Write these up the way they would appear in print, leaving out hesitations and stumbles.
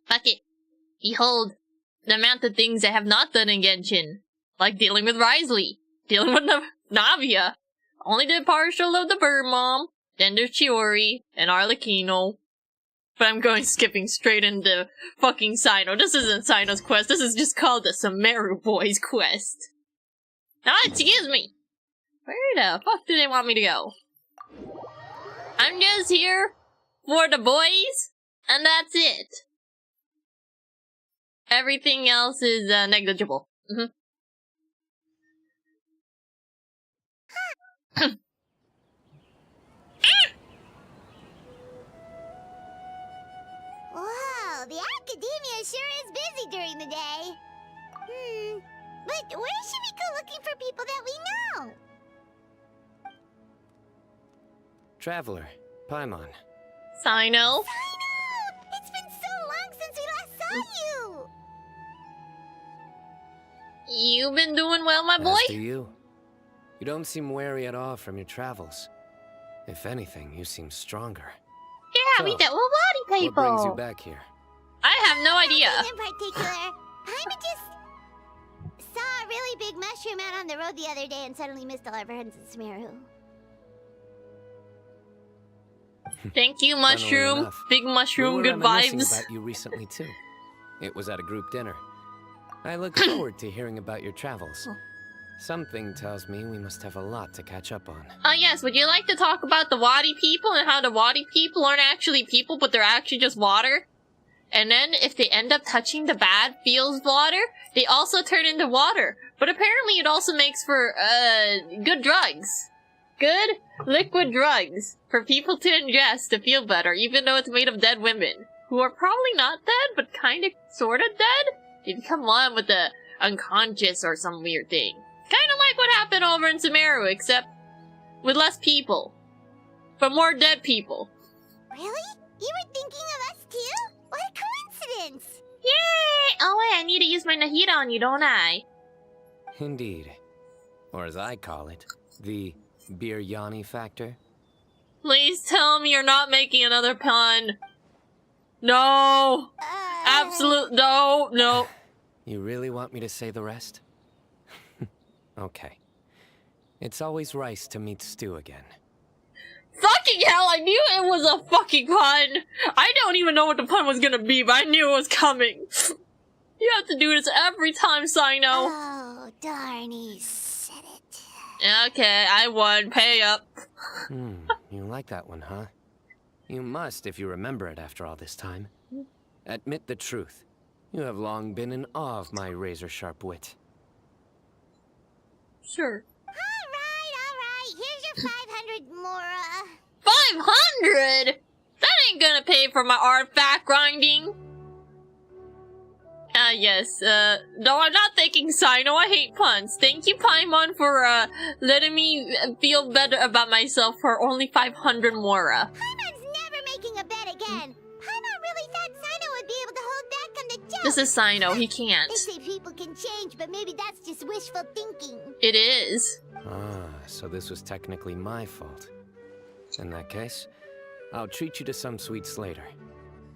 Fuck it. Behold, the amount of things I have not done in Genshin. Like dealing with Risley, dealing with Navia. Only did partial of the Bird Mom, then there's Chiori, and Arlecchino. But I'm skipping straight into fucking Sino. This isn't Sino's quest, this is just called the Sumeru Boys quest. Ah, excuse me! Where the fuck do they want me to go? I'm just here for the boys, and that's it. Everything else is negligible. Wow, the academia sure is busy during the day. But where should we go looking for people that we know? Traveler, Paimon. Sino? It's been so long since we last saw you! You've been doing well, my boy? As do you. You don't seem weary at all from your travels. If anything, you seem stronger. Yeah, we did body people. What brings you back here? I have no idea. In particular, Paimon just saw a really big mushroom out on the road the other day and suddenly missed all our friends in Sumeru. Thank you, mushroom. Big mushroom, good vibes. About you recently too. It was at a group dinner. I look forward to hearing about your travels. Something tells me we must have a lot to catch up on. Yes, would you like to talk about the Wadi people and how the Wadi people aren't actually people, but they're actually just water? And then, if they end up touching the bad feels water, they also turn into water. But apparently it also makes for, good drugs. Good liquid drugs for people to ingest to feel better, even though it's made of dead women. Who are probably not dead, but kinda, sorta dead? They become one with the unconscious or some weird thing. Kinda like what happened over in Sumeru, except with less people. But more dead people. Really? You were thinking of us too? What a coincidence! Yay! Oh wait, I need to use my Nahida on you, don't I? Indeed. Or as I call it, the Biryani factor. Please tell me you're not making another pun. No! No. You really want me to say the rest? Okay. It's always rice to meet stew again. Fucking hell, I knew it was a fucking pun! I don't even know what the pun was gonna be, but I knew it was coming. You have to do this every time, Sino. Oh, darn, he said it. Okay, I won. Pay up. You like that one, huh? You must if you remember it after all this time. Admit the truth. You have long been in awe of my razor-sharp wit. Sure. Alright. Here's your 500 Mora. 500?! That ain't gonna pay for my artifact grinding. Yes, no, I'm not thanking Sino, I hate puns. Thank you, Paimon, for, letting me feel better about myself for only 500 Mora. Paimon's never making a bet again. Paimon really thought Sino would be able to hold back on the joke. This is Sino, he can't. They say people can change, but maybe that's just wishful thinking. It is. Ah, so this was technically my fault. In that case, I'll treat you to some sweets later.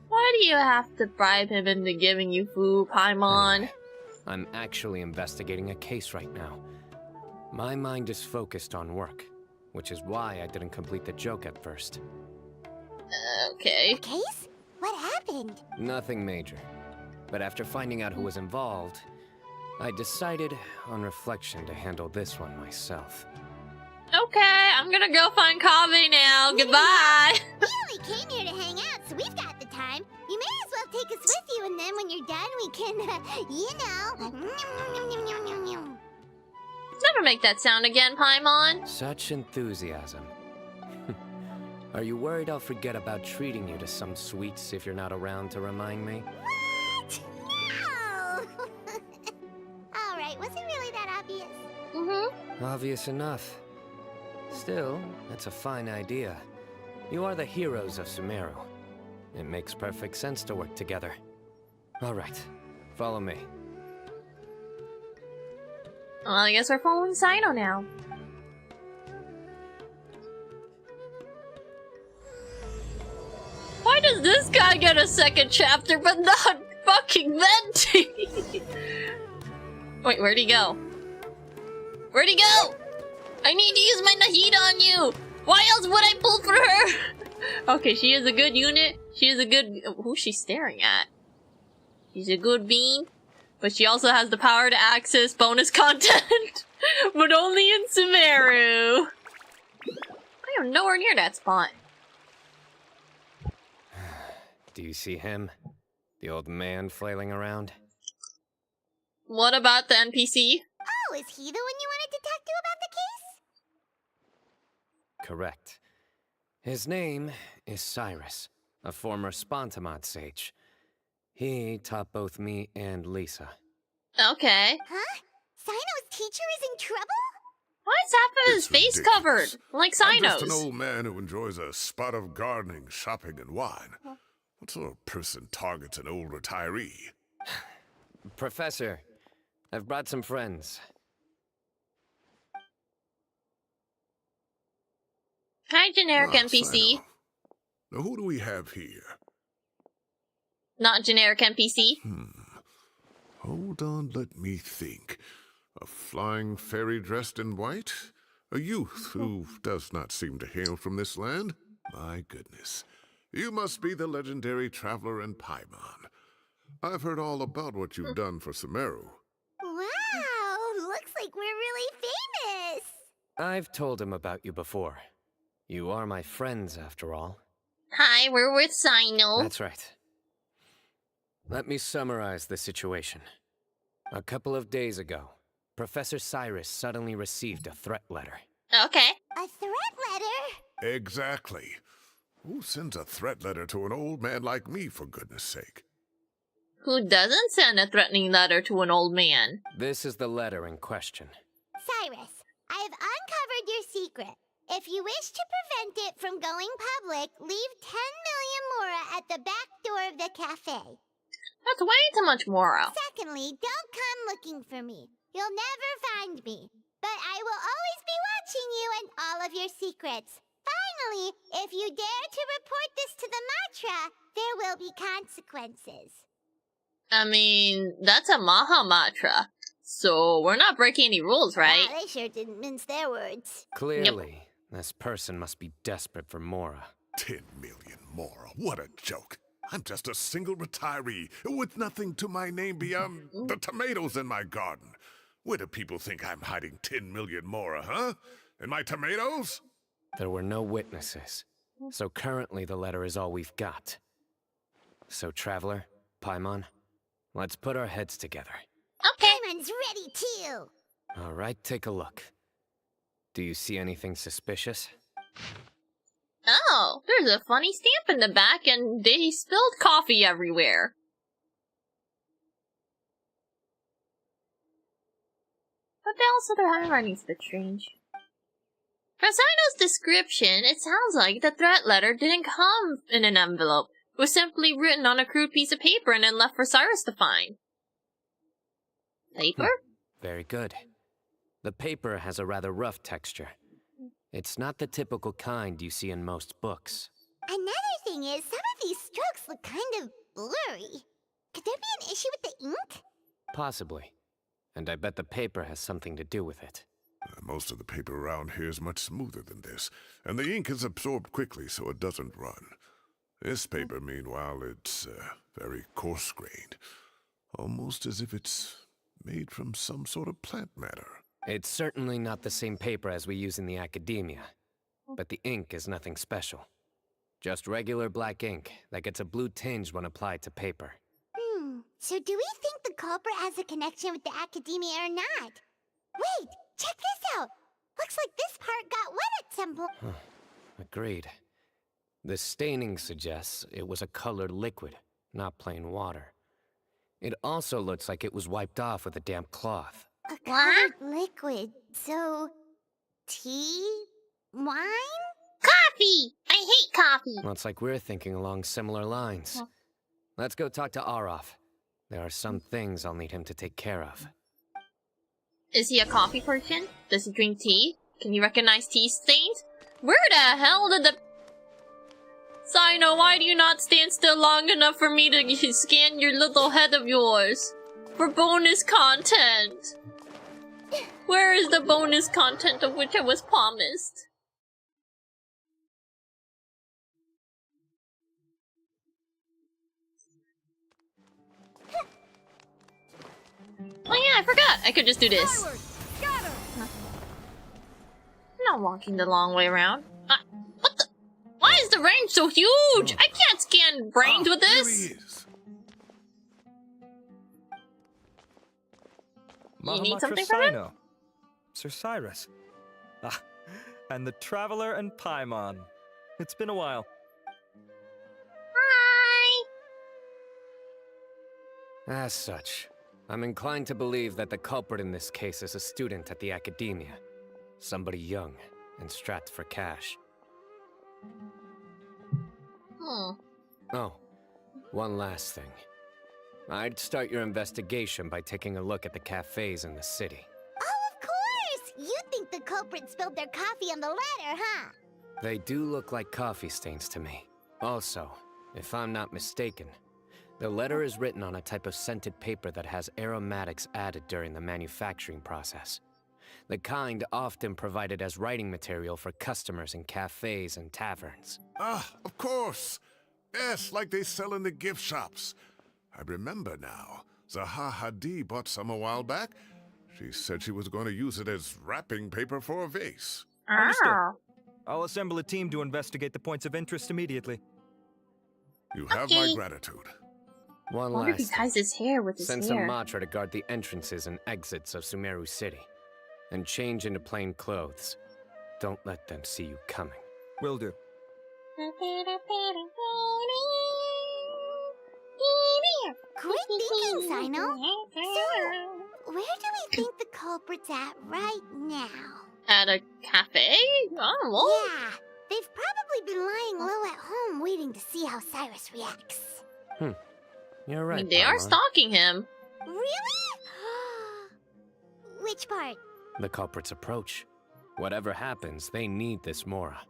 Why do you have to bribe him into giving you food, Paimon? Anyway, I'm actually investigating a case right now. My mind is focused on work, which is why I didn't complete the joke at first. Okay. A case? What happened? Nothing major. But after finding out who was involved, I decided, on reflection, to handle this one myself. Okay, I'm gonna go find Kaveh now. Goodbye! We only came here to hang out, so we've got the time. You may as well take us with you, and then when you're done, we can, Never make that sound again, Paimon. Such enthusiasm. Are you worried I'll forget about treating you to some sweets if you're not around to remind me? What? No! Alright, was it really that obvious? Mm-hmm. Obvious enough. Still, that's a fine idea. You are the heroes of Sumeru. It makes perfect sense to work together. All right, follow me. Well, I guess we're following Sino now. Why does this guy get a second chapter but not fucking Venti? Wait, where'd he go? Where'd he go? I need to use my Nahida on you! Why else would I pull for her? Okay, she is a good unit. She is a good... Who's she staring at? She's a good bean. But she also has the power to access bonus content. But only in Sumeru. I am nowhere near that spot. Do you see him? The old man flailing around? What about the NPC? Oh, is he the one you wanted to talk to about the case? Correct. His name is Cyrus, a former Spontamod sage. He taught both me and Lisa. Okay. Huh? Sino's teacher is in trouble? Why is half of his face ridiculous. covered? Like I'm just an Sino's. old man who enjoys a spot of gardening, shopping, and wine. What sort of person targets an old retiree? Professor, I've brought some friends. Hi, generic NPC. Sino. Now, who do we have here? Not generic NPC. Hold on, let me think. A flying fairy dressed in white? A youth who does not seem to hail from this land? My goodness. You must be the legendary traveler in Paimon. I've heard all about what you've done for Sumeru. Wow, looks like we're really famous. I've told him about you before. You are my friends, after all. Hi, we're with Sino. That's right. Let me summarize the situation. A couple of days ago, Professor Cyrus suddenly received a threat letter. Okay. A threat letter? Exactly. Who sends a threat letter to an old man like me, for goodness sake? Who doesn't send a threatening letter to an old man? This is the letter in question. Cyrus, I have uncovered your secret. If you wish to prevent it from going public, leave 10 million mora at the back door of the cafe. That's way too much moral. Secondly, don't come looking for me. You'll never find me. But I will always be watching you and all of your secrets. Finally, if you dare to report this to the Matra, there will be consequences. I mean, that's a Mahamatra. So we're not breaking any rules, right? Wow, they sure didn't mince their words. Clearly, this person must be desperate for Mora. 10 million mora. What a joke. I'm just a single retiree with nothing to my name beyond the tomatoes in my garden. Where do people think I'm hiding 10 million mora, huh? In my tomatoes? There were no witnesses, so currently the letter is all we've got. So, Traveler, Paimon, let's put our heads together. Okay. Paimon's ready too. All right, take a look. Do you see anything suspicious? Oh, there's a funny stamp in the back and they spilled coffee everywhere. But also their handwriting's a bit strange. From Sino's description, it sounds like the threat letter didn't come in an envelope. It was simply written on a crude piece of paper and then left for Cyrus to find. Paper? Very good. The paper has a rather rough texture. It's not the typical kind you see in most books. Another thing is, some of these strokes look kind of blurry. Could there be an issue with the ink? Possibly. And I bet the paper has something to do with it. Most of the paper around here is much smoother than this, and the ink is absorbed quickly so it doesn't run. This paper, meanwhile, it's very coarse-grained. Almost as if it's made from some sort of plant matter. It's certainly not the same paper as we use in the academia, but the ink is nothing special. Just regular black ink that gets a blue tinge when applied to paper. So do we think the culprit has a connection with the academia or not? Wait, check this out! Looks like this part got wet at some point. Agreed. The staining suggests it was a colored liquid, not plain water. It also looks like it was wiped off with a damp cloth. A colored liquid. So, tea? Wine? Coffee! I hate coffee! Looks like we're thinking along similar lines. Huh. Let's go talk to Arov. There are some things I'll need him to take care of. Is he a coffee person? Does he drink tea? Can you recognize tea stains? Where the hell did the... Sino, why do you not stand still long enough for me to scan your little head of yours? For bonus content! Where is the bonus content of which I was promised? Oh yeah, I forgot! I could just do this. I'm not walking the long way around. What the? Why is the range so huge? I can't scan brains with There this! he is. You need something from him? Sino. Sir Cyrus. Ah, and the Traveler and Paimon. It's been a while. Hi! As such, I'm inclined to believe that the culprit in this case is a student at the academia. Somebody young and strapped for cash. Oh, one last thing. I'd start your investigation by taking a look at the cafes in the city. Oh, of course! You think the culprit spilled their coffee on the ladder, huh? They do look like coffee stains to me. Also, if I'm not mistaken, the letter is written on a type of scented paper that has aromatics added during the manufacturing process. The kind often provided as writing material for customers in cafes and taverns. Ah, of course. Yes, like they sell in the gift shops. I remember now. Zaha Hadid bought some a while back. She said she was going to use it as wrapping paper for a vase. Ah. I'll assemble a team to investigate the points of interest immediately. You have my gratitude. One I wonder if he last ties his hair with his Send some hair. Matra to guard the entrances and exits of Sumeru City. And change into plain clothes. Don't let them see you coming. Will do. Great thinking, Sino. So, where do we think the culprit's at right now? At a cafe? Oh, Yeah, they've probably been lying low at home waiting to see how Cyrus reacts. You're I right, mean, they are Paimon. stalking him. Really? Which part? The culprit's approach. Whatever happens, they need this Mora.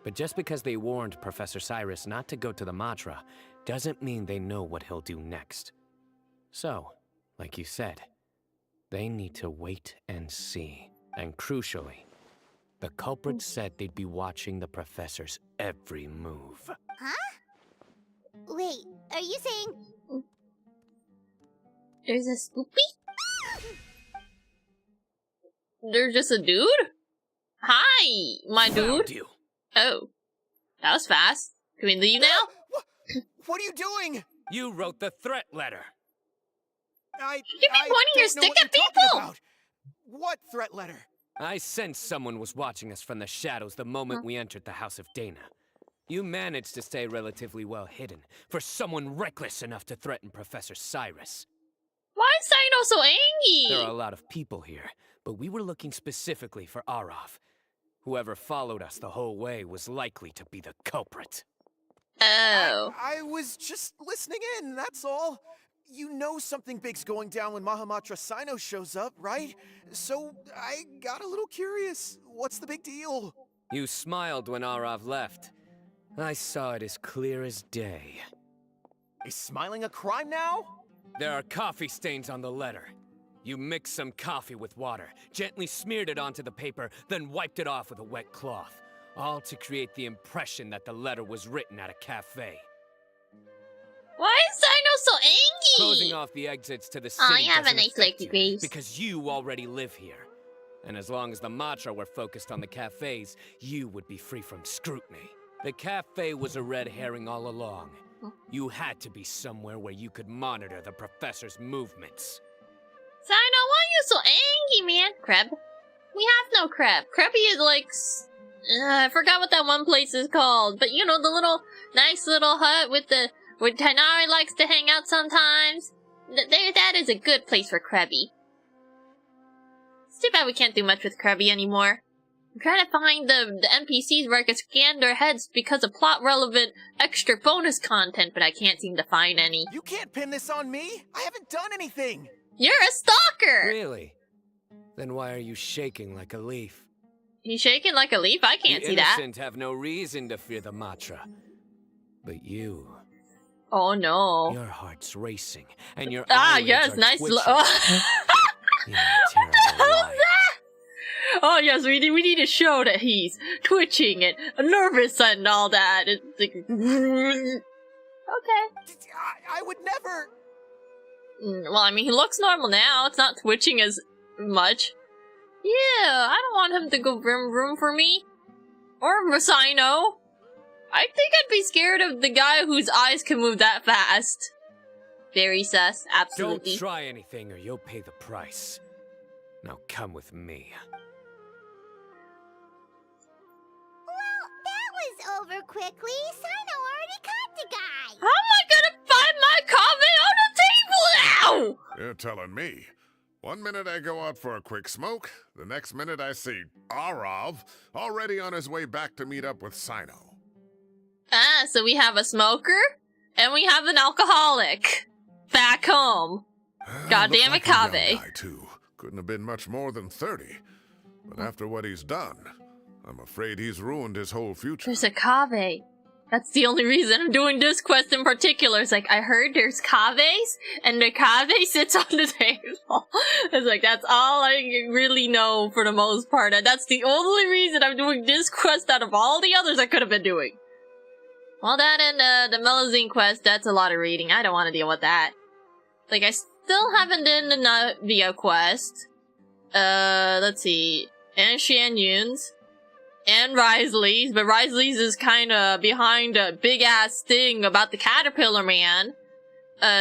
But just because they warned Professor Cyrus not to go to the Matra, doesn't mean they know what he'll do next. So, like you said, they need to wait and see. And crucially, the culprit said they'd be watching the professor's every move. Huh? Wait, are you saying... There's a Scoopy? There's just a dude? Hi, my Found dude. you. Oh, that was fast. Can we leave now? What are you doing? You wrote the threat letter. I You've been pointing your don't know stick what at you're talking people! about. What threat letter? I sensed someone was watching us from the shadows the moment we entered the House of Dana. You managed to stay relatively well hidden for someone reckless enough to threaten Professor Cyrus. Why is Sino so There are a angry? lot of people here, but we were looking specifically for Arov. Whoever followed us the whole way was likely to be the culprit. Oh. I was just listening in, that's all. You know something big's going down when Mahamatra Sino shows up, right? So I got a little curious. What's the big deal? You smiled when Arov left. I saw it as clear as day. Is smiling a crime now? There are coffee stains on the letter. You mixed some coffee with water, gently smeared it onto the paper, then wiped it off with a wet cloth. All to create the impression that the letter was written at a cafe. Why is Sino so angry? Closing off the exits to the Aw, city you have a doesn't nice affect lurky you, face. because you already live here. And as long as the Matra were focused on the cafes, you would be free from scrutiny. The cafe was a red herring all along. You had to be somewhere where you could monitor the professor's movements. Sino, why are you so angry, man? Crab? We have no crab. Krabby is like I forgot what that one place is called, but you know, the little, nice little hut where Tainari likes to hang out sometimes. That is a good place for Krebby. It's too bad we can't do much with Krebby anymore. I'm trying to find the NPCs where I can scan their heads because of plot-relevant extra bonus content, but I can't seem to find any. You can't pin this on me! I haven't done anything! You're a stalker! Really? Then why are you shaking like a leaf? He's shaking like a leaf? I can't see that. The innocent have no reason to fear the Matra. But you... Oh no. Your heart's racing, and your yes, nice. You're a What the terrible hell is liar. that? Oh yes, we need to show that he's twitching and nervous and all that. It's like, okay. I would never... Well, I mean, he looks normal now. It's not twitching as much. Yeah, I don't want him to go vroom vroom for me. Or Rosino. I think I'd be scared of the guy whose eyes can move that fast. Very sus, absolutely. Don't try anything or you'll pay the price. Now come with me. Well, that was over quickly. Sino already caught the guy. How am I gonna find my Kaveh on the table now? You're telling me. One minute I go out for a quick smoke, the next minute I see Arav already on his way back to meet up with Sino. Ah, so we have a smoker, and we have an alcoholic. Back home. God damn it, Looked like a Kaveh. young guy, too. Couldn't have been much more than 30. But after what he's done, I'm afraid he's ruined his whole future. There's a Kaveh. That's the only reason I'm doing this quest in particular. It's like, I heard there's Kavehs, and the Kaveh sits on the table. It's like, that's all I really know for the most part. And that's the only reason I'm doing this quest out of all the others I could have been doing. Well, that and the Melazine quest, that's a lot of reading. I don't want to deal with that. Like, I still haven't done the Navia quest. Let's see. And Shanyun's. And Risley's, but Risley's is kinda behind a big-ass thing about the Caterpillar Man.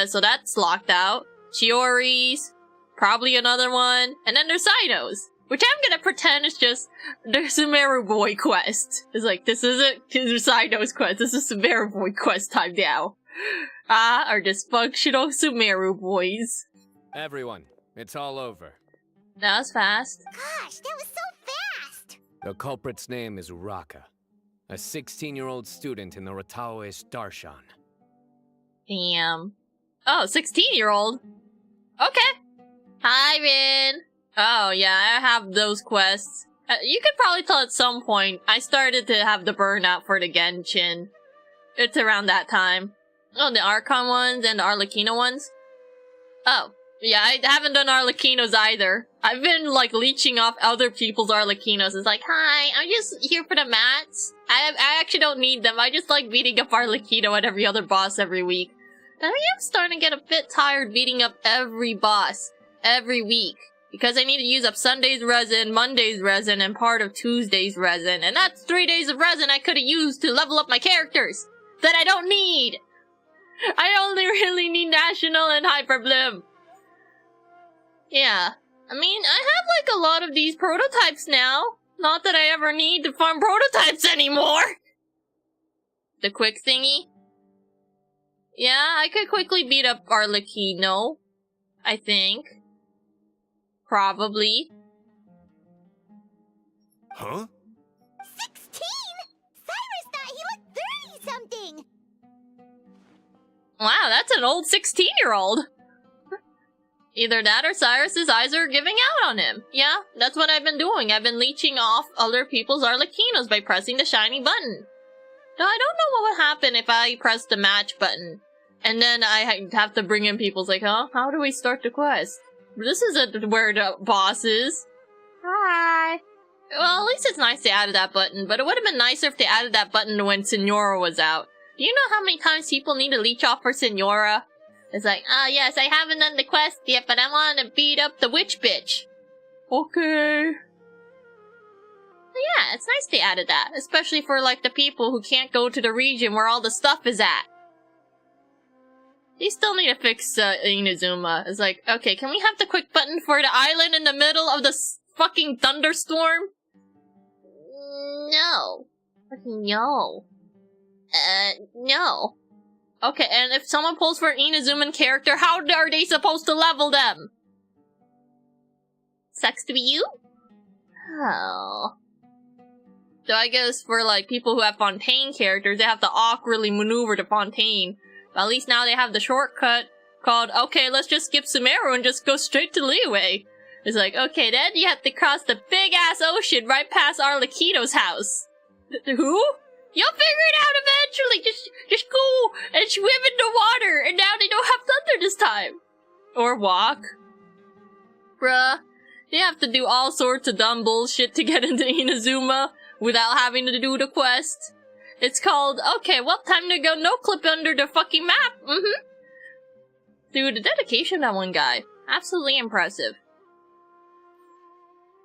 So that's locked out. Chiori's. Probably another one. And then there's Sino's. Which I'm gonna pretend is just the Sumeru Boy quest. It's like, this isn't Sino's quest, this is Sumeru Boy quest time now. Our dysfunctional Sumeru boys. Everyone, it's all over. That was fast. Gosh, that was so fast. The culprit's name is Uraka, a 16-year-old student in the Rataoish Darshan. Damn. Oh, 16-year-old? Okay. Hi, Rin. Oh, yeah, I have those quests. You could probably tell at some point, I started to have the burnout for the Genshin. It's around that time. Oh, the Archon ones and the Arlecchino ones? Oh, yeah, I haven't done Arlecchinos either. I've been, like, leeching off other people's Arlecchinos. It's like, hi, I'm just here for the mats. I actually don't need them. I just like beating up Arlecchino and every other boss every week. And I am starting to get a bit tired beating up every boss every week. Because I need to use up Sunday's resin, Monday's resin, and part of Tuesday's resin. And that's 3 days of resin I could have used to level up my characters. That I don't need! I only really need National and Hyperblim. Yeah. I mean, I have like a lot of these prototypes now. Not that I ever need to farm prototypes anymore! The quick thingy? Yeah, I could quickly beat up Arlecchino. I think. Probably. Huh? 16? Cyrus thought he looked 30-something. Wow, that's an old 16-year-old. Either that or Cyrus's eyes are giving out on him. Yeah, that's what I've been doing. I've been leeching off other people's Arlecchinos by pressing the shiny button. Now, I don't know what would happen if I press the match button. And then I have to bring in people's like, huh? How do we start the quest? This isn't where the boss is. Hi. Well, at least it's nice they added that button, but it would have been nicer if they added that button when Signora was out. Do you know how many times people need to leech off for Signora? It's like, ah, yes, I haven't done the quest yet, but I want to beat up the witch bitch. Okay. Yeah, it's nice they added that, especially for, like, the people who can't go to the region where all the stuff is at. They still need to fix Inazuma. It's like, okay, can we have the quick button for the island in the middle of the fucking thunderstorm? No. No. No. Okay, and if someone pulls for an Inazuman character, how are they supposed to level them? Sucks to be you? Oh. So I guess for, like, people who have Fontaine characters, they have to awkwardly maneuver to Fontaine. But at least now they have the shortcut called, okay, let's just skip Sumeru and just go straight to Liyue. It's like, okay, then you have to cross the big-ass ocean right past Arlecchino's house. Who? You'll figure it out eventually! Just go and swim in the water, and now they don't have thunder this time! Or walk. Bruh. They have to do all sorts of dumb bullshit to get into Inazuma without having to do the quest. It's called, okay, well, time to go no-clip under the fucking map, Dude, the dedication of that one guy. Absolutely impressive.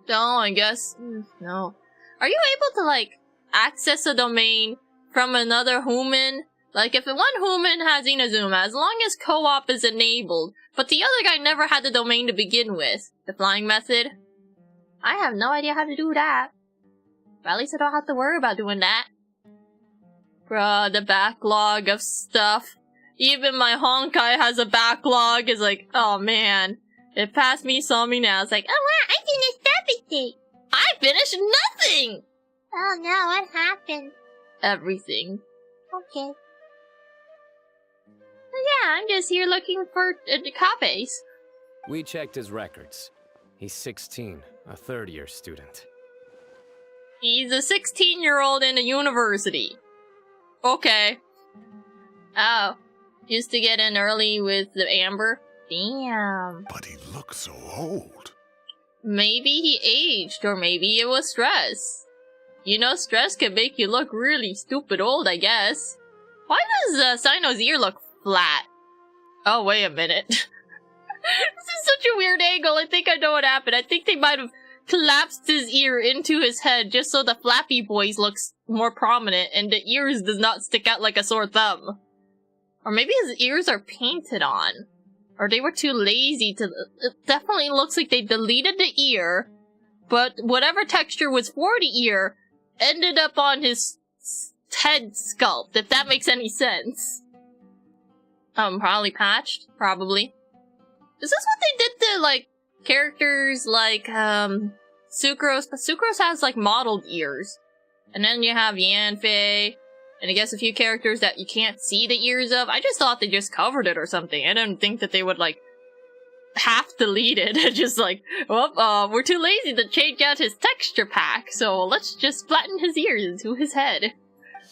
So, I guess, no. Are you able to, like, access a domain from another human? Like, if one human has Inazuma, as long as co-op is enabled, but the other guy never had the domain to begin with. The flying method? I have no idea how to do that. But at least I don't have to worry about doing that. Bruh, the backlog of stuff. Even my Honkai has a backlog. It's like, oh man. It passed me, saw me now. It's like, oh wow, I finished everything. I finished nothing! Oh no, what happened? Everything. Okay. Yeah, I'm just here looking for Kaveh. We checked his records. He's 16, a third-year student. He's a 16-year-old in a university. Okay. Oh. Used to get in early with the Amber? Damn. But he looks so old. Maybe he aged, or maybe it was stress. You know, stress can make you look really stupid old, I guess. Why does Sino's ear look flat? Oh, wait a minute. This is such a weird angle. I think I know what happened. I think they might have collapsed his ear into his head just so the flappy boys looks more prominent and the ears does not stick out like a sore thumb. Or maybe his ears are painted on. Or they were too lazy to... It definitely looks like they deleted the ear, but whatever texture was for the ear ended up on his head sculpt, if that makes any sense. Probably patched? Probably. Is this what they did to, like, characters like, Sucrose? But Sucrose has, like, modeled ears. And then you have Yanfei, and I guess a few characters that you can't see the ears of. I just thought they just covered it or something. I didn't think that they would, like, half delete it. Just like, well, we're too lazy to change out his texture pack, so let's just flatten his ears into his head.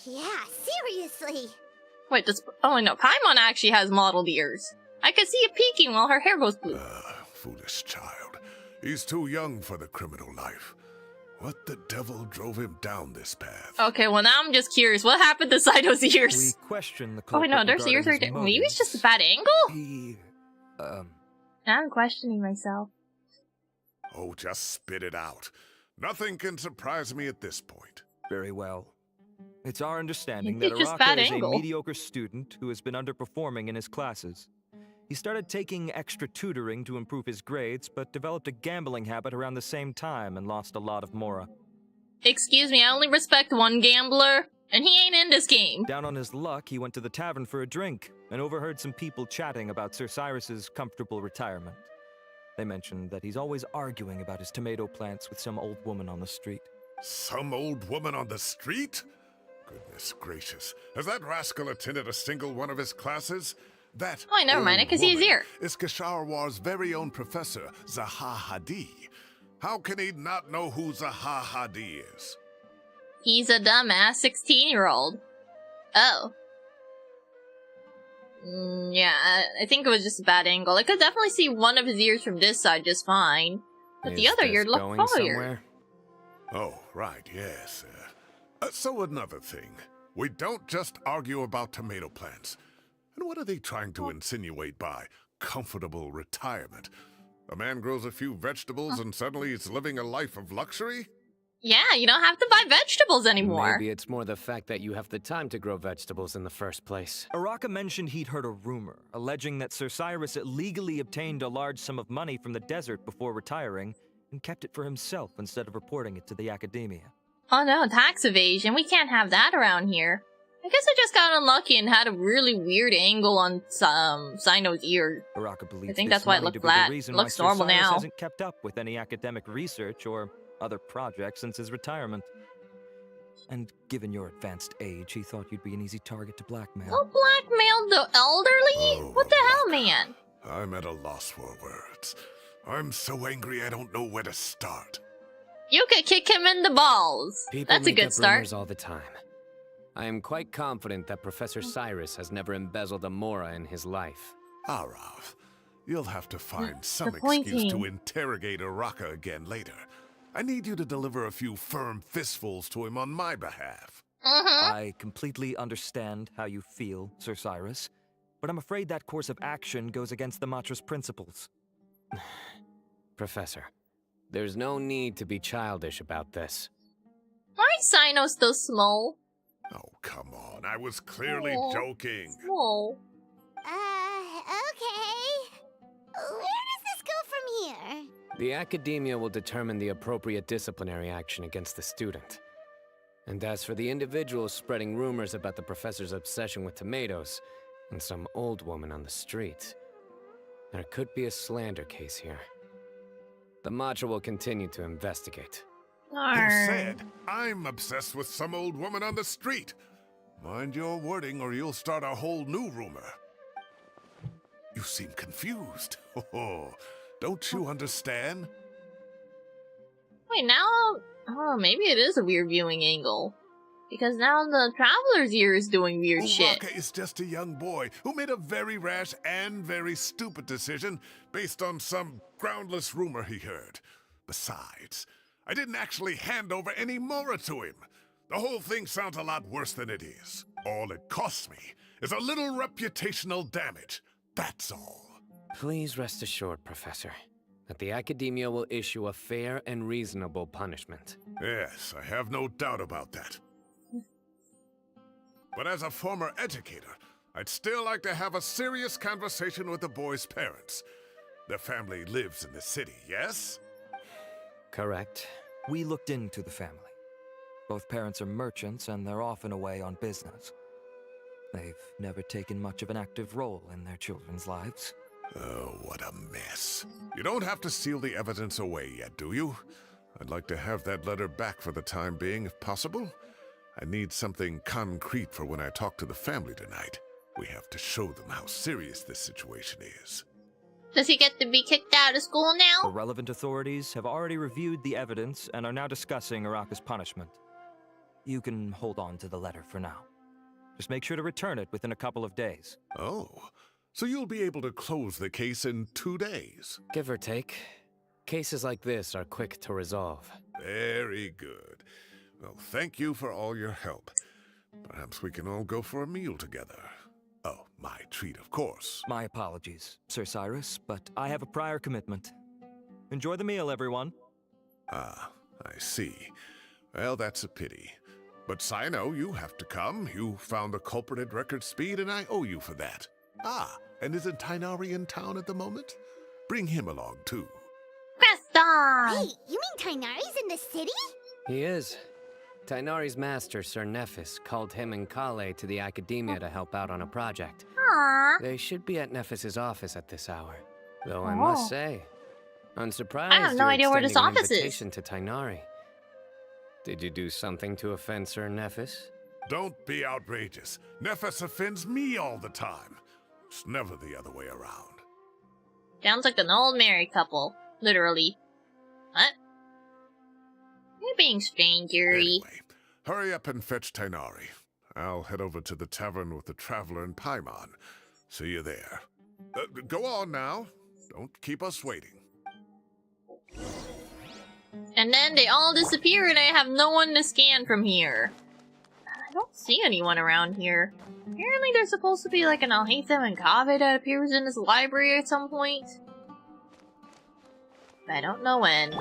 Yeah, seriously. Wait, oh no, Paimon actually has modeled ears. I can see it peeking while her hair goes blue. Foolish child. He's too young for the criminal life. What the devil drove him down this path? Okay, well now I'm just curious. What happened to Saito's ears? We question the Oh culprit no, there's ears right there. Maybe it's just a bad angle? He, Now I'm questioning myself. Oh, just spit it out. Nothing can surprise me at this point. very well. It's our understanding It's that just bad Araka is angle. a mediocre student who has been underperforming in his classes. He started taking extra tutoring to improve his grades, but developed a gambling habit around the same time and lost a lot of mora. Excuse me, I only respect one gambler, and he ain't in this game. Down on his luck, he went to the tavern for a drink and overheard some people chatting about Sir Cyrus's comfortable retirement. They mentioned that he's always arguing about his tomato plants with some old woman on the street. Some old woman on the street? Goodness gracious. Has that rascal attended a single one of his classes? That Oh, never mind, I old can see his woman ear. is Kasharwar's very own professor, Zaha Hadi. How can he not know who Zaha Hadi is? He's a dumbass 16-year-old. Oh. Yeah, I think it was just a bad angle. I could definitely see one of his ears from this side just fine. But the Is other this ear looked going fire. somewhere? Oh, right, yes. So another thing. We don't just argue about tomato plants. And what are they trying to insinuate by comfortable retirement? A man grows a few vegetables and suddenly he's living a life of luxury? Yeah, you don't have to buy vegetables anymore. Maybe it's more the fact that you have the time to grow vegetables in the first place. Araka mentioned he'd heard a rumor, alleging that Sir Cyrus illegally obtained a large sum of money from the desert before retiring, and kept it for himself instead of reporting it to the academia. Oh no, tax evasion. We can't have that around here. I guess I just got unlucky and had a really weird angle on Sino's ear. Baraka believes I think this that's why it money looked to be flat. the reason Looks why normal Sir Cyrus now. hasn't kept up with any academic research or other projects since his retirement. And given your advanced age, he thought you'd be an easy target to blackmail. Oh, blackmailed the elderly? What the hell, man? I'm at a loss for words. I'm so angry I don't know where to start. You could kick him in the balls. People That's a make good up start. rumors all the time. I am quite confident that Professor Cyrus has never embezzled a Mora in his life. Arav, you'll have to find some the excuse to pointing. interrogate Araka again later. I need you to deliver a few firm fistfuls to him on my behalf. I completely understand how you feel, Sir Cyrus, but I'm afraid that course of action goes against the Matra's principles. Professor, there's no need to be childish about this. Why is Sino still small? Oh, come on. I was clearly Aw. joking. Small. Okay. Where does this go from here? The academia will determine the appropriate disciplinary action against the student. And as for the individuals spreading rumors about the professor's obsession with tomatoes and some old woman on the street, there could be a slander case here. The Matra will continue to investigate. Who Darn. said I'm obsessed with some old woman on the street? Mind your wording or you'll start a whole new rumor. You seem confused. Oh, don't you understand? Wait, now... Oh, maybe it is a weird viewing angle. Because now the Traveler's ear is doing weird shit. Uraka is just a young boy who made a very rash and very stupid decision based on some groundless rumor he heard. Besides, I didn't actually hand over any Mora to him. The whole thing sounds a lot worse than it is. All it costs me is a little reputational damage. That's all. Please rest assured, Professor, that the Academia will issue a fair and reasonable punishment. Yes, I have no doubt about that. But as a former educator, I'd still like to have a serious conversation with the boy's parents. Their family lives in the city, yes? Correct. We looked into the family. Both parents are merchants and they're often away on business. They've never taken much of an active role in their children's lives. Oh, what a mess. You don't have to seal the evidence away yet, do you? I'd like to have that letter back for the time being, if possible. I need something concrete for when I talk to the family tonight. We have to show them how serious this situation is. Does he get to be kicked out of school The now? relevant authorities have already reviewed the evidence and are now discussing Araka's punishment. You can hold on to the letter for now. Just make sure to return it within a couple of days. Oh, so you'll be able to close the case in 2 days. Give or take. Cases like this are quick to resolve. Very good. Well, thank you for all your help. Perhaps we can all go for a meal together. Oh, my treat, of course. My apologies, Sir Cyrus, but I have a prior commitment. Enjoy the meal, everyone. Ah, I see. Well, that's a pity. But Sino, you have to come. You found the culprit at record speed, and I owe you for that. Ah, and isn't Tainari in town at the moment? Bring him along, too. Preston! Wait, you mean Tainari's in the city? He is. Tainari's master, Sir Nephis, called him and Kaveh to the Academia to help out on a project. Aww. They should be at Nephis's office at this hour. Though I Oh. must say, I'm surprised I have no you're idea where this extending an office is. invitation to Tainari. Did you do something to offend Sir Nephis? Don't be outrageous. Nephis offends me all the time. It's never the other way around. Sounds like an old married couple. Literally. What? You're being strangery. Anyway, hurry up and fetch Tainari. I'll head over to the tavern with the Traveler and Paimon. See you there. Go on now. Don't keep us waiting. And then they all disappear and I have no one to scan from here. I don't see anyone around here. Apparently there's supposed to be like an Alhaitham and Kaveh that appears in this library at some point. But I don't know when.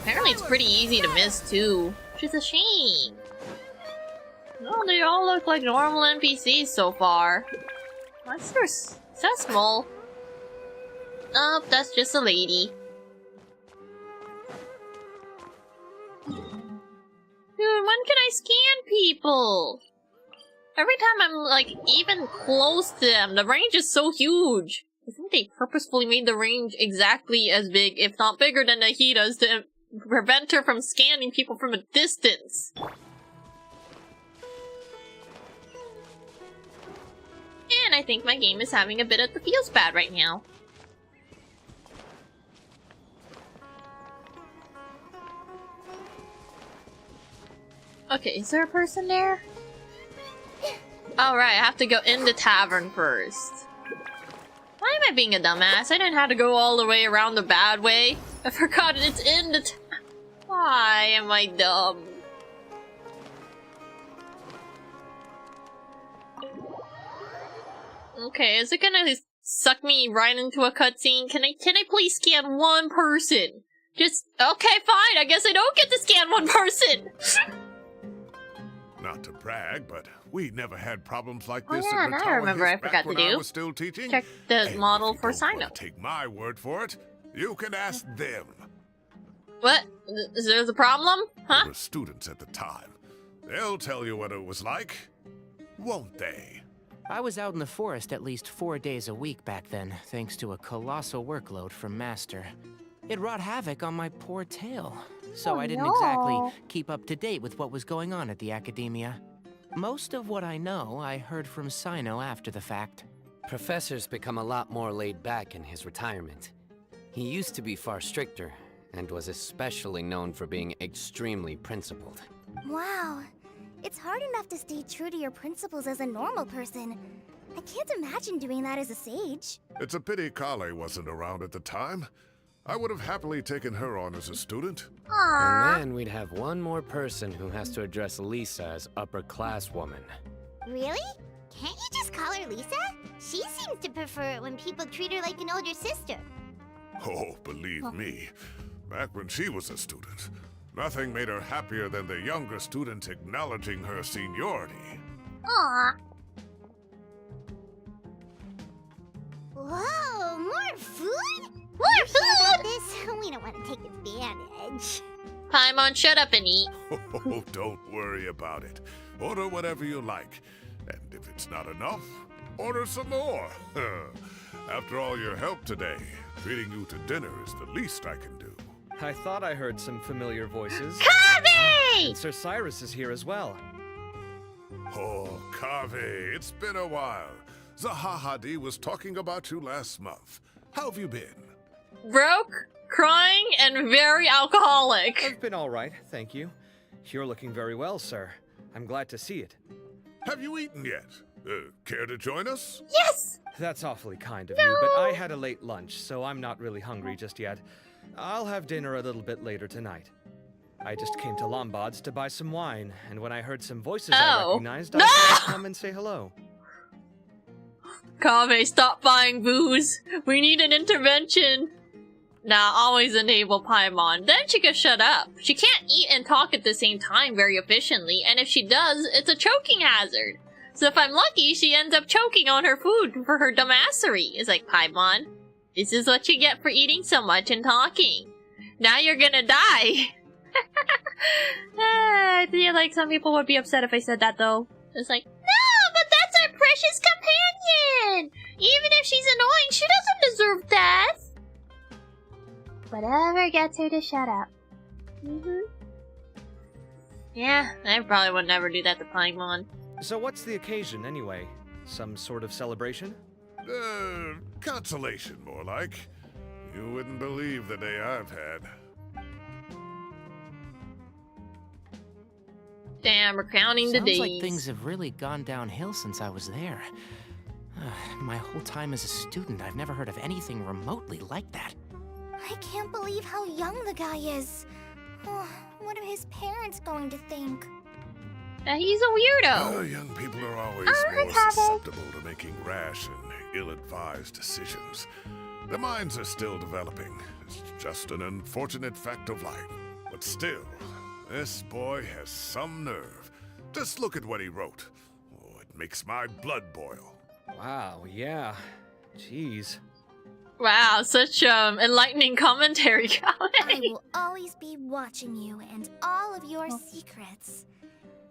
Apparently it's pretty easy to miss too, which is a shame. No, they all look like normal NPCs so far. What's their small? Oh, that's just a lady. can I scan people? Every time I'm, like, even close to them, the range is so huge. I think they purposefully made the range exactly as big, if not bigger than Nahida's, to prevent her from scanning people from a distance. And I think my game is having a bit of the feels bad right now. Okay, is there a person there? Alright, I have to go in the tavern first. Why am I being a dumbass? I didn't have to go all the way around the bad way. I forgot it's in the Why am I dumb? Okay, is it gonna suck me right into a cutscene? Can I please scan one person? Just okay, fine. I guess I don't get to scan one person. Not to brag, but we never had problems like Oh this yeah, at now I Ratawa remember Hills I forgot back to when do. I was still teaching. Check the And model if you for don't wanna Sino. take my word for it. You can ask them. What? Is there a problem? Huh? They were students at the time. They'll tell you what it was like, won't they? I was out in the forest at least 4 days a week back then, thanks to a colossal workload from Master. It wrought havoc on my poor tail, so I didn't exactly keep up to date with what was going on at the academia. Most of what I know, I heard from Sino after the fact. Professor's become a lot more laid back in his retirement. He used to be far stricter, and was especially known for being extremely principled. Wow. It's hard enough to stay true to your principles as a normal person. I can't imagine doing that as a sage. It's a pity Kaveh wasn't around at the time. I would have happily taken her on as a student. And then we'd have one more person who has to address Lisa as upper-class woman. Really? Can't you just call her Lisa? She seems to prefer it when people treat her like an older sister. Oh, believe me, back when she was a student, nothing made her happier than the younger students acknowledging her seniority. Aww. Whoa, more food? More Sure about food! this? We don't want to take advantage. Paimon, shut up and eat. Oh, don't worry about it. Order whatever you like. And if it's not enough, order some more. After all your help today, treating you to dinner is the least I can do. I thought I heard some familiar voices. Kaveh! And Sir Cyrus is here as well. Oh, Kaveh, it's been a while. Zahahadi was talking about you last month. How have you been? Broke, crying, and very alcoholic. I've been all right, thank you. You're looking very well, sir. I'm glad to see it. Have you eaten yet? Care to join us? Yes! That's awfully kind of you, but I had a late lunch, so I'm not really hungry just yet. I'll have dinner a little bit later tonight. I just came to Lombard's to buy some wine, and when I heard some voices I recognized, I thought I'd come and say hello. Kaveh, stop buying booze. We need an intervention. Nah, always enable Paimon. Then she can shut up. She can't eat and talk at the same time very efficiently, and if she does, it's a choking hazard. So if I'm lucky, she ends up choking on her food for her dumbassery. It's like, Paimon, this is what you get for eating so much and talking. Now you're gonna die. I feel like some people would be upset if I said that, though. It's like, no, but that's our precious companion! Even if she's annoying, she doesn't deserve death! Whatever gets her to shut up. Yeah, I probably would never do that to Paimon. So what's the occasion, anyway? Some sort of celebration? Consolation, more like. You wouldn't believe the day I've had. Damn, we're counting the days. Sounds like things have really gone downhill since I was there. My whole time as a student, I've never heard of anything remotely like that. I can't believe how young the guy is. Oh, what are his parents going to think? He's a weirdo. Young people are always Oh, more Kaveh. susceptible to making rash and ill-advised decisions. Their minds are still developing. It's just an unfortunate fact of life. But still, this boy has some nerve. Just look at what he wrote. Oh, it makes my blood boil. Wow, yeah. Jeez. Wow, such enlightening commentary, I Kaveh. will always be watching you and all of your secrets.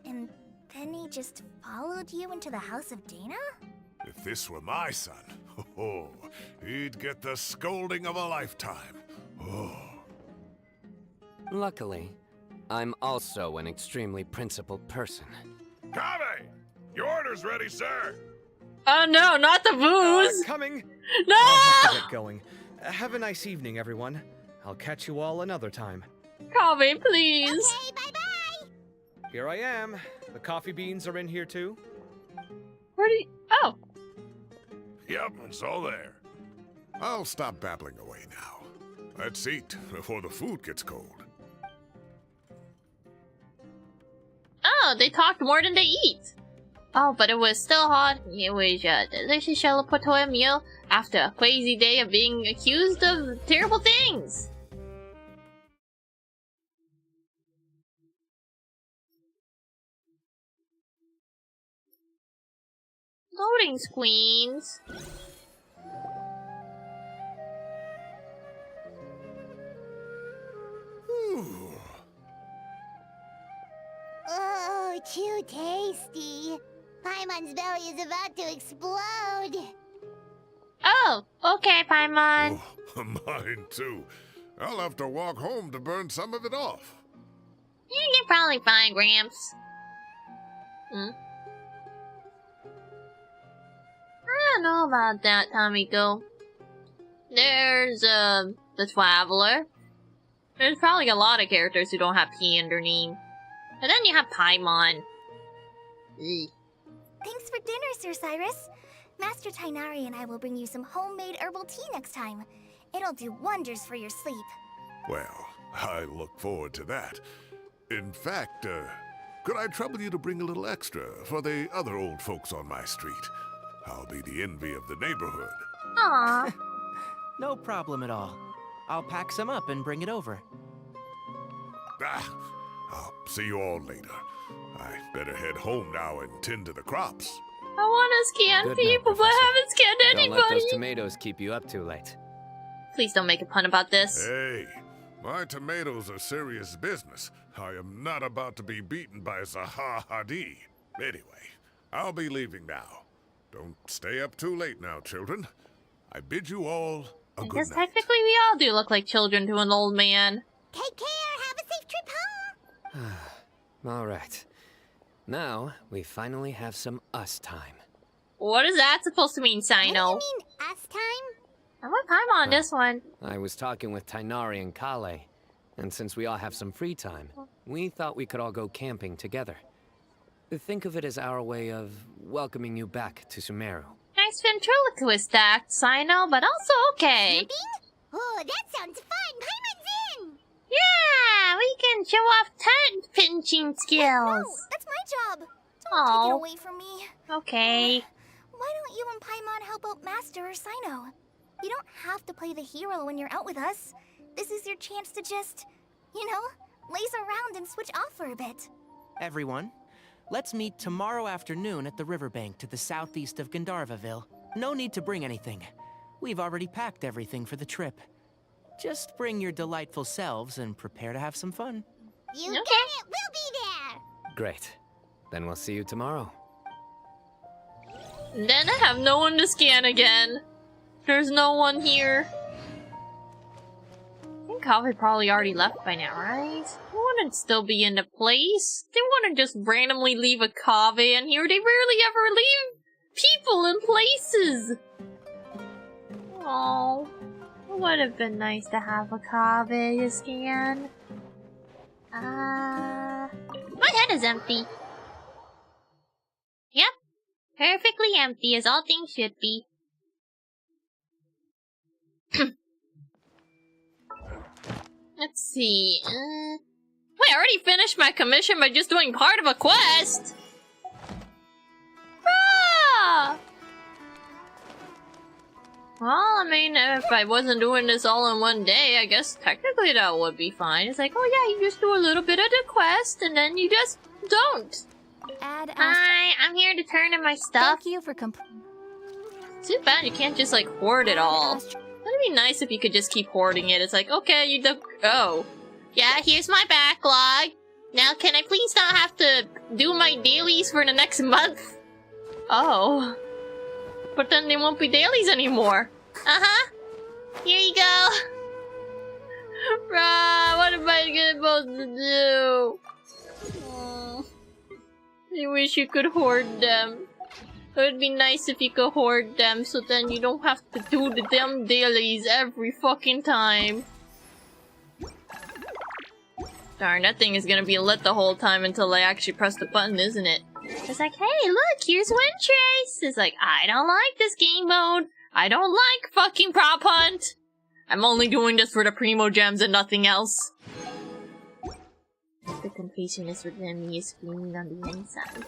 And then he just followed you into the house of Dana? If this were my son, oh, he'd get the scolding of a lifetime. Oh. Luckily, I'm also an extremely principled person. Kaveh! Your order's ready, sir! Oh no, not the booze! Coming. No! I'll have to get going. Have a nice evening, everyone. I'll catch you all another time. Kaveh, please. Okay, bye-bye! Here I am. The coffee beans are in here too. Where do you... Oh. Yep, it's all there. I'll stop babbling away now. Let's eat before the food gets cold. Oh, they talked more than they eat. Oh, but it was still hot. It was a delicious celebratory meal after a crazy day of being accused of terrible things. Loading screens. Ooh. Oh, too tasty. Paimon's belly is about to explode. Oh, okay, Paimon. Oh, mine too. I'll have to walk home to burn some of it off. You're probably fine, Gramps. Hmm? I don't know about that, Tomiko. There's, the Traveler. There's probably a lot of characters who don't have P in their name. And then you have Paimon. Ugh. Thanks for dinner, Sir Cyrus. Master Tainari and I will bring you some homemade herbal tea next time. It'll do wonders for your sleep. Well, I look forward to that. In fact, could I trouble you to bring a little extra for the other old folks on my street? I'll be the envy of the neighborhood. Aww. No problem at all. I'll pack some up and bring it over. Ah, I'll see you all later. I better head home now and tend to the crops. I want to scan Good people, night, but I Professor. haven't scanned Don't let anybody. those tomatoes keep you up too late. Please don't make a pun about this. Hey, my tomatoes are serious business. I am not about to be beaten by Zaha Hadid. Anyway, I'll be leaving now. Don't stay up too late now, children. I bid you all a good Because night. technically we all do look like children to an old man. Take care. Have a safe trip home. All right. Now, we finally have some us time. What is that supposed to mean, What Sino? do you mean, us time? I'm with Paimon on this one. I was talking with Tainari and Kale, and since we all have some free time, we thought we could all go camping together. Think of it as our way of welcoming you back to Sumeru. Nice ventriloquist act, Sino, but also okay. Camping? Oh, that sounds fun. Paimon's in. Yeah, we can show off tent pinching No, skills. that's my job. Don't take it Oh. away from me. Okay. Why don't you and Paimon help out Master or Sino? You don't have to play the hero when you're out with us. This is your chance to just, you know, laze around and switch off for a bit. Everyone, let's meet tomorrow afternoon at the riverbank to the southeast of Gandharvaville. No need to bring anything. We've already packed everything for the trip. Just bring your delightful selves and prepare to have some fun. You Okay. got it. We'll be there. Great. Then we'll see you tomorrow. Then I have no one to scan again. There's no one here. I think Kaveh probably already left by now, right? They wouldn't still be in the place. They wouldn't just randomly leave a Kaveh in here. They rarely ever leave people in places. Oh, it would have been nice to have a Kaveh to scan. My head is empty. Yep. Perfectly empty as all things should be. Let's see. Wait, I already finished my commission by just doing part of a quest! Ah! Well, I mean, if I wasn't doing this all in one day, I guess technically that would be fine. It's like, oh yeah, you just do a little bit of the quest, and then you just don't. Hi, I'm here to turn in my stuff. Thank you for Too bad you can't just, like, hoard it all. That'd be nice if you could just keep hoarding it. It's like, okay, you do- oh. Yeah, here's my backlog. Now, can I please not have to do my dailies for the next month? Oh. But then they won't be dailies anymore. Uh-huh. Here you go. Bruh, what am I supposed to do? I wish you could hoard them. It would be nice if you could hoard them so then you don't have to do the damn dailies every fucking time. Darn, that thing is gonna be lit the whole time until I actually press the button, isn't it? It's like, hey, look, here's Windtrace! It's like, I don't like this game mode. I don't like fucking prop hunt. I'm only doing this for the primo gems and nothing else. The completionist within me is screaming on the inside.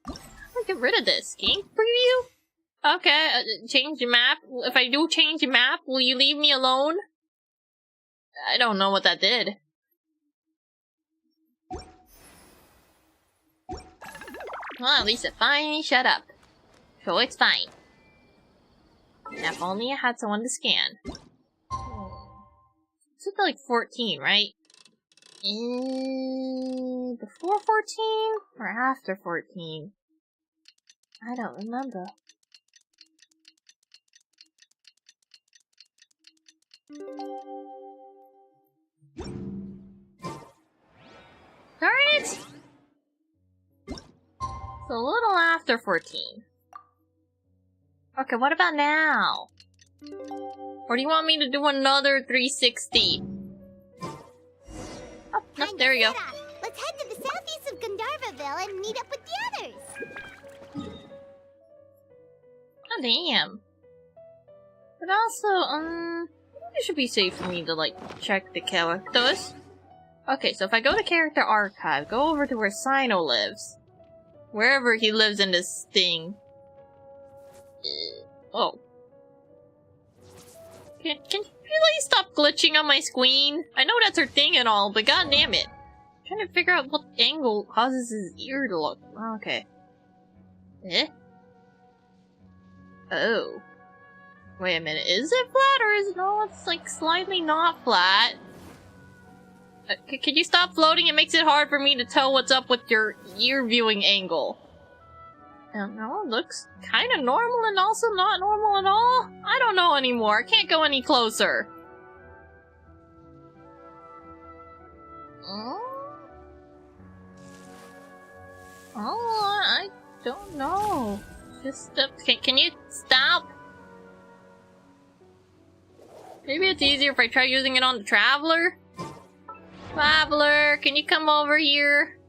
I'll get rid of this. Game preview? Okay, change the map. If I do change the map, will you leave me alone? I don't know what that did. Well, at least it finally shut up. So it's fine. Now, if only I had someone to scan. It's at like 14, right? Before 14? Or after 14? I don't remember. Darn it! It's a little after 14. Okay, what about now? Or do you want me to do another 360? Oh, no, there you go. Let's head to the southeast of Gandharvaville and meet up with the others. Oh, damn. But also, it should be safe for me to, like, check the characters. Okay, so if I go to Character Archive, go over to where Sino lives. Wherever he lives in this thing. Oh. Can you really stop glitching on my screen? I know that's her thing and all, but god damn it. I'm trying to figure out what angle causes his ear to look. Okay. Eh? Oh. Wait a minute, is it flat or is it? No, it's like slightly not flat. Could you stop floating? It makes it hard for me to tell what's up with your ear viewing angle. I don't know, it looks kind of normal and also not normal at all. I don't know anymore. I can't go any closer. Oh, I don't know. Just can you stop? Maybe it's easier if I try using it on the Traveler? Traveler, can you come over here?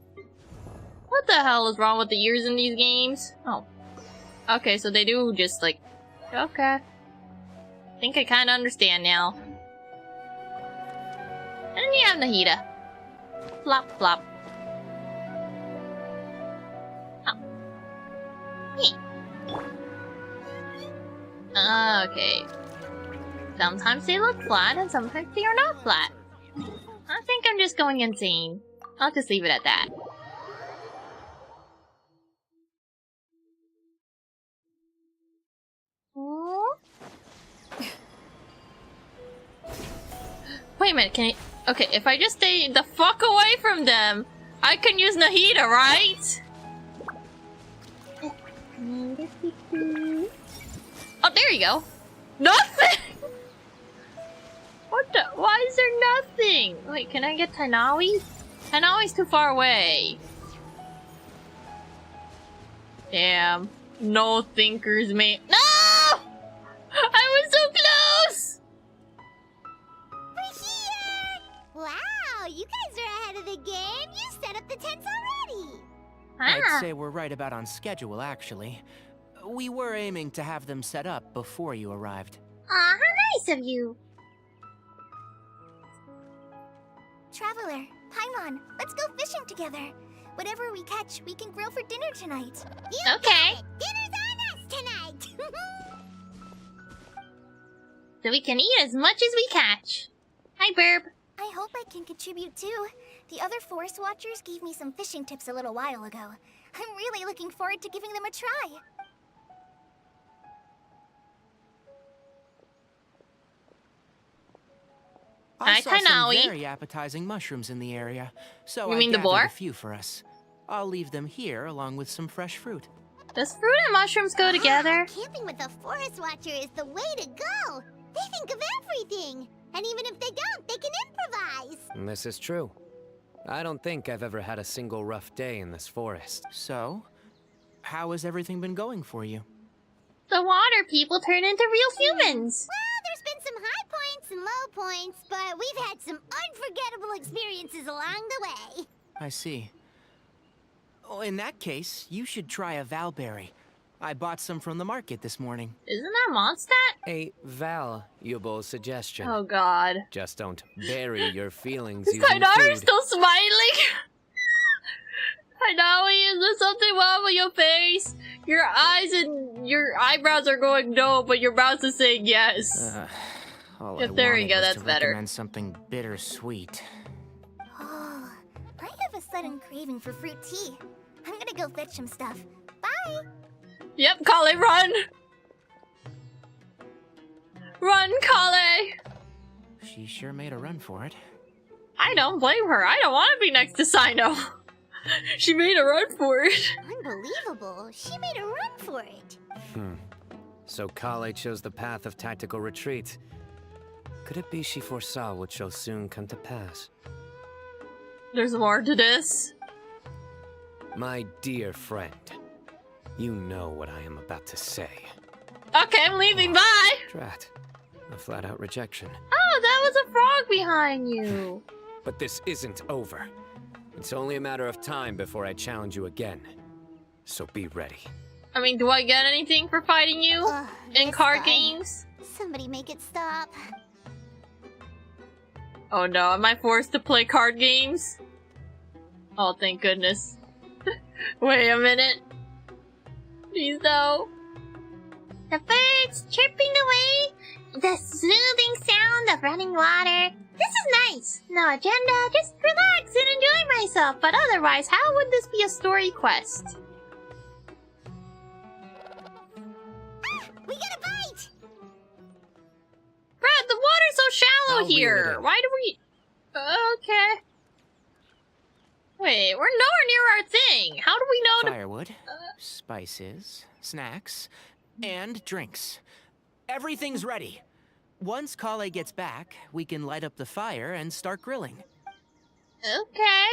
What the hell is wrong with the ears in these games? Oh. Okay, so they do just like... Okay. I think I kinda understand now. And you have Nahida. Flop, flop. Oh. Yeah. Okay. Sometimes they look flat and sometimes they are not flat. I think I'm just going insane. I'll just leave it at that. Wait a minute, can I... Okay, if I just stay the fuck away from them, I can use Nahida, right? Oh, there you go. Nothing! What the? Why is there nothing? Wait, can I get Tainawi? Tainawi's too far away. Damn. No thinkers, man. No! I was so close! We're here! Wow, you guys are ahead of the game. You set up the tents already. I'd say we're right about on schedule, actually. We were aiming to have them set up before you arrived. Aw, how nice of you. Traveler, Paimon, let's go fishing together. Whatever we catch, we can grill for dinner tonight. Okay. Dinner's on us tonight. So we can eat as much as we catch. Hi, Burb. I hope I can contribute too. The other forest watchers gave me some fishing tips a little while ago. I'm really looking forward to giving them a try. I saw some Naui. very appetizing mushrooms in the area, so You I mean the gathered boar? a few for us. I'll leave them here along with some fresh fruit. Does fruit and mushrooms go together? Camping with a forest watcher is the way to go. They think of everything. And even if they don't, they can improvise. And this is true. I don't think I've ever had a single rough day in this forest. So, how has everything been going for you? The water people turn into real humans. Well, there's been some high points and low points, but we've had some unforgettable experiences along the way. I see. Oh, in that case, you should try a Valberry. I bought some from the market this morning. Isn't that Mondstadt? A valuable suggestion. Oh god. Just don't bury your feelings Is using Kainari food. still smiling? Kainawi, is there something wrong with your face? Your eyes and your eyebrows are going no, but your mouth is saying yes. All Yep, I there we wanted go, was that's to better. recommend something bittersweet. Oh, I have a sudden craving for fruit tea. I'm gonna go fetch some stuff. Bye! Yep, Kale, run! Run, Kale! She sure made a run for it. I don't blame her. I don't want to be next to Sino. She made a run for it. Unbelievable. She made a run for it. So Kale chose the path of tactical retreat. Could it be she foresaw what shall soon come to pass? There's more to this. My dear friend, you know what I am about to say. Okay, I'm leaving. Bye! Drat. A flat-out rejection. Oh, that was a frog behind you. But this isn't over. It's only a matter of time before I challenge you again. So be ready. I mean, do I get anything for fighting you in this card guy. games? Somebody make it stop. Oh no, am I forced to play card games? Oh, thank goodness. Wait a minute. Please no. The birds chirping away. The soothing sound of running water. This is nice. No agenda, just relax and enjoy myself. But otherwise, how would this be a story quest? We got a bite! Brad, the water's so shallow I'll reel it here. in. Why do we... Okay. Wait, we're nowhere near our thing. How do we know to... Firewood, spices, snacks, and drinks. Everything's ready. Once Kale gets back, we can light up the fire and start grilling. Okay.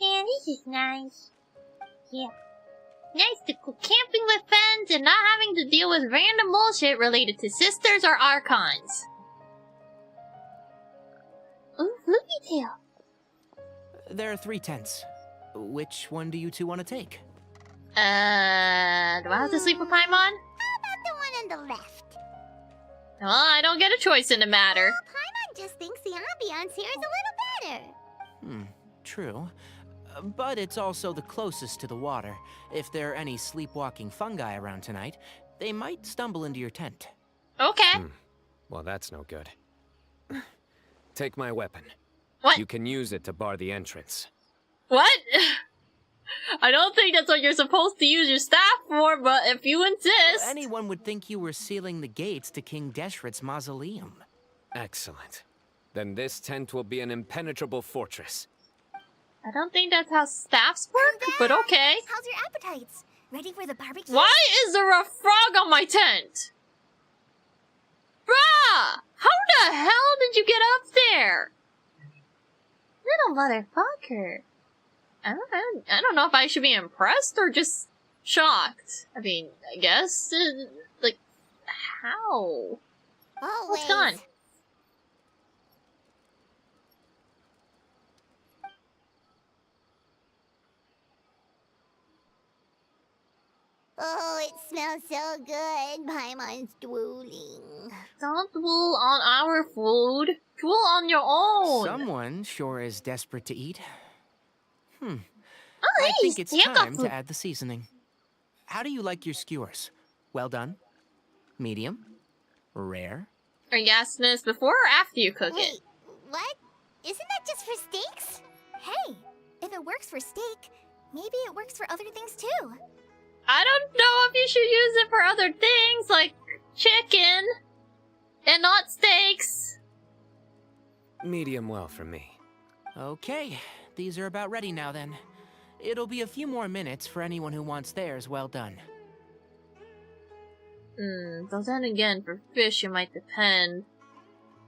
Yeah, this is nice. Yeah. Nice to go camping with friends and not having to deal with random bullshit related to sisters or archons. Ooh, looky tail. There are 3 tents. Which one do you two want to take? Do I have to sleep with Paimon? How about the one on the left? Well, I don't get a choice in the matter. Paimon just thinks the ambiance here is a little better. True. But it's also the closest to the water. If there are any sleepwalking fungi around tonight, they might stumble into your tent. Okay. Well, that's no good. Take my weapon. What? You can use it to bar the entrance. What? I don't think that's what you're supposed to use your staff for, but if you insist... Anyone would think you were sealing the gates to King Deshret's mausoleum. Excellent. Then this tent will be an impenetrable fortress. I don't think that's how staffs work, but okay. How's your appetites? Ready for the barbecue? Why is there a frog on my tent? Bruh! How the hell did you get up there? Little motherfucker. I don't know if I should be impressed or just shocked. I mean, I guess, like, how? Always. What's going on? Oh, it smells so good. Paimon's drooling. Don't drool on our food. Drool on your own. Someone sure is desperate to eat. Oh, I hey, think it's stand time up. to add the seasoning. How do you like your skewers? Well done. Medium. Rare. Are you asking this before or after you cook Wait, it? what? Isn't that just for steaks? Hey, if it works for steak, maybe it works for other things too. I don't know if you should use it for other things like chicken and not steaks. Medium well for me. Okay, these are about ready now then. It'll be a few more minutes for anyone who wants theirs well done. Though then again, for fish it might depend.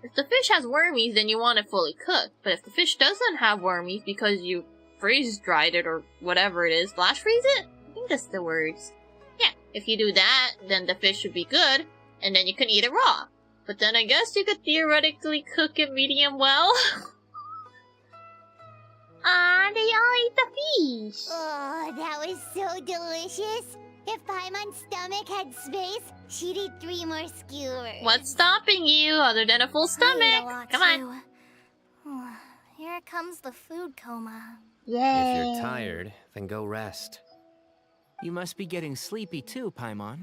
If the fish has wormies, then you want it fully cooked. But if the fish doesn't have wormies because you freeze-dried it or whatever it is, flash freeze it? I think that's the words. Yeah, if you do that, then the fish should be good, and then you can eat it raw. But then I guess you could theoretically cook it medium well. Ah, they all ate the fish! Oh, that was so delicious. If Paimon's stomach had space, she'd eat 3 more skewers. What's stopping you other than a full stomach? Come on. on. Here comes the food coma. If you're tired, then go rest. You must be getting sleepy too, Paimon.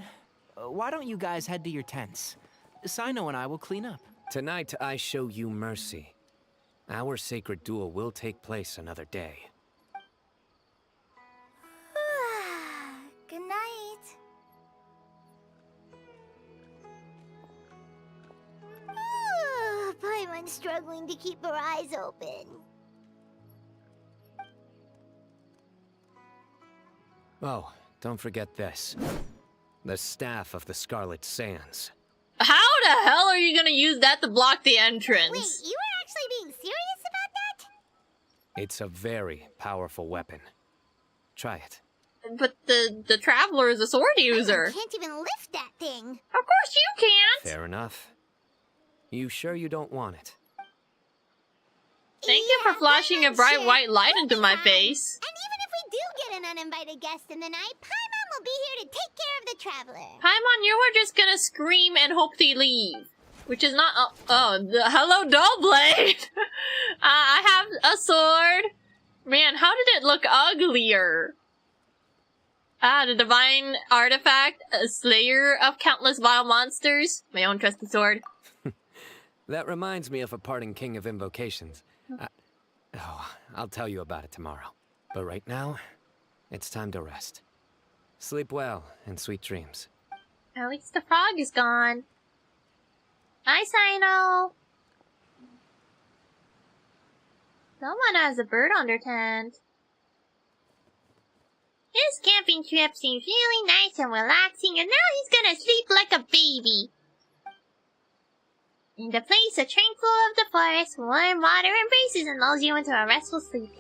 Why don't you guys head to your tents? Sino and I will clean up. Tonight I show you mercy. Our sacred duel will take place another day. Good night. Paimon's struggling to keep her eyes open. Oh, don't forget this. The staff of the Scarlet Sands. How the hell are you gonna use that to block the entrance? Wait, you were actually being serious about that? It's a very powerful weapon. Try it. But the Traveler is a sword user. I can't even lift that thing. Of course you can't! Fair enough. You sure you don't want it? Thank you for flashing a bright sure. white light into my Fine. face. And even if we do get an uninvited guest in the night, Paimon will be here to take care of the Traveler. Paimon, you were just gonna scream and hope they leave. Which is not- hello, Dollblade! I have a sword. Man, how did it look uglier? The divine artifact, a slayer of countless vile monsters. My own trusty sword. That reminds me of a parting king of invocations. I'll tell you about it tomorrow. But right now, it's time to rest. Sleep well and sweet dreams. At least the frog is gone. Hi, Sino! Someone has a bird on their tent. His camping trip seems really nice and relaxing, and now he's gonna sleep like a baby. In the place so tranquil of the forest, warm water embraces and lulls you into a restful sleep.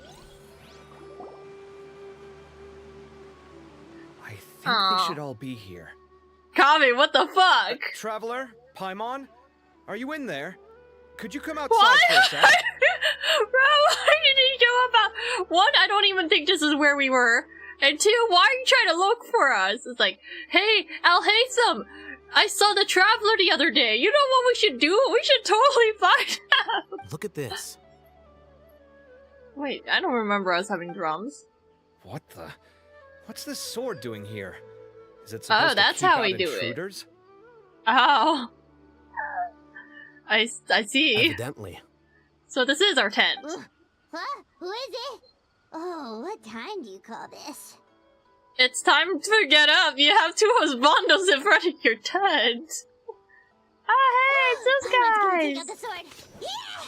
I think they should all be here. Kaveh, what the fuck? Traveler? Paimon? Are you in there? Could you come outside What? for a sec? Bro, why did he show up out? One, I don't even think this is where we were. And two, why are you trying to look for us? It's like, hey, Al-Haytham, I saw the Traveler the other day. You know what we should do? We should totally find out. Look at this. Wait, I don't remember us having drums. What the? What's this sword doing here? Is it supposed that's to keep how out we do it. intruders? Oh. I see. Evidently. So this is our tent. Huh? Who is it? Oh, what time do you call this? It's time to get up. You have two husbandos in front of your tent. Oh, hey, it's those Paimon's gonna guys. take out the sword. Yeah!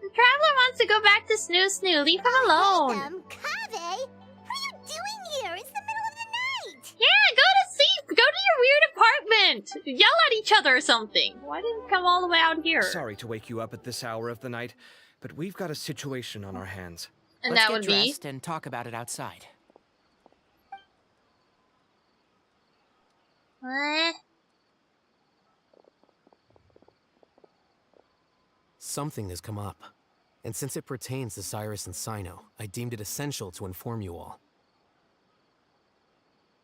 The Traveler wants to go back to Snoo. Leave him alone. Kaveh, what are you doing here? It's the middle of the night. Yeah, go to sleep. Go to your weird apartment. Yell at each other or something. Why didn't you come all the way out here? Sorry to wake you up at this hour of the night, but we've got a situation on our hands. And Let's that get would be... dressed and talk about it outside. What? Something has come up. And since it pertains to Cyrus and Sino, I deemed it essential to inform you all.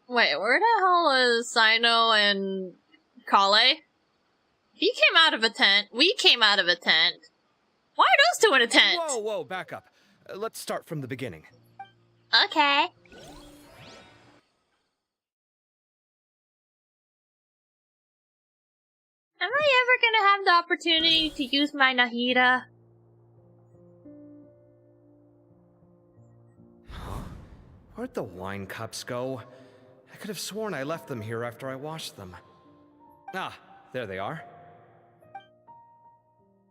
Wait, where the hell is Sino and Kale? He came out of a tent. We came out of a tent. Why are those two in a tent? Whoa, back up. Let's start from the beginning. Okay. Am I ever gonna have the opportunity to use my Nahida? Huh? Where'd the wine cups go? I could have sworn I left them here after I washed them. Ah, there they are.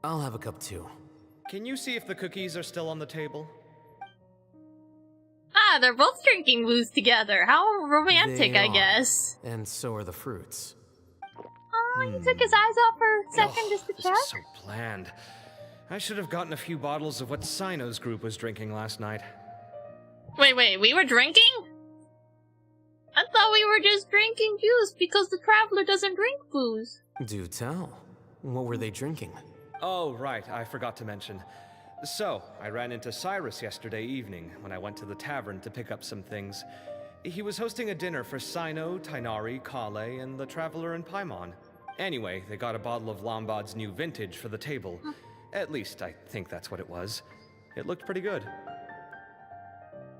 I'll have a cup too. Can you see if the cookies are still on the table? Ah, they're both drinking booze together. How romantic, They I are. guess. And so are the fruits. Oh, he took his eyes off for a second just to This check. is so bland. I should have gotten a few bottles of what Sino's group was drinking last night. Wait, we were drinking? I thought we were just drinking juice because the traveler doesn't drink booze. Do tell. What were they drinking? Oh, right, I forgot to mention. So, I ran into Cyrus yesterday evening when I went to the tavern to pick up some things. He was hosting a dinner for Sino, Tighnari, Kaveh, and the Traveler and Paimon. Anyway, they got a bottle of Lombard's new vintage for the table. At least, I think that's what it was. It looked pretty good.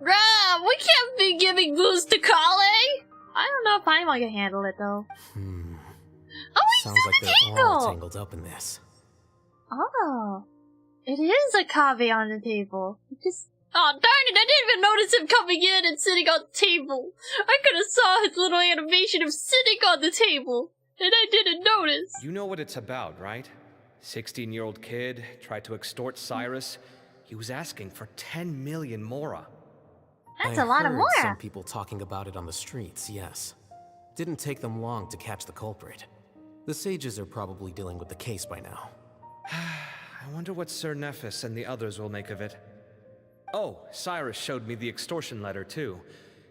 Bruh, we can't be giving booze to Kale! I don't know if Paimon can handle it, though. Oh, wait, Sounds like they're all tangled up in this. Oh. It is a Kaveh on the table. Oh, darn it, I didn't even notice him coming in and sitting on the table. I could have saw his little animation of sitting on the table, and I didn't notice. You know what it's about, right? 16-year-old kid tried to extort Cyrus. He was asking for 10 million mora. That's I a lot of heard more. some people talking about it on the streets, yes. Didn't take them long to catch the culprit. The sages are probably dealing with the case by now. I wonder what Sir Nephis and the others will make of it. Oh, Cyrus showed me the extortion letter, too.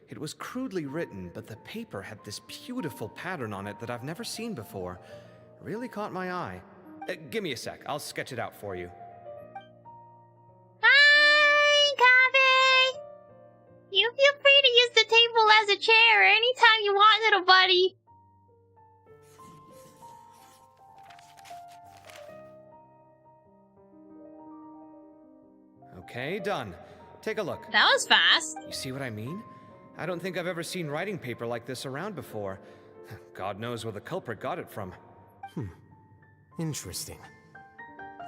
It was crudely written, but the paper had this beautiful pattern on it that I've never seen before. Really caught my eye. Give me a sec, I'll sketch it out for you. Hi, Kaveh! You feel free to use the table as a chair anytime you want, little buddy. Okay, done. Take a look. That was fast. You see what I mean? I don't think I've ever seen writing paper like this around before. God knows where the culprit got it from. Interesting.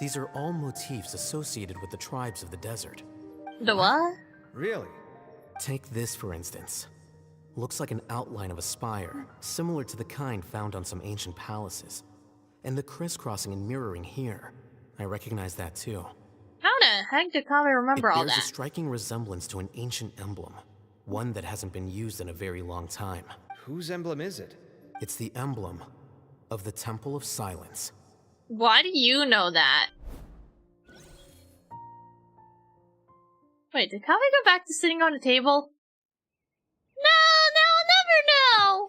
These are all motifs associated with the tribes of the desert. The what? Really? Take this, for instance. Looks like an outline of a spire, similar to the kind found on some ancient palaces. And the crisscrossing and mirroring here. I recognize that too. How the heck did Kaveh remember all It bears a that? striking resemblance to an ancient emblem. One that hasn't been used in a very long time. Whose emblem is it? It's the emblem of the Temple of Silence. Why do you know that? Wait, did Kaveh go back to sitting on the table? No, I'll never know!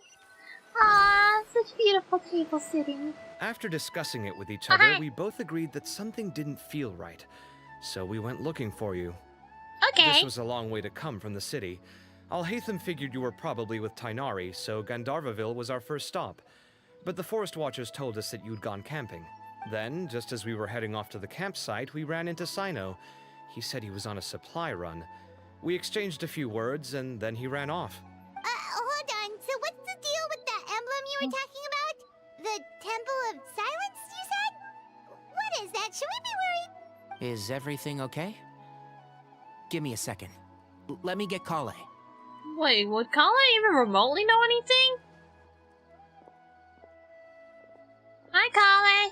Ah, such beautiful table sitting. After discussing it with each other, we both agreed that something didn't feel right. So we went looking for you. Okay. This was a long way to come from the city. Alhaitham figured you were probably with Tighnari, so Gandharvaville was our first stop. But the Forest Watchers told us that you'd gone camping. Then, just as we were heading off to the campsite, we ran into Sino. He said he was on a supply run. We exchanged a few words, and then he ran off. Hold on. So what's the deal with that emblem you were talking about? The Temple of Silence, you said? What is that? Should we be worried? Is everything okay? Give me a second. Let me get Kale. Wait, would Kale even remotely know anything? Hi, Kale.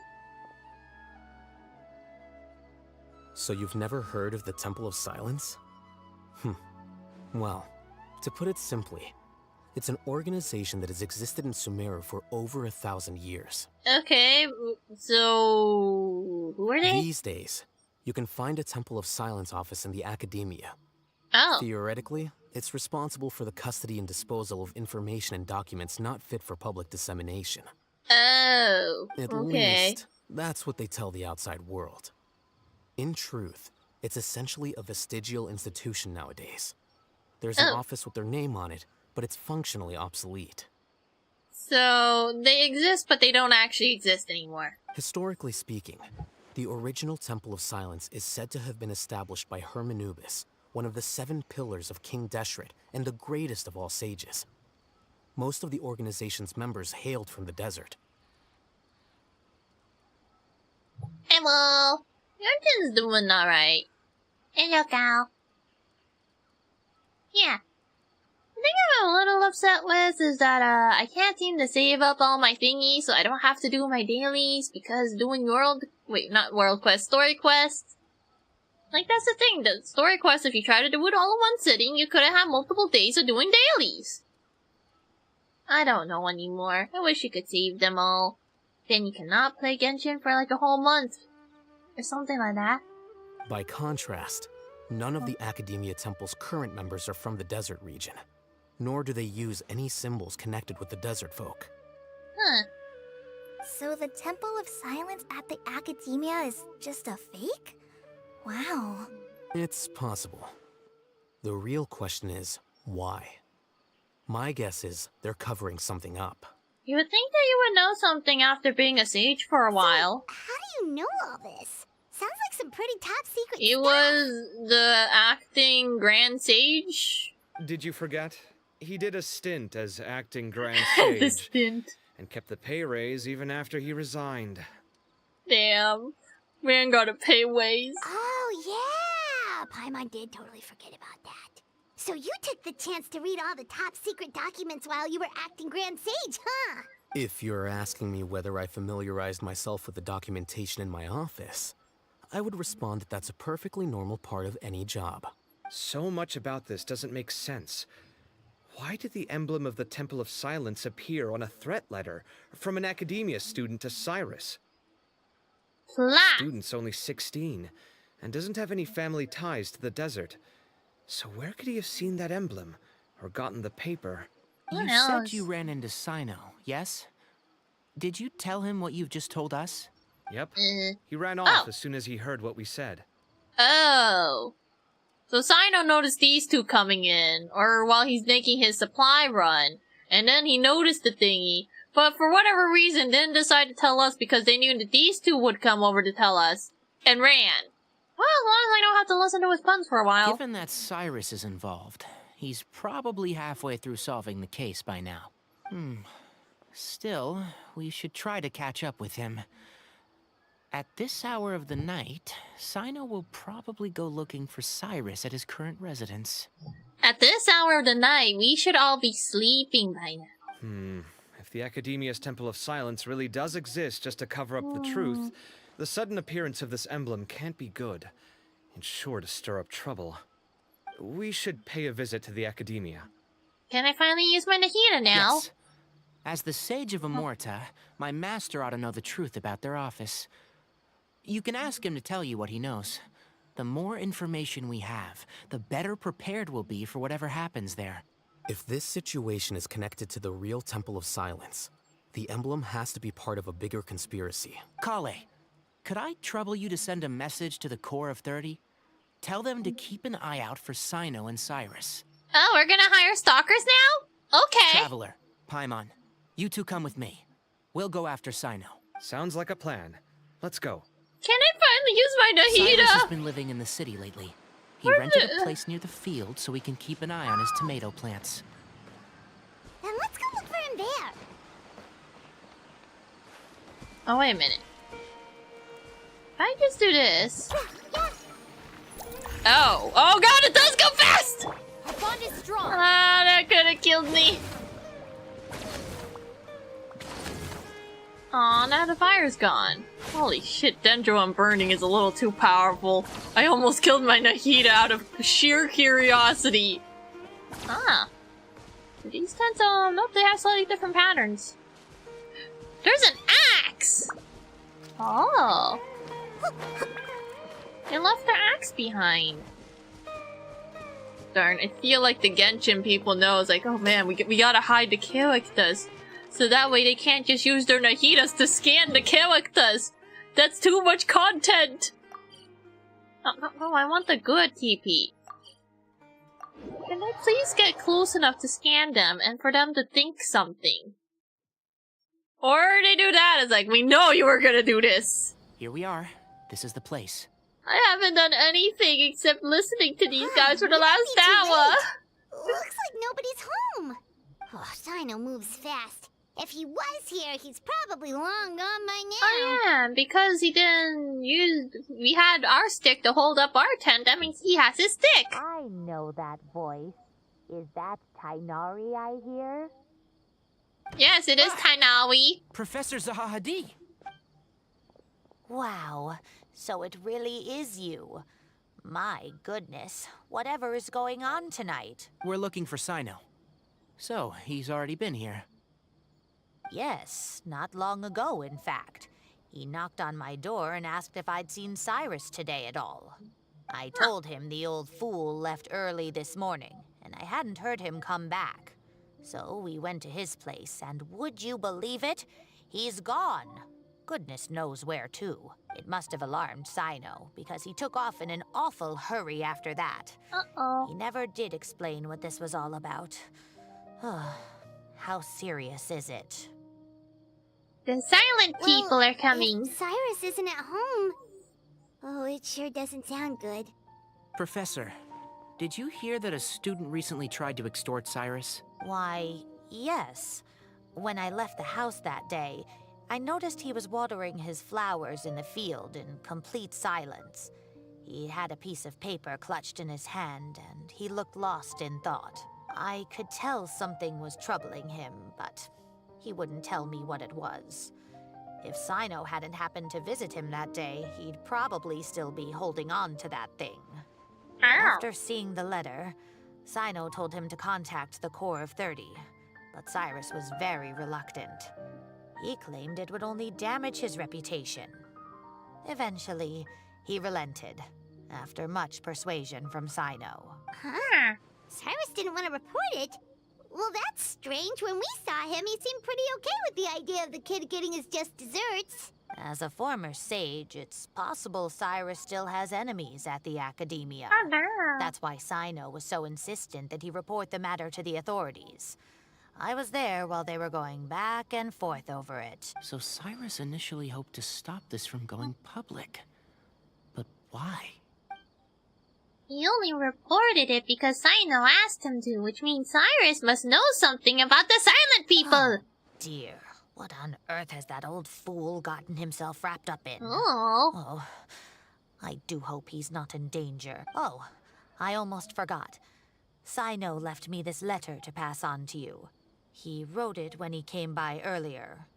So you've never heard of the Temple of Silence? Well, to put it simply, it's an organization that has existed in Sumeru for over 1,000 years. Okay, so who are they? These days, you can find a Temple of Silence office in the academia. Oh, Theoretically, it's responsible for the custody and disposal of information and documents not fit for public dissemination. oh, At okay. least, that's what they tell the outside world. In truth, it's essentially a vestigial institution nowadays. There's an Oh. office with their name on it, but it's functionally obsolete. So they exist, but they don't actually exist anymore. Historically speaking, the original Temple of Silence is said to have been established by Hermanubis, one of the 7 pillars of King Deshret and the greatest of all sages. Most of the organization's members hailed from the desert. Hello. Genshin's doing alright. Hello, Cal. Yeah. The thing I'm a little upset with is that, I can't seem to save up all my thingies so I don't have to do my dailies because doing not world quest, story quests. Like, that's the thing, the story quest, if you try to do it all in one sitting, you couldn't have multiple days of doing dailies. I don't know anymore. I wish you could save them all. Then you cannot play Genshin for like a whole month. Or something like that. By contrast, none of the Academia Temple's current members are from the desert region. Nor do they use any symbols connected with the desert folk. Huh. So the Temple of Silence at the Academia is just a fake? Wow. It's possible. The real question is, why? My guess is they're covering something up. You would think that you would know something after being a sage for a while. How do you know all this? Sounds like some pretty top secret He stuff. was the acting Grand Sage? Did you forget? He did a stint as acting Grand The Sage. stint. And kept the pay raise even after he resigned. Damn. Man got a pay raise. Oh, yeah! Paimon did totally forget about that. So you took the chance to read all the top secret documents while you were acting Grand Sage, huh? If you're asking me whether I familiarized myself with the documentation in my office, I would respond that that's a perfectly normal part of any job. So much about this doesn't make sense. Why did the emblem of the Temple of Silence appear on a threat letter from an Academia student to Cyrus? Flat. Student's only 16, and doesn't have any family ties to the desert. So where could he have seen that emblem, or gotten the paper? Who You knows? said you ran into Sino, yes? Did you tell him what you've just told us? Yep. Uh, He ran off Oh. as soon as he heard what we said. Oh. So Sino noticed these two coming in, or while he's making his supply run, and then he noticed the thingy, but for whatever reason didn't decide to tell us because they knew that these two would come over to tell us, and ran. Well, as long as I don't have to listen to his puns for a while. Given that Cyrus is involved, he's probably halfway through solving the case by now. Still, we should try to catch up with him. At this hour of the night, Sino will probably go looking for Cyrus at his current residence. At this hour of the night, we should all be sleeping by now. If the Academia's Temple of Silence really does exist just to cover up the truth, the sudden appearance of this emblem can't be good, and sure to stir up trouble. We should pay a visit to the Academia. Can I finally use my Nahida now? Yes. As the Sage of Amorta, my master ought to know the truth about their office. You can ask him to tell you what he knows. The more information we have, the better prepared we'll be for whatever happens there. If this situation is connected to the real Temple of Silence, the emblem has to be part of a bigger conspiracy. Kaveh, could I trouble you to send a message to the Core of 30? Tell them to keep an eye out for Sino and Cyrus. Oh, we're gonna hire stalkers now? Okay. Traveler, Paimon, you two come with me. We'll go after Sino. Sounds like a plan. Let's go. Can I finally use my Cyrus has Nahida? been living in the city lately. He Where's rented it? a place near the field so he can keep an eye on his tomato plants. Then let's go look for him there. Oh, wait a minute. If I just do this... Oh. Oh god, it does go fast! Our bond is strong. Ah, that could have killed me. Aw, now the fire's gone. Holy shit, Dendro Burning is a little too powerful. I almost killed my Nahida out of sheer curiosity. Ah. These tents, nope, they have slightly different patterns. There's an axe! Oh. They left their axe behind. Darn, I feel like the Genshin people know. It's like, oh man, we gotta hide the characters. So that way they can't just use their Nahidas to scan the characters. That's too much content. No, I want the good TP. Can I please get close enough to scan them and for them to think something? Or they do that, it's like, we know you were gonna do this. Here we are. This is the place. I haven't done anything except listening to these guys for the We might last be too hour. late. Looks like nobody's home. Oh, Sino moves fast. If he was here, he's probably long gone by now. Oh yeah, because he didn't use... We had our stick to hold up our tent, that means he has his stick! I know that voice. Is that Tainari I hear? Yes, it is Tainawi. Professor Zahahadi! Wow, so it really is you. My goodness, whatever is going on tonight? We're looking for Sino. So, he's already been here. Yes, not long ago, in fact. He knocked on my door and asked if I'd seen Cyrus today at all. I told him the old fool left early this morning, and I hadn't heard him come back. So we went to his place, and would you believe it? He's gone. Goodness knows where to. It must have alarmed Sino, because he took off in an awful hurry after that. Uh-oh. He never did explain what this was all about. How serious is it? The silent people are coming. If Cyrus isn't at home. Oh, it sure doesn't sound good. Professor, did you hear that a student recently tried to extort Cyrus? Why, yes. When I left the house that day, I noticed he was watering his flowers in the field in complete silence. He had a piece of paper clutched in his hand, and he looked lost in thought. I could tell something was troubling him, but he wouldn't tell me what it was. If Sino hadn't happened to visit him that day, he'd probably still be holding on to that thing. After seeing the letter, Sino told him to contact the Corps of 30, but Cyrus was very reluctant. He claimed it would only damage his reputation. Eventually, he relented, after much persuasion from Sino. Huh. Cyrus didn't want to report it. Well, that's strange. When we saw him, he seemed pretty okay with the idea of the kid getting his just desserts. As a former sage, it's possible Cyrus still has enemies at the academia. Oh, no. That's why Sino was so insistent that he report the matter to the authorities. I was there while they were going back and forth over it. So Cyrus initially hoped to stop this from going public. But why? He only reported it because Sino asked him to, which means Cyrus must know something about the silent people. Oh, dear. What on earth has that old fool gotten himself wrapped up in? Oh, I do hope he's not in danger. Oh, I almost forgot. Sino left me this letter to pass on to you. He wrote it when he came by earlier.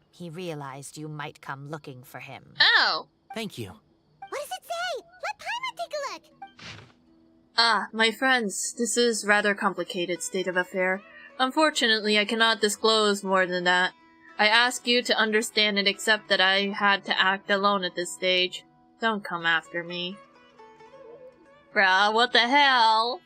He realized you might come looking for him. Oh. Thank you. What does it say? Let Paimon take a look. Ah, my friends, this is rather complicated state of affair. Unfortunately, I cannot disclose more than that. I ask you to understand and accept that I had to act alone at this stage. Don't come after me. Bruh, what the hell?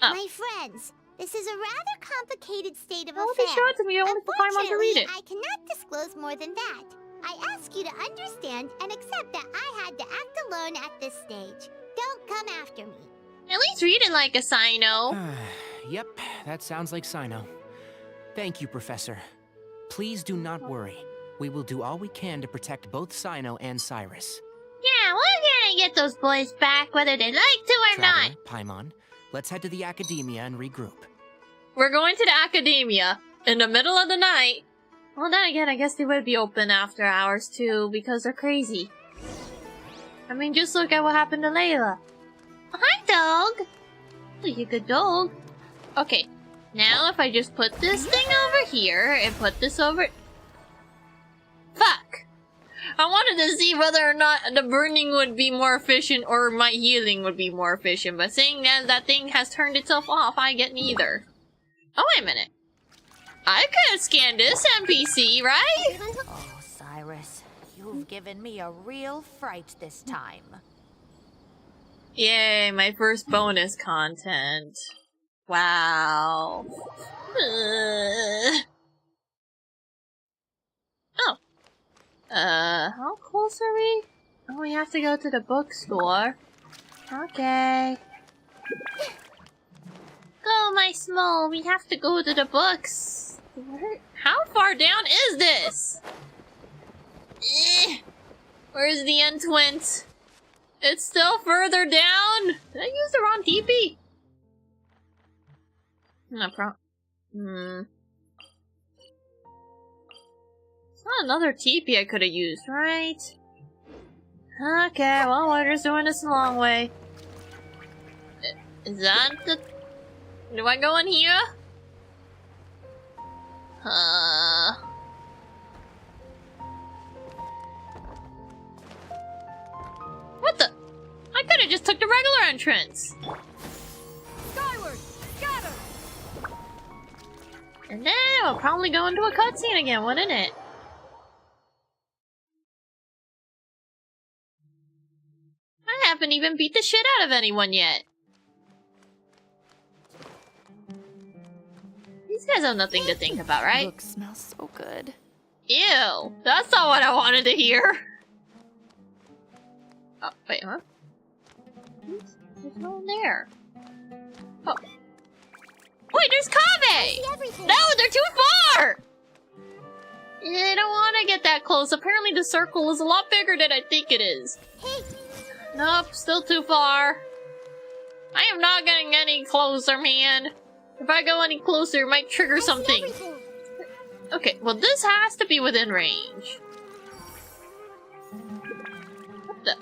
My friends, this is a rather complicated state of Oh, affair. they show it to me. I want the Paimon to read it. I cannot disclose more than that. I ask you to understand and accept that I had to act alone at this stage. Don't come after me. At least read it like a Sino. Yep, that sounds like Sino. Thank you, Professor. Please do not worry. We will do all we can to protect both Sino and Cyrus. Yeah, we're gonna get those boys back whether they like to or Traveler, not. Paimon, let's head to the academia and regroup. We're going to the academia in the middle of the night. Well, then again, I guess they would be open after hours too because they're crazy. I mean, just look at what happened to Layla. Hi, dog. Oh, you good dog. Okay, now if I just put this thing over here and put this over... Fuck! I wanted to see whether or not the burning would be more efficient or my healing would be more efficient, but seeing as that thing has turned itself off, I get neither. Oh, wait a minute. I could scan this NPC, right? Oh, Cyrus, you've given me a real fright this time. Yay, my first bonus content. Wow. Oh. How close are we? Oh, we have to go to the bookstore. Okay. Go, my small. We have to go to the books. How far down is this? Where's the entrance? It's still further down. Did I use the wrong TP? No problem. not another teepee I could have used, right? Okay, well, we're just doing this the long way. Is that the... Do I go in here? What the? I could've just took the regular entrance. Skyward! Scatter! And then we'll probably go into a cutscene again, wouldn't it? I haven't even beat the shit out of anyone yet. These guys have nothing to think about, right? Look, smells so good. Ew, that's not what I wanted to hear. Oh, wait, huh? There's no one there. Oh. Wait, there's Kaveh! No, they're too far! I don't want to get that close. Apparently the circle is a lot bigger than I think it is. Nope, still too far. I am not getting any closer, man. If I go any closer, it might trigger something. Okay, well this has to be within range. What the?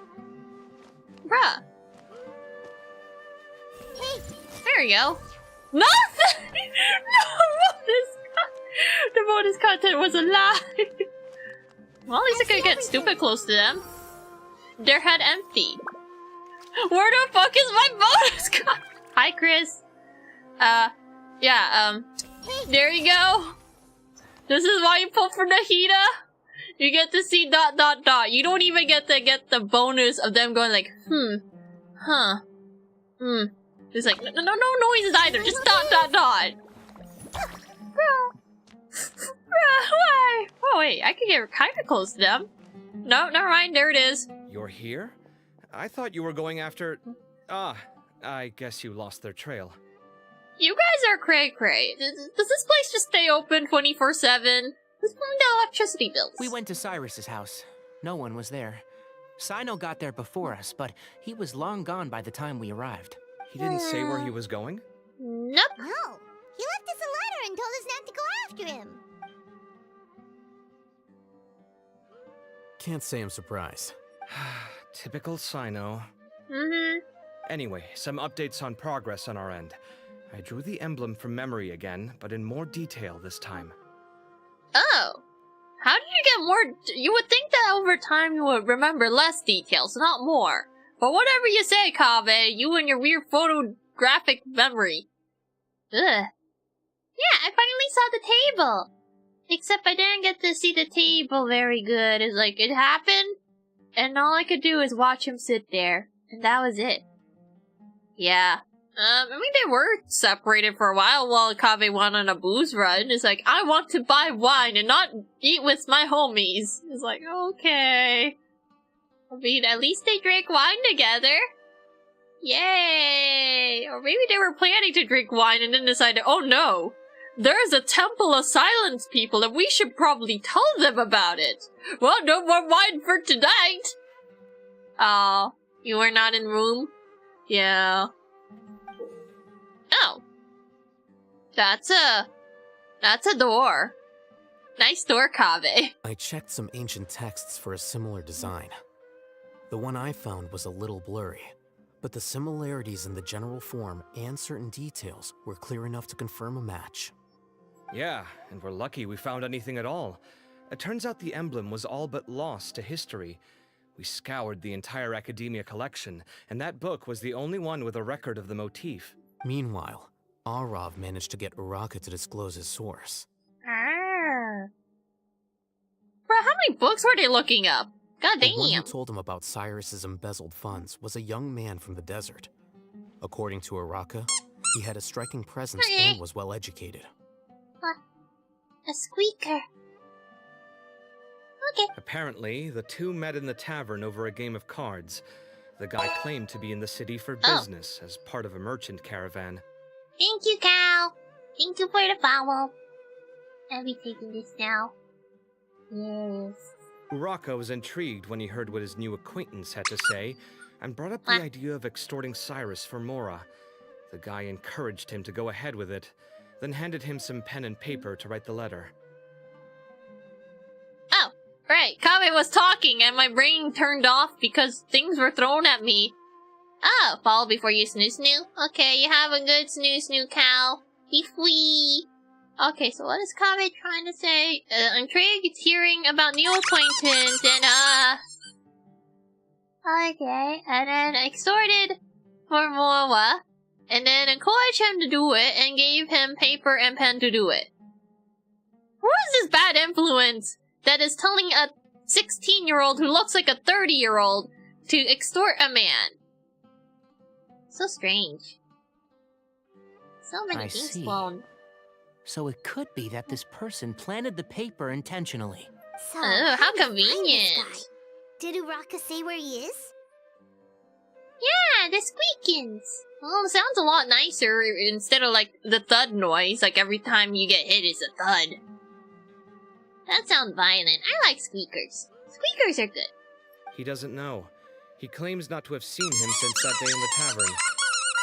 Bruh. There you go. Nothing! The bonus content was a lie. Well, at least I could get stupid close to them. Their head empty. Where the fuck is my bonus content? Hi, Chris. Yeah, there you go. This is why you pull for Nahida. You get to see ... You don't even get to get the bonus of them going like, It's like, no noises either, just ... Why? Oh wait, I could get kinda close to them. No, never mind, there it is. You're here? I thought you were going after... Ah, I guess you lost their trail. You guys are cray-cray. Does this place just stay open 24/7? Who's paying the electricity bills? We went to Cyrus's house. No one was there. Sino got there before us, but he was long gone by the time we arrived. He didn't say where he was going? Nope. No. He left us a letter and told us not to go after him. Can't say I'm surprised. Typical Sino. Anyway, some updates on progress on our end. I drew the emblem from memory again, but in more detail this time. Oh. How did you get more... You would think that over time you would remember less details, not more. But whatever you say, Kaveh, you and your weird photographic memory. Ugh. Yeah, I finally saw the table. Except I didn't get to see the table very good. It's like, it happened, and all I could do is watch him sit there. And that was it. Yeah. I mean, they were separated for a while Kaveh went on a booze run. It's like, I want to buy wine and not eat with my homies. It's like, okay. I mean, at least they drank wine together. Yay! Or maybe they were planning to drink wine and then decided, oh no, there's a Temple of Silence people and we should probably tell them about it. Well, no more wine for tonight. Oh, you were not in room? Yeah. Oh. That's a door. Nice door, Kaveh. I checked some ancient texts for a similar design. The one I found was a little blurry, but the similarities in the general form and certain details were clear enough to confirm a match. Yeah, and we're lucky we found anything at all. It turns out the emblem was all but lost to history. We scoured the entire Academia collection, and that book was the only one with a record of the motif. Meanwhile, Arav managed to get Uraka to disclose his source. Bro, how many books were they looking up? God The one who damn. told him about Cyrus's embezzled funds was a young man from the desert. According to Uraka, he had a striking presence and was well educated. A squeaker. Okay. Apparently, the two met in the tavern over a game of cards. The guy claimed to be in the city for Oh. business as part of a merchant caravan. Thank you, cow. Thank you for the follow. I'll be taking this now. Yes. Uraka was intrigued when he heard what his new acquaintance had to say, and brought up the What? idea of extorting Cyrus for Mora. The guy encouraged him to go ahead with it, then handed him some pen and paper to write the letter. Right, Kaveh was talking and my brain turned off because things were thrown at me. Oh, fall before you snoo. Okay, you have a good snoo, Cal. He flee. Okay, so what is Kaveh trying to say? Intrigued hearing about new acquaintance and okay, and then extorted for Moa, and then encouraged him to do it and gave him paper and pen to do it. Who is this bad influence that is telling a 16-year-old who looks like a 30-year-old to extort a man? So strange. So many things blown. So it could be that this person planted the paper intentionally. So, Oh, how did we find this convenient. guy? Did Uraka say where he is? Yeah, the squeakins. Well, it sounds a lot nicer instead of like the thud noise, like every time you get hit is a thud. That sounds violent. I like squeakers. Squeakers are good. He doesn't know. He claims not to have seen him since that day in the tavern.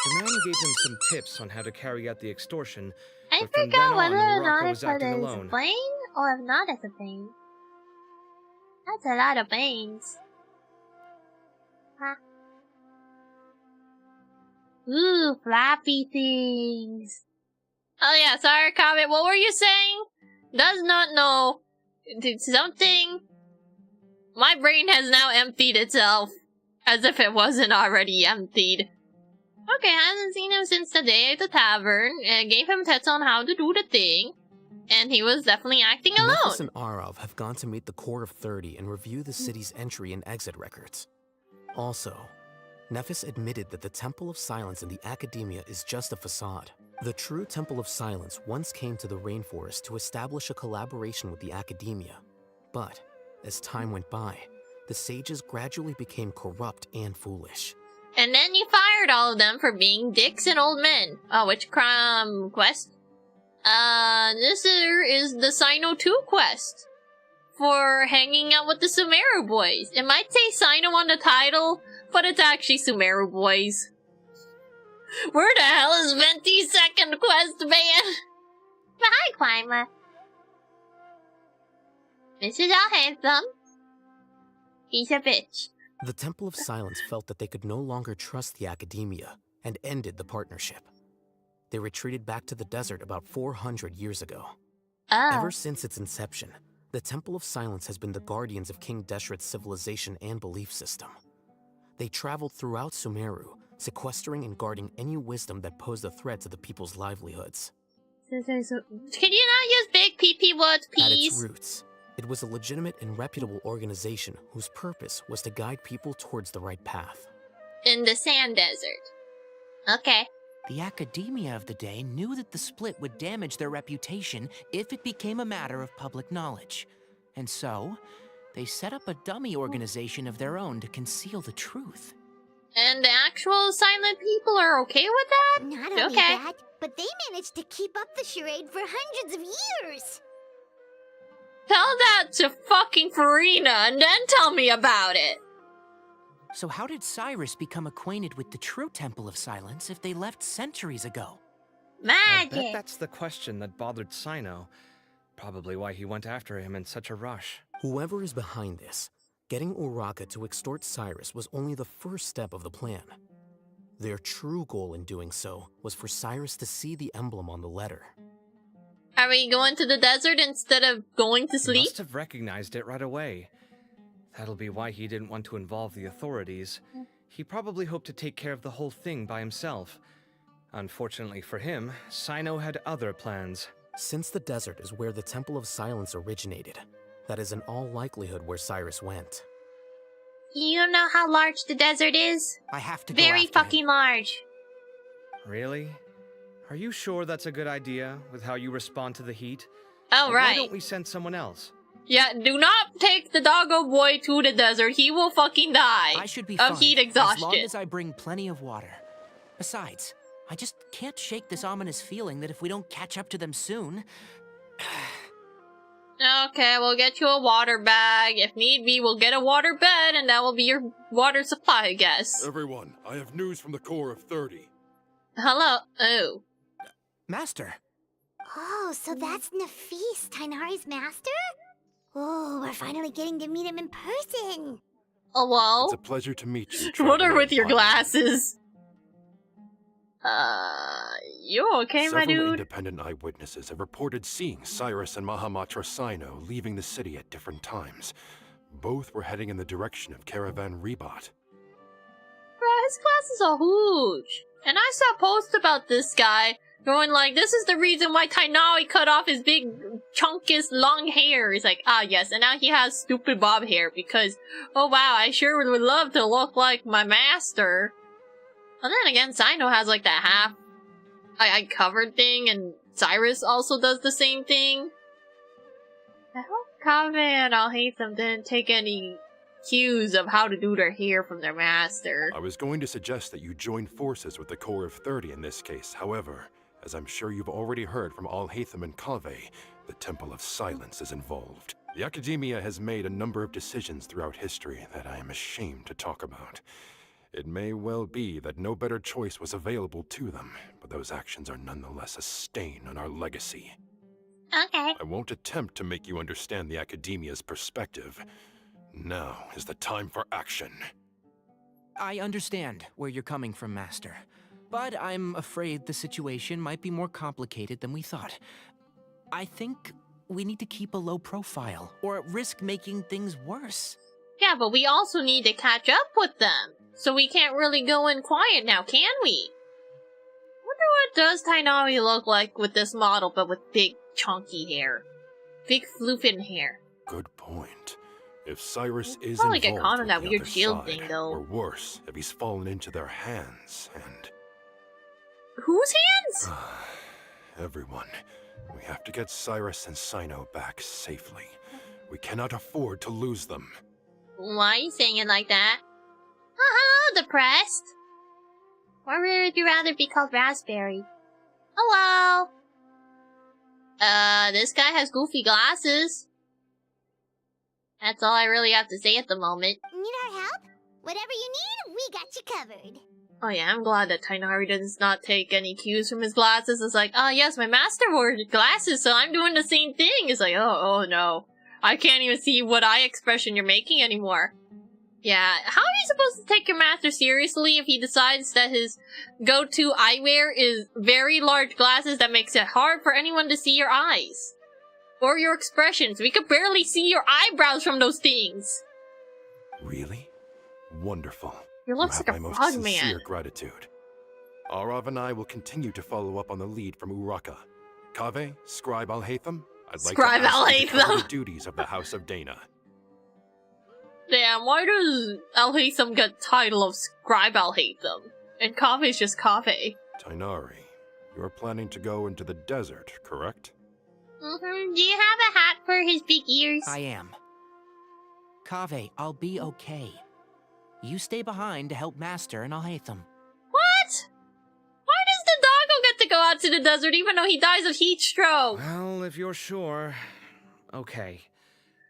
The man gave him some tips on how to carry out the extortion, I but from then forgot on, whether or Uraka not I was put acting it as a alone. plane or if not as a plane. That's a lot of planes. Huh. Ooh, flappy things. Oh yeah, sorry, Kaveh. What were you saying? Does not know. Did something. My brain has now emptied itself. As if it wasn't already emptied. Okay, hasn't seen him since the day at the tavern, and gave him tips on how to do the thing. And he was definitely acting alone. Nephis and Arav have gone to meet the Core of 30 and review the city's entry and exit records. Also, Nephis admitted that the Temple of Silence in the Academia is just a facade. The true Temple of Silence once came to the rainforest to establish a collaboration with the Academia. But, as time went by, the sages gradually became corrupt and foolish. And then you fired all of them for being dicks and old men. Oh, which quest? This is the Sino 2 quest. For hanging out with the Sumeru boys. It might say Sino on the title, but it's actually Sumeru boys. Where the hell is Venti's second quest, man? But hi, Climber. This is all handsome. He's a bitch. The Temple of Silence felt that they could no longer trust the Academia and ended the partnership. They retreated back to the desert about 400 years ago. Oh. Ever since its inception, the Temple of Silence has been the guardians of King Deshret's civilization and belief system. They traveled throughout Sumeru, sequestering and guarding any wisdom that posed a threat to the people's livelihoods. Can you not use big PP words, At please? its roots, it was a legitimate and reputable organization whose purpose was to guide people towards the right path. In the sand desert. Okay. The Academia of the day knew that the split would damage their reputation if it became a matter of public knowledge. And so, they set up a dummy organization of their own to conceal the truth. And the actual silent people are okay with that? Not only Okay. that, but they managed to keep up the charade for hundreds of years. Tell that to fucking Farina and then tell me about it. So how did Cyrus become acquainted with the true Temple of Silence if they left centuries ago? I bet Magic. that's the question that bothered Sino. Probably why he went after him in such a rush. Whoever is behind this, getting Uraka to extort Cyrus was only the first step of the plan. Their true goal in doing so was for Cyrus to see the emblem on the letter. Are we going to the desert instead of going to He sleep? must have recognized it right away. That'll be why he didn't want to involve the authorities. He probably hoped to take care of the whole thing by himself. Unfortunately for him, Sino had other plans. Since the desert is where the Temple of Silence originated, that is in all likelihood where Cyrus went. You know how large the desert is? I have to go Very after him. fucking large. Really? Are you sure that's a good idea, with how you respond to the heat? Oh, Why right. don't we send someone else? Yeah, do not take the doggo boy to the desert. He will fucking die I should be of fine, heat as exhaustion. long as I bring plenty of water. Besides, I just can't shake this ominous feeling that if we don't catch up to them soon... Okay, we'll get you a water bag. If need be, we'll get a water bed, and that will be your water supply, I guess. Everyone, I have news from the Core of 30. Hello? Oh. Master, Oh, so that's Nafis, Tainari's master? Oh, we're finally getting to meet him in person. Oh, well. It's a pleasure to meet you. What are traveler with your pilot. glasses? You okay, my Several dude? independent eyewitnesses have reported seeing Cyrus and Mahamatra Sino leaving the city at different times. Both were heading in the direction of Caravan Rebot. Bruh, his glasses are huge. And I saw posts about this guy going like, this is the reason why Tainawi cut off his big, chunkiest, long hair. He's like, ah, yes, and now he has stupid bob hair because, oh wow, I sure would love to look like my master. And then again, Sino has like that half I covered thing, and Cyrus also does the same thing. I hope Kaveh and Alhaitham didn't take any cues of how to do their hair from their master. I was going to suggest that you join forces with the Corps of 30 in this case. However, as I'm sure you've already heard from Alhaitham and Kaveh, the Temple of Silence is involved. The Academia has made a number of decisions throughout history that I am ashamed to talk about. It may well be that no better choice was available to them, but those actions are nonetheless a stain on our legacy. Okay. I won't attempt to make you understand the Academia's perspective. Now is the time for action. I understand where you're coming from, Master. But I'm afraid the situation might be more complicated than we thought. I think we need to keep a low profile, or risk making things worse. Yeah, but we also need to catch up with them. So we can't really go in quiet now, can we? Wonder what does Tainawi look like with this model, but with big, chunky hair. Big, floofing hair. Good point. If Cyrus is probably get involved caught with on that the weird other shield side, thing, though. or worse, if he's fallen into their hands, and Whose hands? everyone, we have to get Cyrus and Sino back safely. We cannot afford to lose them. Why are you saying it like that? Oh, hello, depressed. Or would you rather be called Raspberry? Hello. This guy has goofy glasses. That's all I really have to say at the moment. Need our help? Whatever you need, we got you covered. Oh yeah, I'm glad that Tainari does not take any cues from his glasses. It's like, oh yes, my master wore glasses, so I'm doing the same thing. It's like, oh no. I can't even see what eye expression you're making anymore. Yeah, how are you supposed to take your master seriously if he decides that his go-to eyewear is very large glasses that makes it hard for anyone to see your eyes? Or your expressions. We could barely see your eyebrows from those things. Really? Wonderful. He looks You like have a my most frog sincere man. gratitude. Arav and I will continue to follow up on the lead from Uraka. Kaveh, Scribe Alhaitham, I'd like Scribe to ask you to cover Alhaitham. the duties of the House of Dana. Damn, why does Alhaitham get title of Scribe Alhaitham? And Kaveh's just Kaveh. Tainari, you're planning to go into the desert, correct? Mm-hmm. Do you have a hat for his big ears? I am. Kaveh, I'll be okay. You stay behind to help Master and Alhaitham. What? Why does the doggo get to go out to the desert even though he dies of heat stroke? Well, if you're sure. Okay.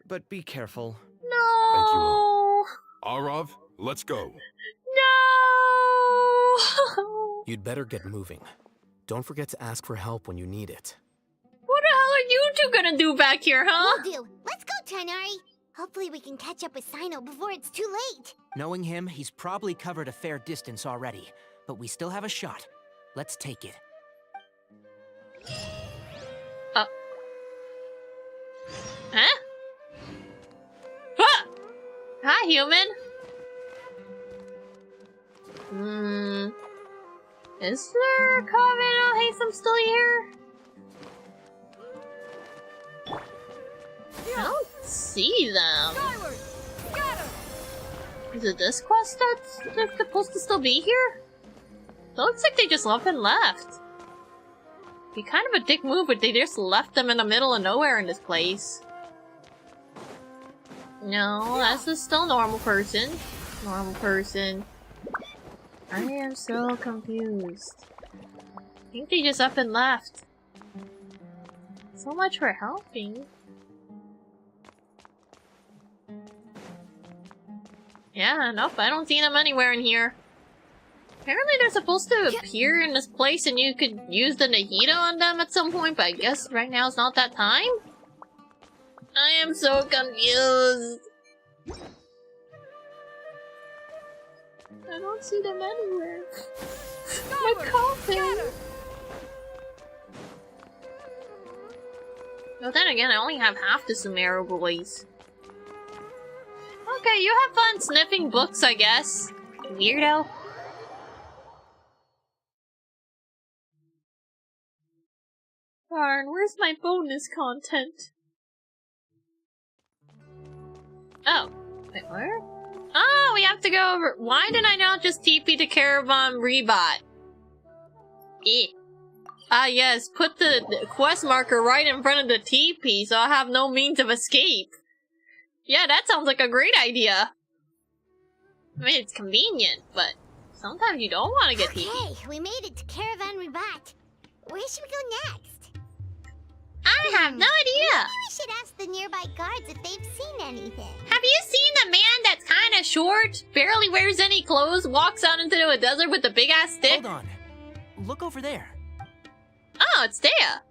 But be careful. No. Thank you all. Arav, let's go. No. You'd better get moving. Don't forget to ask for help when you need it. What the hell are you two gonna do back here, huh? Will do. Let's go, Tainari. Hopefully we can catch up with Sino before it's too late. Knowing him, he's probably covered a fair distance already. But we still have a shot. Let's take it. Huh? Ah! Hi, human. Is there Kaveh and Alhaitham still here? I don't see them. Is it this quest that's they're supposed to still be here? It looks like they just up and left. Be kind of a dick move if they just left them in the middle of nowhere in this place. No, that's a still normal person. Normal person. I am so confused. I think they just up and left. So much for helping. Yeah, nope, I don't see them anywhere in here. Apparently they're supposed to appear in this place and you could use the Nahida on them at some point, but I guess right now is not that time? I am so confused. I don't see them anywhere. My coffin. Well, then again, I only have half the Sumeru boys. Okay, you have fun sniffing books, I guess. Weirdo. Darn, where's my bonus content? Oh. Wait, where? Oh, we have to go over- Why did I not just TP to Caravan Rebot? Ah yes, put the quest marker right in front of the TP so I have no means of escape. Yeah, that sounds like a great idea. I mean, it's convenient, but sometimes you don't want to get TP. Okay, we made it to Caravan Rebot. Where should we go next? I have no idea. Maybe we should ask the nearby guards if they've seen anything. Have you seen the man that's kind of short, barely wears any clothes, walks out into the desert with a big ass stick? Hold on. Look over there. Oh, it's Dea.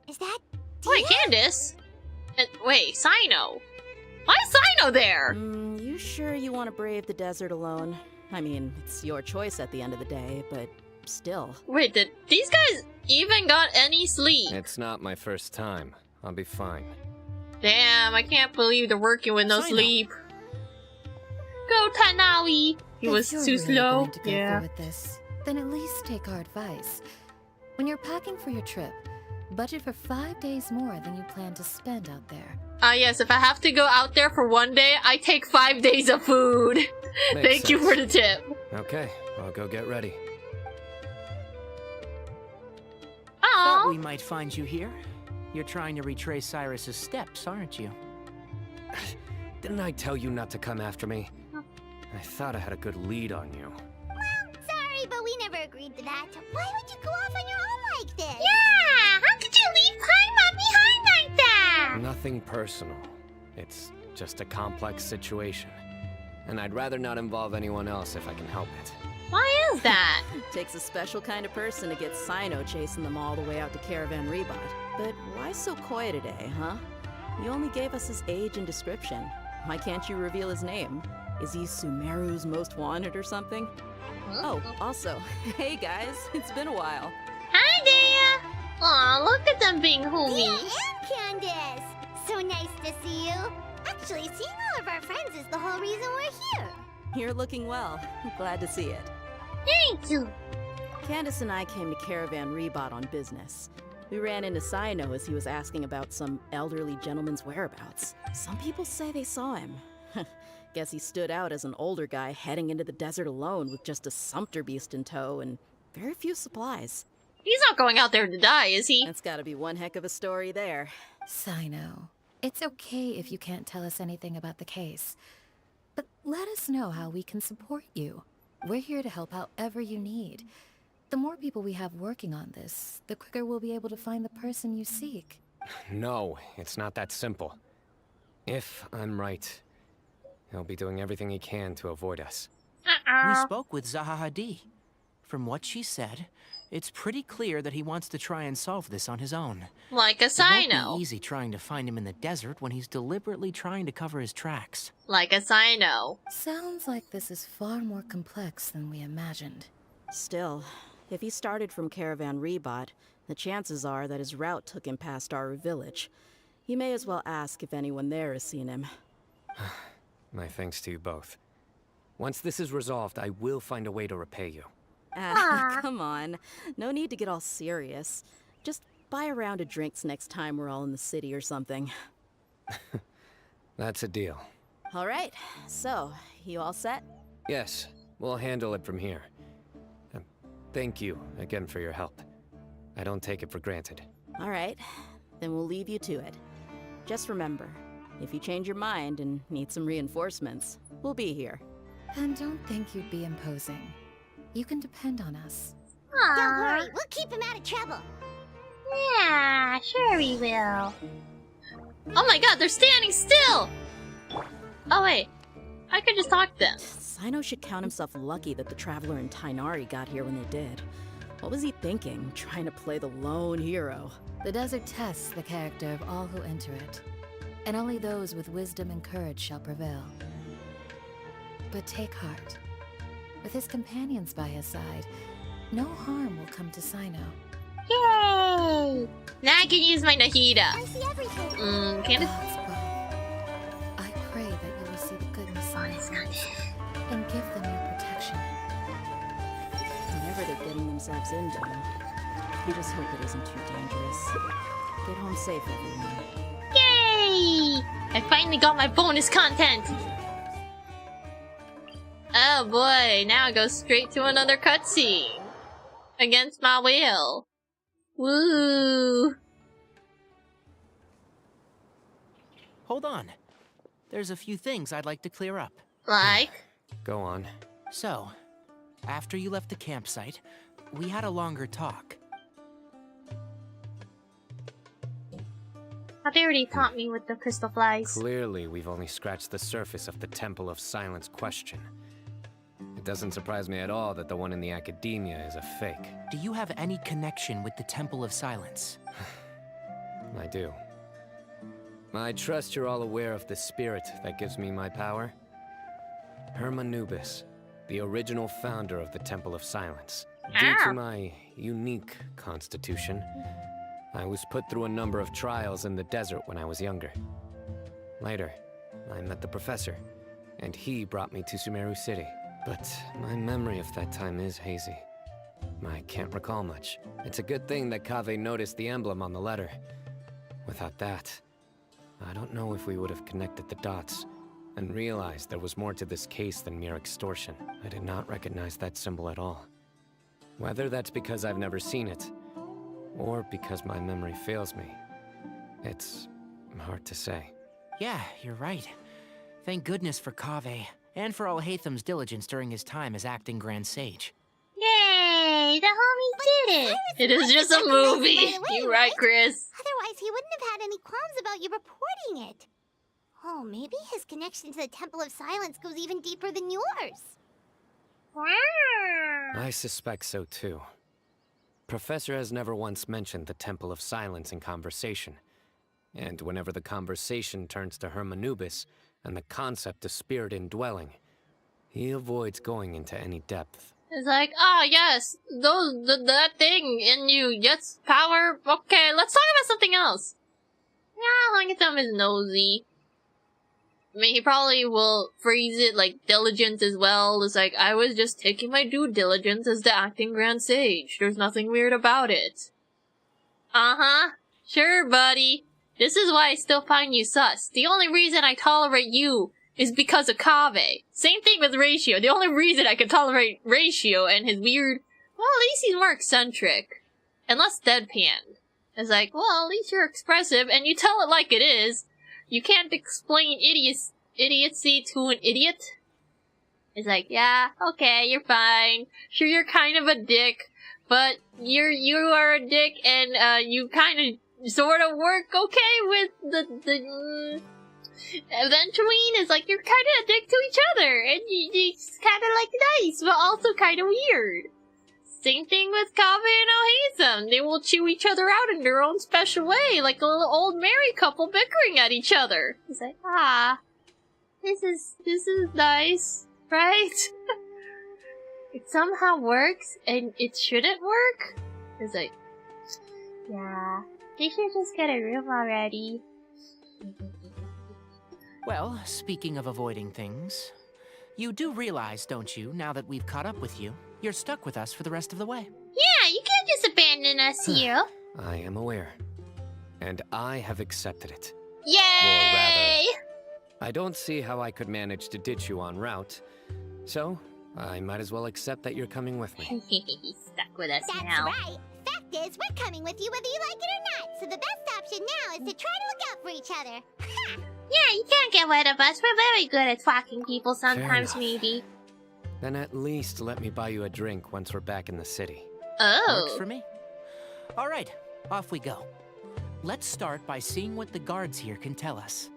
Is that Wait, Candace? Wait, Sino. Why is Sino there? You sure you want to brave the desert alone? I mean, it's your choice at the end of the day, but still. Wait, did these guys even got any sleep? It's not my first time. I'll be fine. Damn, I can't believe they're working with no Sino. sleep. Go Tanawi! He was If too you're really slow. going to go Yeah. through with this, then at least take our advice. When you're packing for your trip, budget for 5 days more than you plan to spend out there. Ah yes, if I have to go out there for 1 day, I take 5 days of food. Makes Thank you sense. for the tip. Okay, I'll go get ready. Thought Oh, we might find you here. You're trying to retrace Cyrus's steps, aren't you? Didn't I tell you not to come after me? I thought I had a good lead on you. Sorry, but we never agreed to that. Why would you go off on your own like this? yeah! How could you leave Paimon behind like that? Nothing personal. It's just a complex situation. And I'd rather not involve anyone else if I can help it. Why is that? Takes a special kind of person to get Sino chasing them all the way out to Caravan Rebot. But why so coy today, huh? You only gave us his age and description. Why can't you reveal his name? Is he Sumeru's most wanted or something? Oh, also, hey guys, it's been a while. Hi, Dea! Aw, look at them being Dea homies. and Candace! So nice to see you. Actually, seeing all of our friends is the whole reason we're here. You're looking well. I'm glad to see it. Thank you. Candace and I came to Caravan Rebot on business. We ran into Sino as he was asking about some elderly gentleman's whereabouts. Some people say they saw him. Guess he stood out as an older guy heading into the desert alone with just a sumpter beast in tow and very few supplies. He's not going out there to die, is he? That's gotta be one heck of a story there. Sino, it's okay if you can't tell us anything about the case. But let us know how we can support you. We're here to help however you need. The more people we have working on this, the quicker we'll be able to find the person you seek. No, it's not that simple. If I'm right, he'll be doing everything he can to avoid us. We spoke with Zaha Hadid. From what she said, it's pretty clear that he wants to try and solve this on his own. Like a It won't Sino. be easy trying to find him in the desert when he's deliberately trying to cover his tracks. Like a Sino. Sounds like this is far more complex than we imagined. Still, if he started from Caravan Rebot, the chances are that his route took him past our village. You may as well ask if anyone there has seen him. My thanks to you both. Once this is resolved, I will find a way to repay you. Ah, come on. No need to get all serious. Just buy a round of drinks next time we're all in the city or something. That's a deal. All right, so, you all set? Yes, we'll handle it from here. Thank you again for your help. I don't take it for granted. All right, then we'll leave you to it. Just remember, if you change your mind and need some reinforcements, we'll be here. And don't think you'd be imposing. You can depend on us. Don't worry, we'll keep him out of trouble. Yeah, sure we will. Oh my god, they're standing still! Oh wait, I could just talk to them. Sino should count himself lucky that the Traveler and Tainari got here when they did. What was he thinking, trying to play the lone hero? The desert tests the character of all who enter it. and only those with wisdom and courage shall prevail. But take heart. With his companions by his side, no harm will come to Sino. Yay! Now I can use my Nahida. I see everything. Can it? God's will. I pray that you will see the goodness in his eyes and give them your protection. Whatever they're getting themselves into, I just hope it isn't too dangerous. Get home safe, everyone. Yay! I finally got my bonus content! Oh boy, now I go straight to another cutscene. Against my will. Woo! Hold on. There's a few things I'd like to clear up. Like? Go on. So, after you left the campsite, we had a longer talk. They already taught me with the crystal flies. Clearly, we've only scratched the surface of the Temple of Silence question. It doesn't surprise me at all that the one in the academia is a fake. Do you have any connection with the Temple of Silence? I do. I trust you're all aware of the spirit that gives me my power. Hermanubis, the original founder of the Temple of Silence. Due to my unique constitution, I was put through a number of trials in the desert when I was younger. Later, I met the professor, and he brought me to Sumeru City. But my memory of that time is hazy. I can't recall much. It's a good thing that Kaveh noticed the emblem on the letter. Without that, I don't know if we would have connected the dots and realized there was more to this case than mere extortion. I did not recognize that symbol at all. Whether that's because I've never seen it, or because my memory fails me, it's hard to say. Yeah, you're right. Thank goodness for Kaveh, and for Alhaitham's diligence during his time as acting Grand Sage. Yay! The homie did it! It is just a movie! You're right, Chris. Otherwise, he wouldn't have had any qualms about you reporting it. Oh, maybe his connection to the Temple of Silence goes even deeper than yours. I suspect so too. Professor has never once mentioned the Temple of Silence in conversation. And whenever the conversation turns to Hermanubis and the concept of spirit indwelling, he avoids going into any depth. It's like, yes, that thing in you, yes, power, okay, let's talk about something else. Yeah, Hangatham is nosy. I mean, he probably will phrase it like diligence as well. It's like, I was just taking my due diligence as the acting Grand Sage. There's nothing weird about it. Uh-huh. Sure, buddy. This is why I still find you sus. The only reason I tolerate you is because of Kaveh. Same thing with Ratio. The only reason I can tolerate Ratio and his weird... Well, at least he's more eccentric. And less deadpan. It's like, well, at least you're expressive, and you tell it like it is. You can't explain idiocy to an idiot. It's like, yeah, okay, you're fine. Sure, you're kind of a dick, but you are a dick, and you kind of sort of work okay with the Eventually, it's like you're kind of a dick to each other, and it's kind of like nice, but also kind of weird. Same thing with Kaveh and Alhaitham. They will chew each other out in their own special way, like a little old married couple bickering at each other. It's like, this is nice, right? It somehow works, and it shouldn't work? It's like, yeah, they should just get a room already. Well, speaking of avoiding things, you do realize, don't you, now that we've caught up with you, you're stuck with us for the rest of the way. Yeah, you can't just abandon us here. I am aware. And I have accepted it. Yay! Or rather, I don't see how I could manage to ditch you en route. So, I might as well accept that you're coming with me. He's stuck with us That's now. right. Fact is, we're coming with you whether you like it or not. So the best option now is to try to look out for each other. Yeah, you can't get rid of us. We're very good at fucking people sometimes, enough. maybe. Then at least let me buy you a drink once we're back in the city. Oh. Works for me. All right, off we go. Let's start by seeing what the guards here can tell us.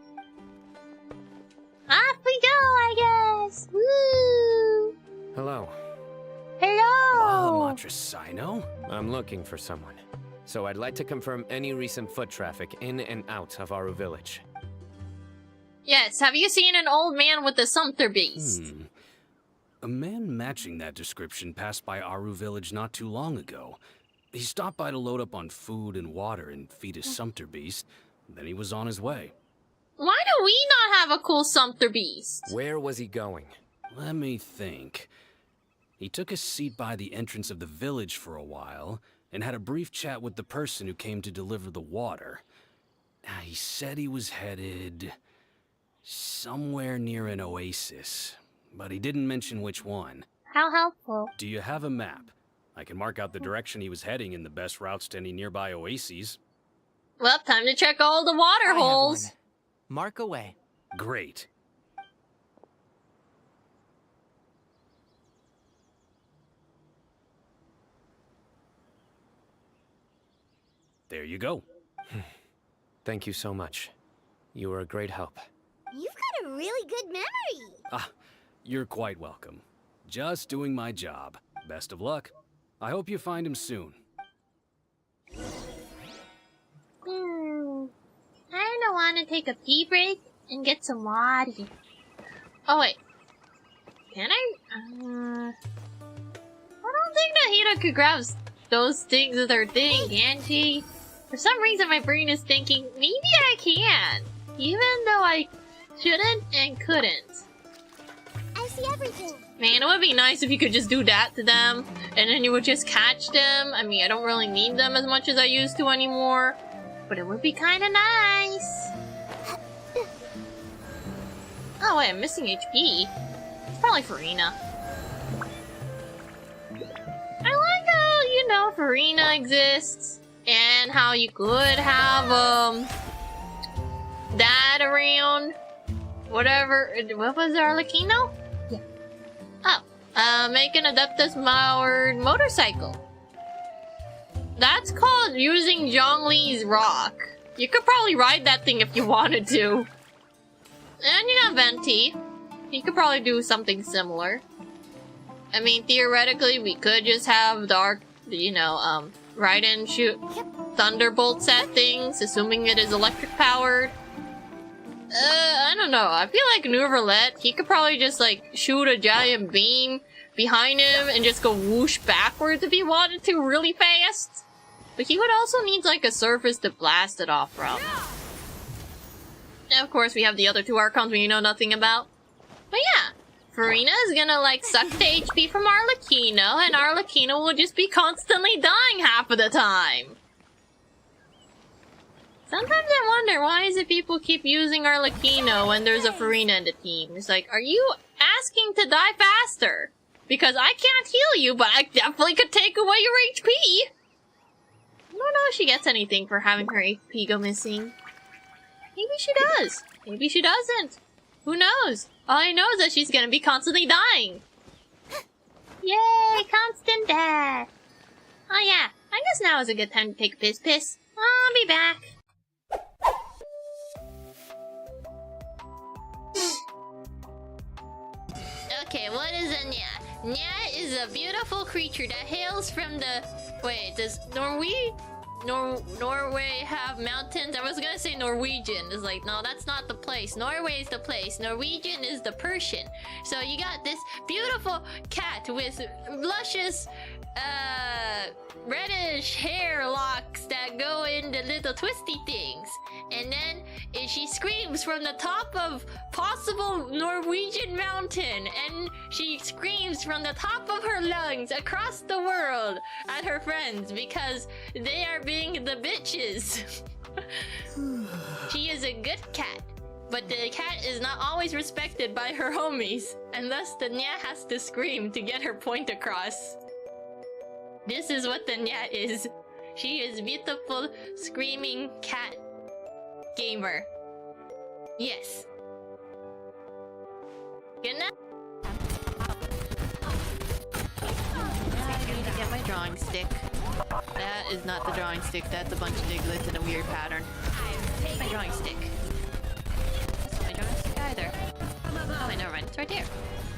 Off we go, I guess. Woo! Hello. Hello! Mahamatra Sino? I'm looking for someone. So I'd like to confirm any recent foot traffic in and out of Aru village. Yes, have you seen an old man with a sumpter beast? A man matching that description passed by Aru village not too long ago. He stopped by to load up on food and water and feed his sumpter beast. Then he was on his way. Why do we not have a cool sumpter beast? Where was he going? Let me think. He took a seat by the entrance of the village for a while, and had a brief chat with the person who came to deliver the water. He said he was headed somewhere near an oasis, but he didn't mention which one. How helpful. Do you have a map? I can mark out the direction he was heading and the best routes to any nearby oases. Well, time to check all the water holes. One. Mark away. Great. There you go. Thank you so much. You were a great help. You've got a really good memory. Ah, you're quite welcome. Just doing my job. Best of luck. I hope you find him soon. I don't want to take a pee break and get some water. Oh wait, can I? I don't think that Hida could grab those things with her thing, can she? For some reason, my brain is thinking maybe I can, even though I shouldn't and couldn't. I see everything. Man, it would be nice if you could just do that to them, and then you would just catch them. I mean, I don't really need them as much as I used to anymore, but it would be kind of nice. Oh wait, I'm missing HP. It's probably Farina. I like how, you know, Farina exists, and how you could have, Dad around. Whatever. What was Arlecchino? Yeah. Oh, make an Adeptus-powered motorcycle. That's called using Zhongli's rock. You could probably ride that thing if you wanted to. And you got Venti. You could probably do something similar. I mean, theoretically, we could just have Dark, you know, ride and shoot Thunderbolt set things, assuming it is electric powered. I don't know. I feel like Nouverlet, he could probably just, like, shoot a giant beam behind him and just go whoosh backwards if he wanted to really fast. But he would also need, like, a surface to blast it off from. And of course, we have the other two Archons we know nothing about. But yeah, Farina is gonna, like, suck the HP from Arlecchino, and Arlecchino will just be constantly dying half of the time. Sometimes I wonder, why is it people keep using Arlecchino when there's a Farina in the team? It's like, are you asking to die faster? Because I can't heal you, but I definitely could take away your HP! I don't know if she gets anything for having her HP go missing. Maybe she does. Maybe she doesn't. Who knows? All I know is that she's gonna be constantly dying. Yay, constant death. Oh yeah, I guess now is a good time to take a piss. I'll be back. Okay, what is a Nya? Nya is a beautiful creature that hails from the... Wait, does Norway have mountains? I was gonna say Norwegian. It's like, no, that's not the place. Norway is the place. Norwegian is the Persian. So you got this beautiful cat with luscious, reddish hair locks that go into little twisty things. And then she screams from the top of possible Norwegian mountain. And she screams from the top of her lungs across the world at her friends because they are being the bitches. She is a good cat, but the cat is not always respected by her homies, and thus the Nya has to scream to get her point across. This is what the Nya is. She is beautiful, screaming cat gamer. Yes. Good night. I need to get my drawing stick. That is not the drawing stick, that's a bunch of diglets in a weird pattern. Take my drawing stick. That's not my drawing stick either. Oh wait, never mind, it's right there.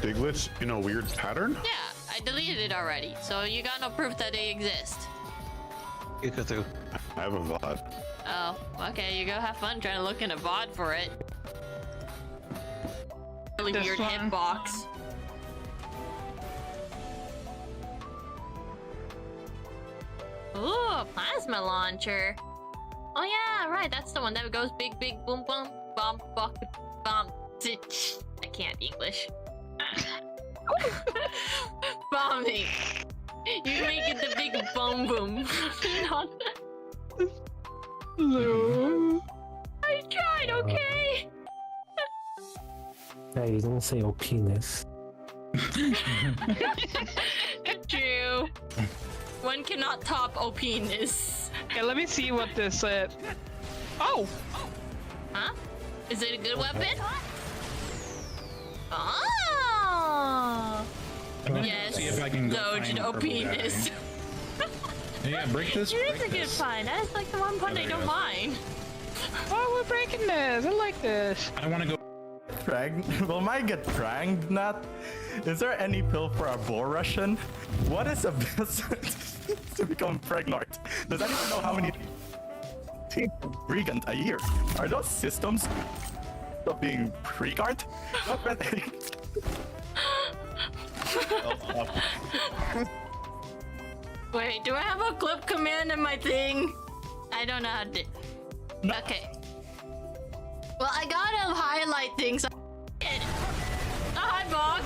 Diglets in a weird pattern? Yeah, I deleted it already, so you got no proof that they exist. I have a VOD. Oh, okay, you go have fun trying to look in a VOD for it. really this weird one. hitbox. Ooh, plasma launcher. Oh yeah, right, that's the one that goes big, big, boom, boom, bomb, bomb, bomb. I can't English. Bombing. You make it the big boom boom. I tried, okay? Yeah, you didn't say oh penis. True. One cannot top OPness. Okay, let me see what this is. Oh! Huh? Is it a good weapon? Oh! Yes, see if I can go dodged find purple OPness. Yeah, break this. It is break a good this. find. That is like the one pun I don't mind. Oh, we're breaking this. I like this. I want to go. Pranked? Will mine get pranked, Nat? Is there any pill for a bull Russian? What is a best to become pregnant? Does anyone know how many pregnant a year? Are those systems of being pregnant? Wait, do I have a clip command in my thing? I don't know how to. Okay. Well, I gotta highlight things. A hot box.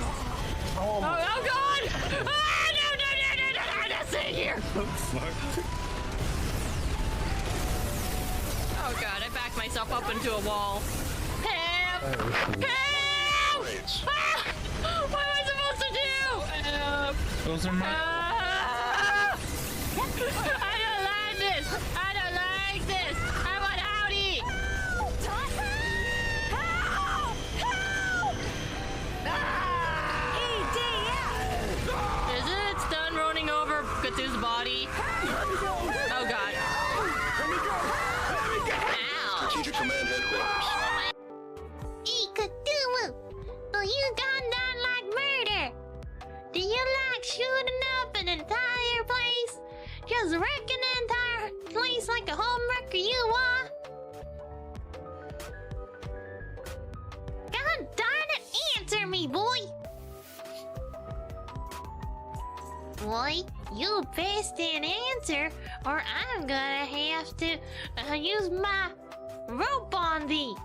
Oh god! Ah, no, that's it here. Oh god, I backed myself up into a wall. Help! Help! Ah! What am I supposed to do? Help! Those are my. I don't like this! I don't like this! I want outie! Is it done running over Cthulhu's body? Oh god. Ow! Strategic Command Headquarters. Cthulhu, do you gone like murder? Do you like shooting up an entire place? Just wrecking an entire place like a homewrecker you are? God darn it, answer me, boy! Boy, you best an answer, or I'm gonna have to use my rope on thee.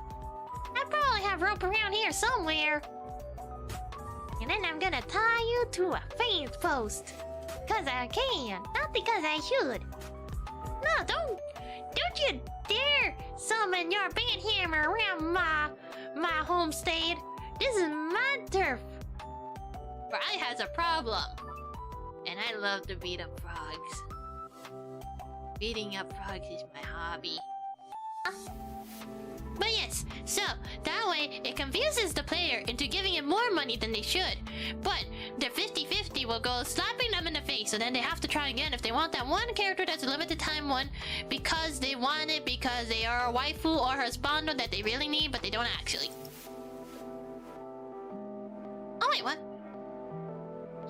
I probably have rope around here somewhere. And then I'm gonna tie you to a fence post. Cause I can, not because I should. No, don't you dare summon your banhammer around my homestead. This is my turf. Fry has a problem. And I love to beat up frogs. Beating up frogs is my hobby. But yes, so that way it confuses the player into giving him more money than they should. But the 50-50 will go slapping them in the face, so then they have to try again if they want that one character that's a limited time one because they want it because they are a waifu or husbando that they really need, but they don't actually. Oh wait, what?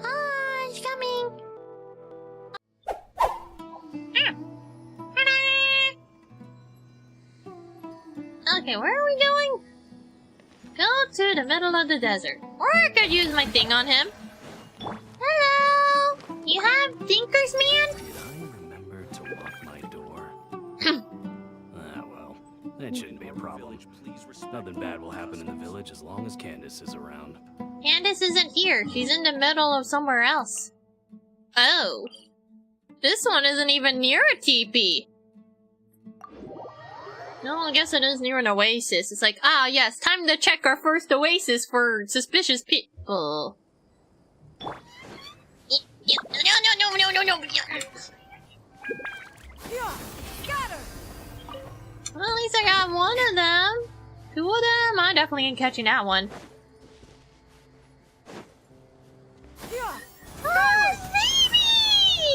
Oh, it's coming. Okay, where are we going? Go to the middle of the desert. Or I could use my thing on him. Hello! You have Tinkers, man? Did I remember to lock my door? Well, that shouldn't be a problem. Nothing bad will happen in the village as long as Candace is around. Candace isn't here. She's in the middle of somewhere else. Oh. This one isn't even near a teepee. No, I guess it is near an oasis. It's like, ah, yes, time to check our first oasis for suspicious people. No. Got her! Well, at least I got one of them. Two of them? I definitely ain't catching that one. Oh,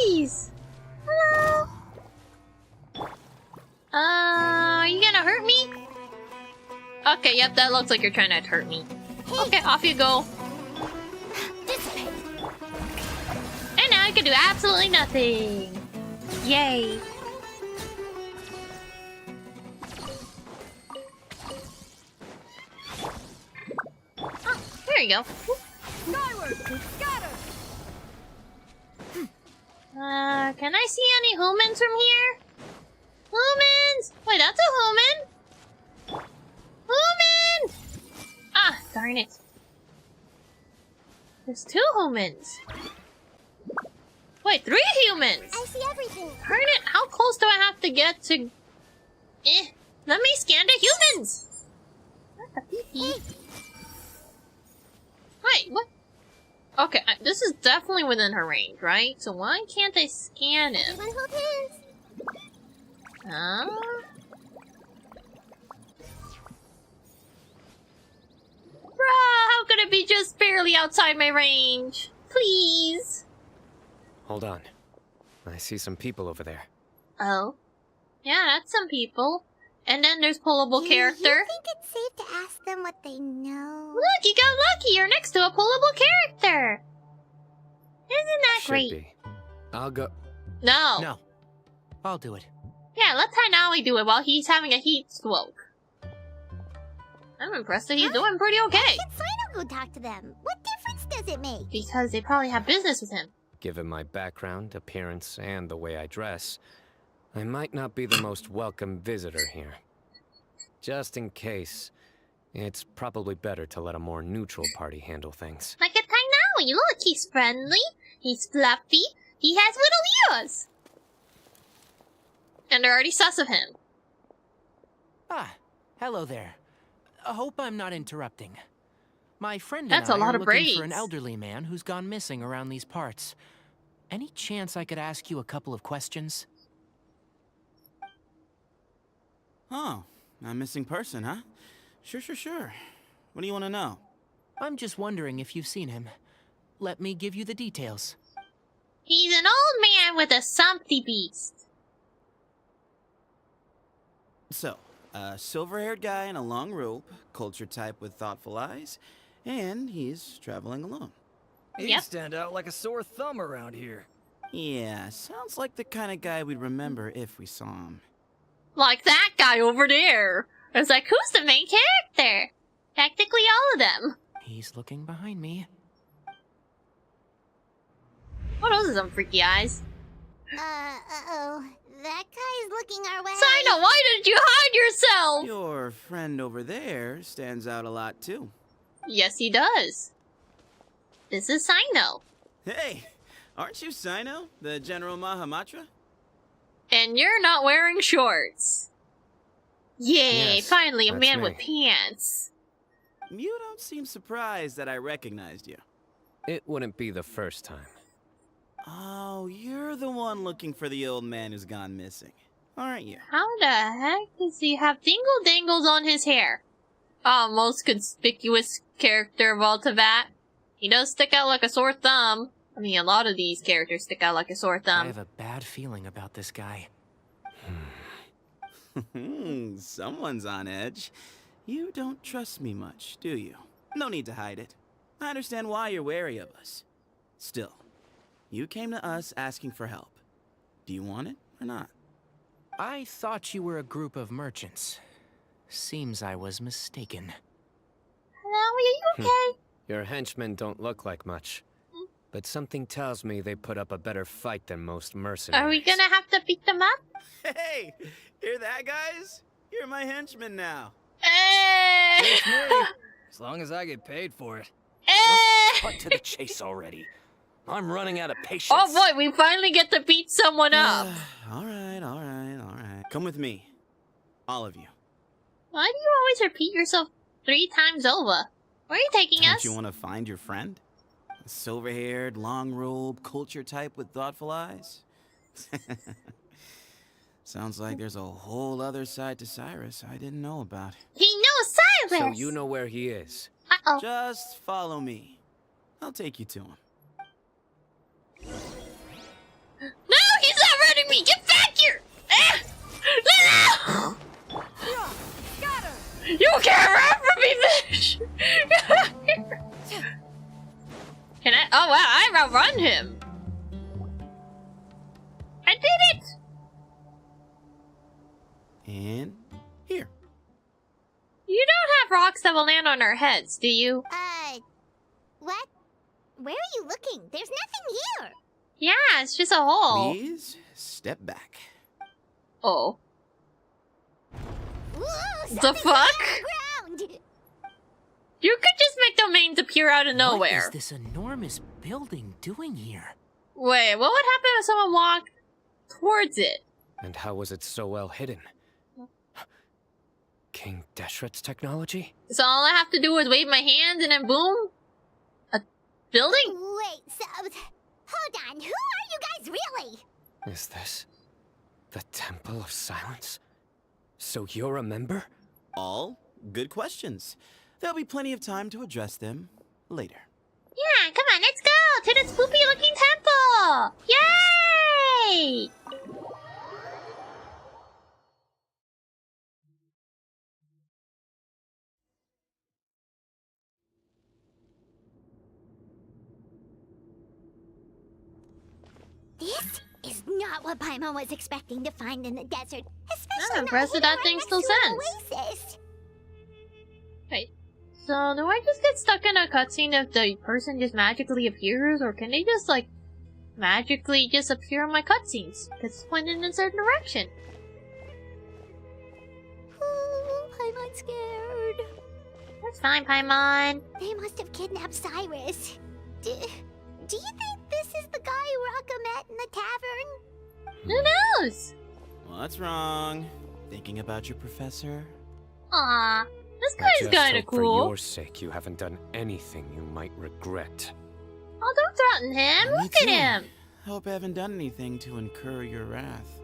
babies! Hello! Are you gonna hurt me? Okay, yep, that looks like you're trying to hurt me. Okay, off you go. And now I can do absolutely nothing. Yay. you go. Skyward! Scatter! Can I see any humans from here? Humans! Wait, that's a human! Human! Ah, darn it. There's 2 humans. Wait, 3 humans! I see everything. Darn it, how close do I have to get to... let me scan the humans! Not the pee-pee. Wait, what? Okay, this is definitely within her range, right? So why can't I scan him? Everyone hold hands. Huh? Bruh, how could it be just barely outside my range? Please. Hold on. I see some people over there. Oh? Yeah, that's some people. And then there's pullable Do character. you think it's safe to ask them what they know? Look, you got lucky. You're next to a pullable character. Isn't that Should great? be. I'll go. No. No. I'll do it. Yeah, let Tainawi do it while he's having a heat stroke. I'm impressed that he's doing pretty okay. Why can't Sino go talk to them? What difference does it make? Because they probably have business with him. Given my background, appearance, and the way I dress, I might not be the most welcome visitor here. Just in case, it's probably better to let a more neutral party handle things. Like a Tainawi, look, he's friendly, he's fluffy, he has little ears. And they're already sus of him. Ah, hello there. I hope I'm not interrupting. My friend That's and a I lot are of looking braids. for an elderly man who's gone missing around these parts. Any chance I could ask you a couple of questions? Oh, a missing person, huh? Sure. What do you want to know? I'm just wondering if you've seen him. Let me give you the details. He's an old man with a something beast. So, a silver-haired guy in a long robe, culture type with thoughtful eyes, and he's traveling alone. He'd stand out like a sore thumb around here. Yeah, sounds like the kind of guy we'd remember if we saw him. Like that guy over there. It's like, who's the main character? Technically all of them. He's looking behind me. What else is them freaky eyes? Uh-oh. That guy's looking our way. Sino, why did you hide yourself? Your friend over there stands out a lot, too. Yes, he does. This is Sino. Hey, aren't you Sino, the General Mahamatra? And you're not wearing shorts. Yay, Yes, finally a that's man me. with pants. You don't seem surprised that I recognized you. It wouldn't be the first time. Oh, you're the one looking for the old man who's gone missing, aren't you? How the heck does he have dingle dangles on his hair? Oh, most conspicuous character of all Teyvat. He does stick out like a sore thumb. I mean, a lot of these characters stick out like a sore I thumb. have a bad feeling about this guy. Someone's on edge. You don't trust me much, do you? No need to hide it. I understand why you're wary of us. Still, you came to us asking for help. Do you want it or not? I thought you were a group of merchants. Seems I was mistaken. Hello, are you okay? Your henchmen don't look like much. But something tells me they put up a better fight than most mercenaries. Are we gonna have to beat them up? Hey, hear that, guys? You're my henchman now. Hey! It's me. As long as I get paid for it. Cut to the chase already. I'm running out of patience. Oh boy, we finally get to beat someone up. All right. Come with me. All of you. Why do you always repeat yourself 3 times over? Where are you taking Don't us? you want to find your friend? A silver-haired, long robe, culture type with thoughtful eyes? Sounds like there's a whole other side to Cyrus I didn't know about. He knows Cyrus! So you know where he is. Uh-oh. Just follow me. I'll take you to him. No, he's not running me! Get back here! Ah! No! You can't run from me, bitch! Can I? Oh wow, I outrun him! I did it! And here. You don't have rocks that will land on our heads, do you? Where are you looking? There's nothing here. Yeah, it's just a hole. Please step back. Oh. Ooh, The fuck? ground. You could just make domains appear out of What nowhere. is this enormous building doing here? Wait, what would happen if someone walked towards it? And how was it so well hidden? King Deshret's technology? So all I have to do is wave my hand and then boom? A building? Wait, so... Hold on, who are you guys really? Is this the Temple of Silence? So you're a member? All good questions. There'll be plenty of time to address them later. Yeah, come on, let's go to the spoopy looking temple! Yay! This is not what Paimon was expecting to find in the desert. Especially I'm impressed that that thing still sends. Oasis. Wait, so do I just get stuck in a cutscene if the person just magically appears, or can they just, like, magically just appear in my cutscenes? Because it's pointed in a certain direction. Ooh, Paimon's scared. That's fine, Paimon. They must have kidnapped Cyrus. Do you think this is the guy Raka met in the tavern? Who knows? What's wrong? Thinking about your professor? Aw, this I guy's just kinda hope cool. For your sake, you haven't done anything you might regret. Oh, don't threaten him. Me Look at too. him. Hope I haven't done anything to incur your wrath.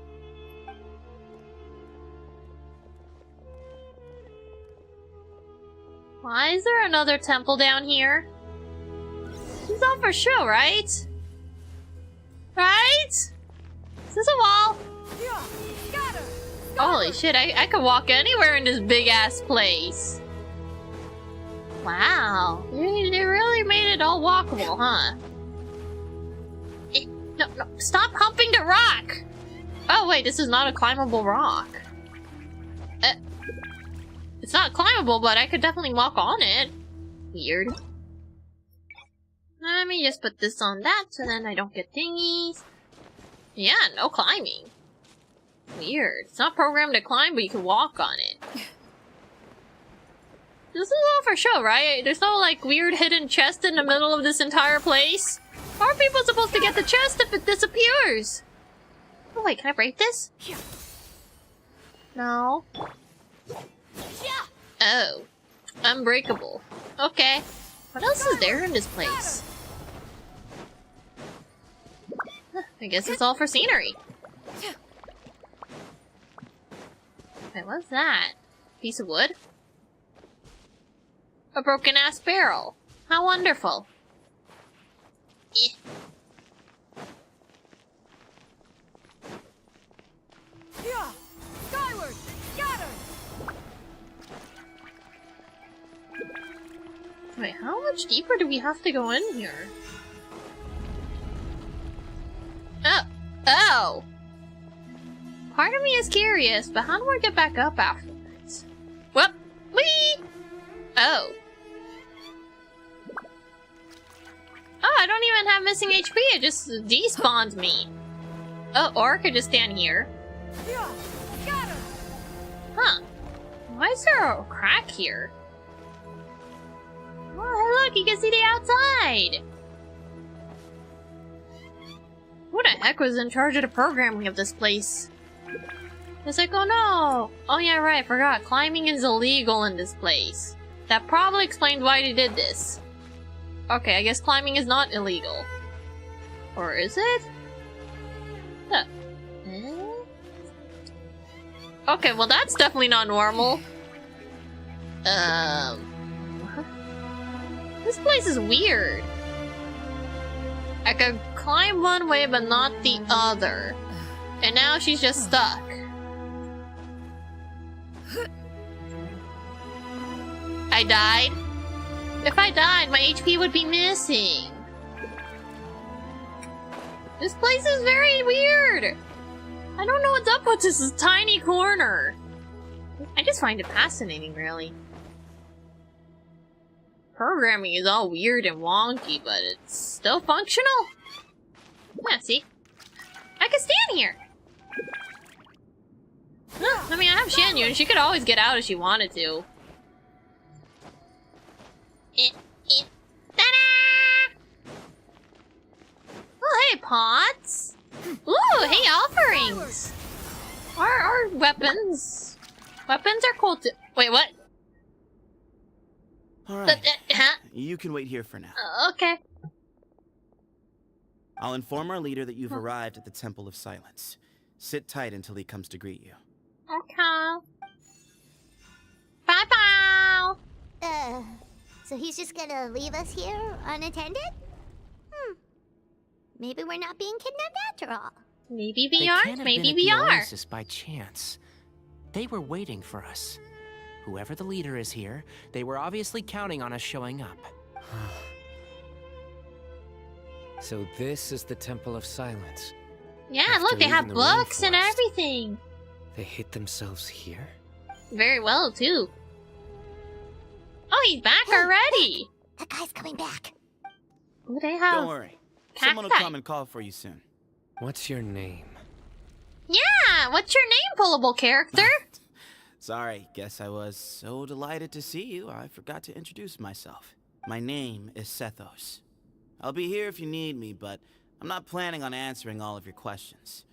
Why is there another temple down here? This is all for show, right? Right? Is this a wall? Holy shit, I could walk anywhere in this big ass place. Wow, they really made it all walkable, huh? No, stop humping the rock! Oh wait, this is not a climbable rock. It's not climbable, but I could definitely walk on it. Weird. Let me just put this on that so then I don't get thingies. Yeah, no climbing. Weird. It's not programmed to climb, but you can walk on it. This is all for show, right? There's no, like, weird hidden chest in the middle of this entire place? How are people supposed to get the chest if it disappears? Oh, wait, can I break this? No. Oh. Unbreakable. Okay. What else is there in this place? I guess it's all for scenery. Wait, what's that? Piece of wood? A broken-ass barrel. How wonderful. Eh. Skyward! Scatter! Wait, how much deeper do we have to go in here? Oh! Oh! Part of me is curious, but how do I get back up afterwards? Whoop! Whee! Oh. Oh, I don't even have missing HP, it just despawned me. Oh, or I could just stand here. Huh. Why is there a crack here? Oh, hey, look, you can see the outside! Who the heck was in charge of the programming of this place? It's like, oh no! Oh yeah, right, I forgot. Climbing is illegal in this place. That probably explains why they did this. Okay, I guess climbing is not illegal. Or is it? Huh. Okay, well that's definitely not normal. This place is weird. I could climb one way but not the other. And now she's just stuck. I died? If I died, my HP would be missing. This place is very weird. I don't know what's up with this tiny corner. I just find it fascinating, really. programming is all weird and wonky, but it's still functional. Yeah, see? I can stand here! Huh, I mean, I have Shanyu, and she could always get out if she wanted to. Ta-da! Oh, hey, pots! Ooh, hey, offerings! Our weapons. Weapons are cool too. Wait, what? Alright. Huh? You can wait here for now. Okay. I'll inform our leader that you've arrived at the Temple of Silence. Sit tight until he comes to greet you. Okay. Bye-bye! So he's just gonna leave us here unattended? Maybe we're not being kidnapped after all. Maybe They we can't aren't, have maybe been we at the are. Oasis by chance. They were waiting for us. Whoever the leader is here, they were obviously counting on us showing up. So this is the Temple of Silence. Yeah, After look, they have leaving the books and rainforest. everything. They hid themselves here? Very well, too. Oh, he's back already! That guy's coming back. Oh, they have... Don't worry. Someone will cacti. come and call for you soon. What's your name? Yeah, what's your name, pullable character? Sorry, guess I was so delighted to see you, I forgot to introduce myself. My name is Sethos. I'll be here if you need me, but I'm not planning on answering all of your questions.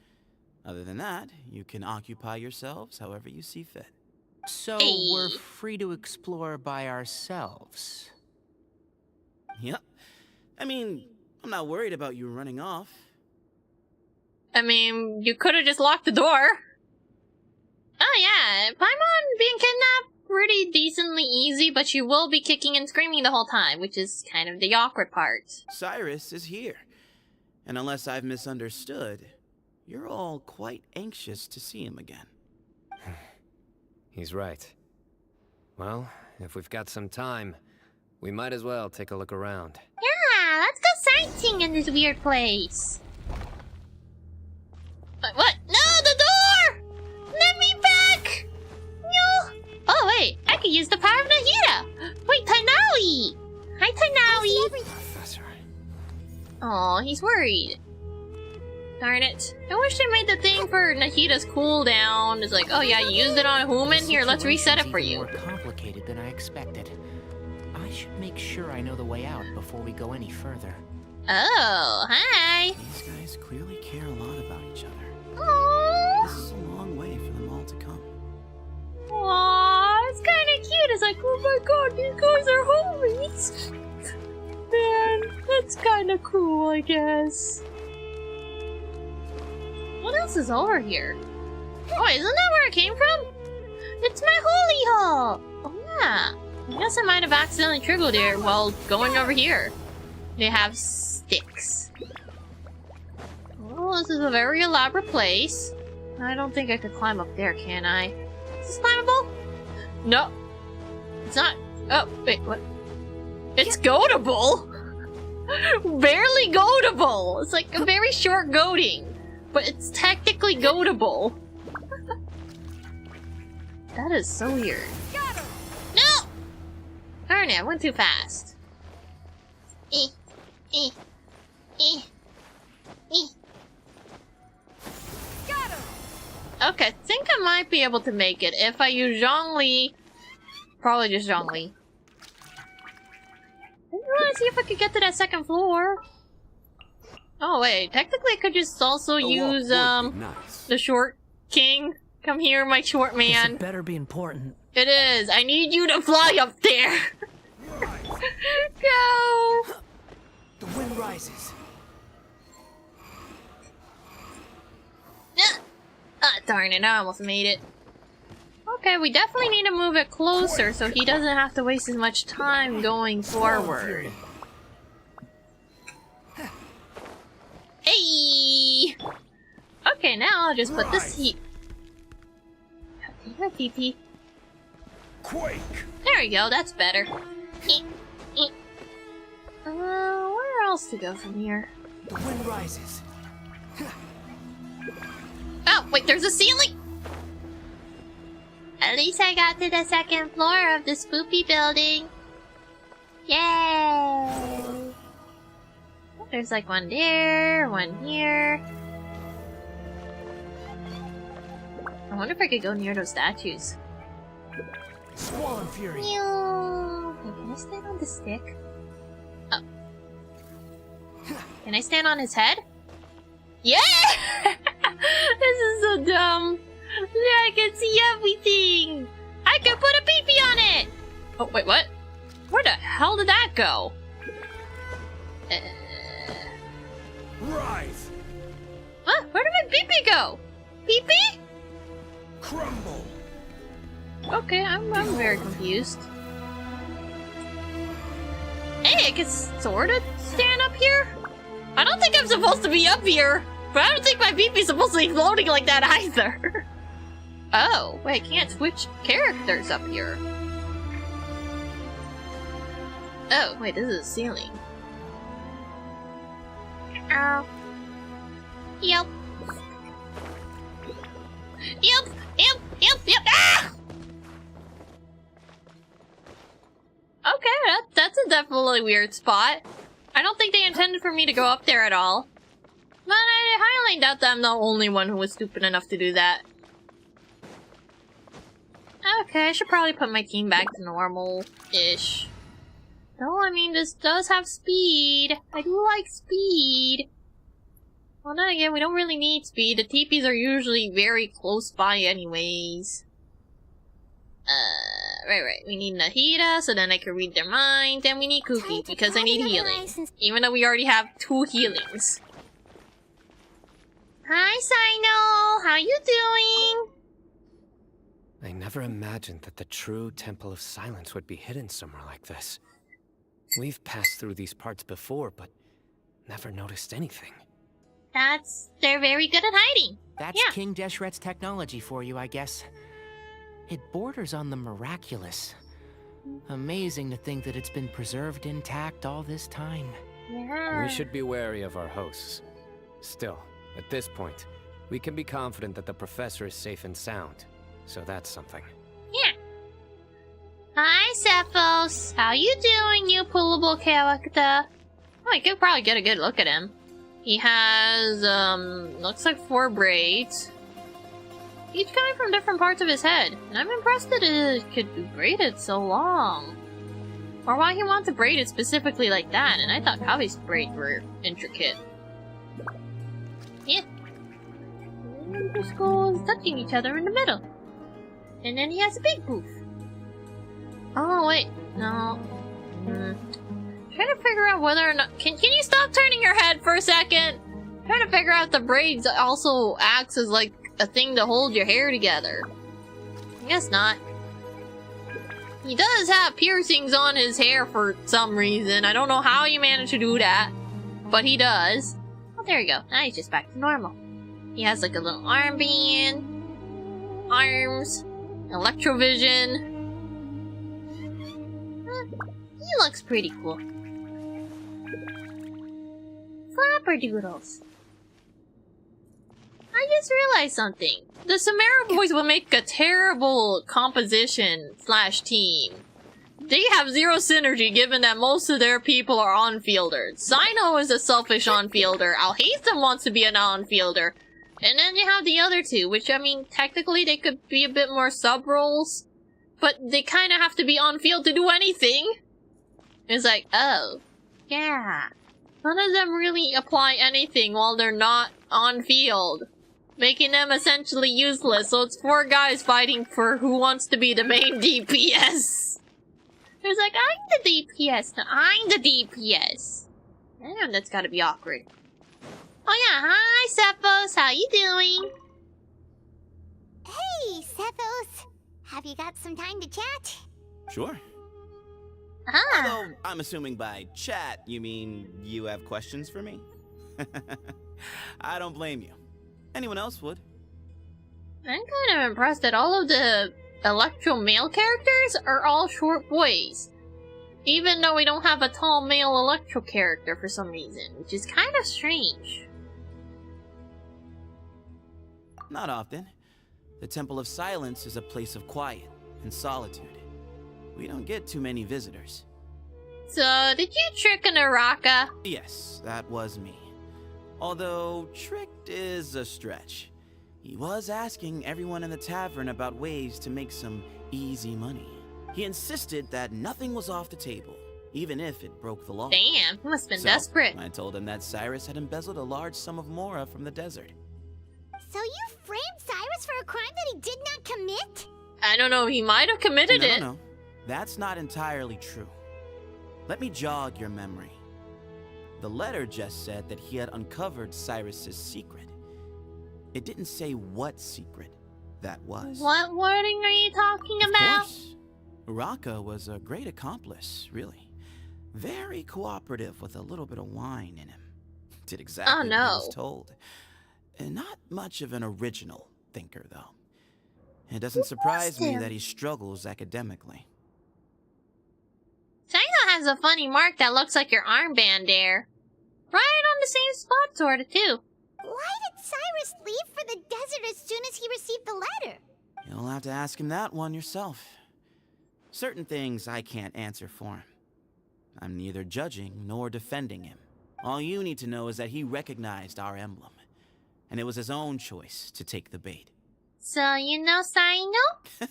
Other than that, you can occupy yourselves however you see fit. So we're free to explore by ourselves. Yep. I mean, I'm not worried about you running off. I mean, you could have just locked the door. Oh yeah, Paimon being kidnapped, pretty decently easy, but you will be kicking and screaming the whole time, which is kind of the awkward part. Cyrus is here. And unless I've misunderstood, you're all quite anxious to see him again. He's right. Well, if we've got some time, we might as well take a look around. Yeah, let's go sightseeing in this weird place. What? No, the door! Let me back! No! Oh, wait, I could use the power of Nahida! Wait, Tainawi! Hi, Tainawi! Professor. Aw, he's worried. Darn it. I wish they made the thing for Nahida's cooldown. It's like, oh yeah, you used it on a human? Here, let's reset it for you. More complicated than I expected. I should make sure I know the way out before we go any further. Oh, hi! These guys clearly care a lot about each other. Aww! This is a long way for them all to come. Aww, it's kinda cute. It's like, oh my god, these guys are homies! Man, that's kinda cool, I guess. What else is over here? Oh, isn't that where it came from? It's my holy hole! Oh yeah. I guess I might have accidentally triggered there while going over here. They have sticks. Oh, this is a very elaborate place. I don't think I could climb up there, can I? Is this climbable? No. It's not. Oh, wait, what? It's goatable! Barely goatable! It's like a very short goating. But it's technically goatable. That is so weird. No! Darn it, I went too fast. Okay, I think I might be able to make it if I use Zhongli. Probably just Zhongli. I want to see if I could get to that second floor. Oh wait, technically I could just also use the short king. Come here, my short man. This better be important. It is. I need you to fly up there. Go. The wind rises. Ah, darn it! I almost made it. Okay, we definitely need to move it closer so he doesn't have to waste as much time going forward. Hey! Okay, now I'll just put this heat. TP. Quake! There we go, that's better. Where else to go from here? The wind rises. Oh, wait, there's a ceiling! At least I got to the second floor of the spoopy building. Yay! There's like one there, one here. I wonder if I could go near those statues. Squall and Fury. Okay, can I stand on the stick? Oh. Can I stand on his head? Yeah! This is so dumb. I can see everything. I can put a pee-pee on it. Oh, wait, what? Where the hell did that go? Rise. Huh? Where did my pee-pee go? Pee-pee? Crumble. Okay, I'm very confused. Hey, I can sorta stand up here? I don't think I'm supposed to be up here, but I don't think my pee-pee's supposed to be floating like that either. Oh, wait, I can't switch characters up here. Oh, wait, this is a ceiling. Ow. Yep. Yep. Ah! Okay, that's a definitely weird spot. I don't think they intended for me to go up there at all. But I highly doubt that I'm the only one who was stupid enough to do that. Okay, I should probably put my team back to normal-ish. Though, I mean, this does have speed. I do like speed. Well, then again, we don't really need speed. The teepees are usually very close by anyways. Right. We need Nahida, so then I can read their mind. And we need Cookie, because I need healing. Even though we already have 2 healings. Hi, Sino! How you doing? I never imagined that the true Temple of Silence would be hidden somewhere like this. We've passed through these parts before, but never noticed anything. They're very good at hiding. That's King Deshret's technology for you, I guess. It borders on the miraculous. Amazing to think that it's been preserved intact all this time. Yeah. We should be wary of our hosts. Still, at this point, we can be confident that the professor is safe and sound. So that's something. Yeah. Hi, Cephos. How you doing, you pullable character? Oh, I could probably get a good look at him. He has, looks like 4 braids. Each coming from different parts of his head. And I'm impressed that it could be braided so long. Or why he wants to braid it specifically like that, and I thought Kaveh's braids were intricate. Yeah. And the skulls touching each other in the middle. And then he has a big poof. Oh, wait. No. Trying to figure out whether or not... Can you stop turning your head for a second? Trying to figure out if the braids also acts as, like, a thing to hold your hair together. I guess not. He does have piercings on his hair for some reason. I don't know how you managed to do that. But he does. Oh, there you go. Now he's just back to normal. He has, like, a little armband. Arms. Electrovision. He looks pretty cool. Flapperdoodles. I just realized something. The Samara boys will make a terrible composition / team. They have 0 synergy given that most of their people are on-fielders. Sino is a selfish on-fielder. Alhaitham wants to be an on-fielder. And then you have the other 2, which, I mean, technically they could be a bit more sub-roles. But they kind of have to be on-field to do anything. It's like, oh, yeah. None of them really apply anything while they're not on-field. Making them essentially useless, so it's 4 guys fighting for who wants to be the main DPS. It's like, I'm the DPS, no, I'm the DPS. Damn, that's gotta be awkward. Oh yeah, hi Cephos, how you doing? Hey, Cephos. Have you got some time to chat? Sure. Although, I'm assuming by chat, you mean you have questions for me? I don't blame you. Anyone else would. I'm kind of impressed that all of the Electro male characters are all short boys. Even though we don't have a tall male Electro character for some reason, which is kind of strange. Not often. The Temple of Silence is a place of quiet and solitude. We don't get too many visitors. So, did you trick an Araka? Yes, that was me. Although, tricked is a stretch. He was asking everyone in the tavern about ways to make some easy money. He insisted that nothing was off the table, even if it broke the law. Damn, he must have been desperate. I told him that Cyrus had embezzled a large sum of mora from the desert. So you framed Cyrus for a crime that he did not commit? I don't know, he might have committed it. No, that's not entirely true. Let me jog your memory. The letter just said that he had uncovered Cyrus's secret. It didn't say what secret that was. What wording are you talking about? Of course. Uraka was a great accomplice, really. Very cooperative with a little bit of wine in him. Did exactly what he was told. And not much of an original thinker, though. It doesn't surprise me that he struggles academically. China has a funny mark that looks like your armband there. Right on the same spot, sorta, too. Why did Cyrus leave for the desert as soon as he received the letter? You'll have to ask him that one yourself. Certain things I can't answer for him. I'm neither judging nor defending him. All you need to know is that he recognized our emblem. And it was his own choice to take the bait. So, you know Saino?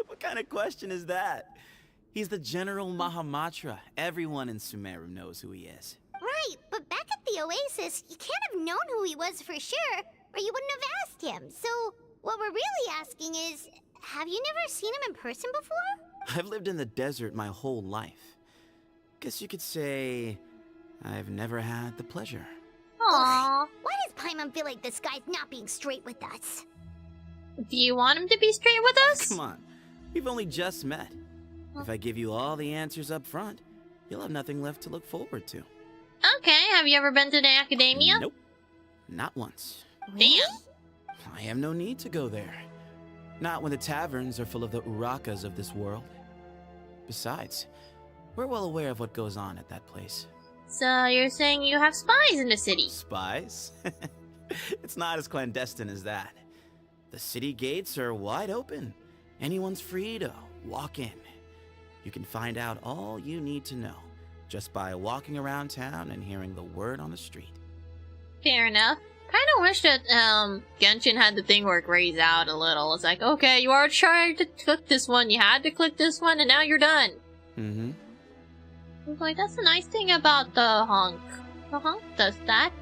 What kind of question is that? He's the General Mahamatra. Everyone in Sumeru knows who he is. Right, but back at the Oasis, you can't have known who he was for sure, or you wouldn't have asked him. So, what we're really asking is, have you never seen him in person before? I've lived in the desert my whole life. Guess you could say I've never had the pleasure. Aww. Why does Paimon feel like this guy's not being straight with us? Do you want him to be straight with us? Come on, we've only just met. If I give you all the answers up front, you'll have nothing left to look forward to. Okay, have you ever been to the academia? Nope, not once. Damn. I have no need to go there. Not when the taverns are full of the Urakas of this world. Besides, we're well aware of what goes on at that place. So you're saying you have spies in the city? Spies? It's not as clandestine as that. The city gates are wide open. Anyone's free to walk in. You can find out all you need to know just by walking around town and hearing the word on the street. Fair enough. Kinda wish that, Genshin had the thing where it grays out a little. It's like, okay, you are trying to click this one, you had to click this one, and now you're done. Mm-hmm. It's like, that's the nice thing about the honk. The honk does that.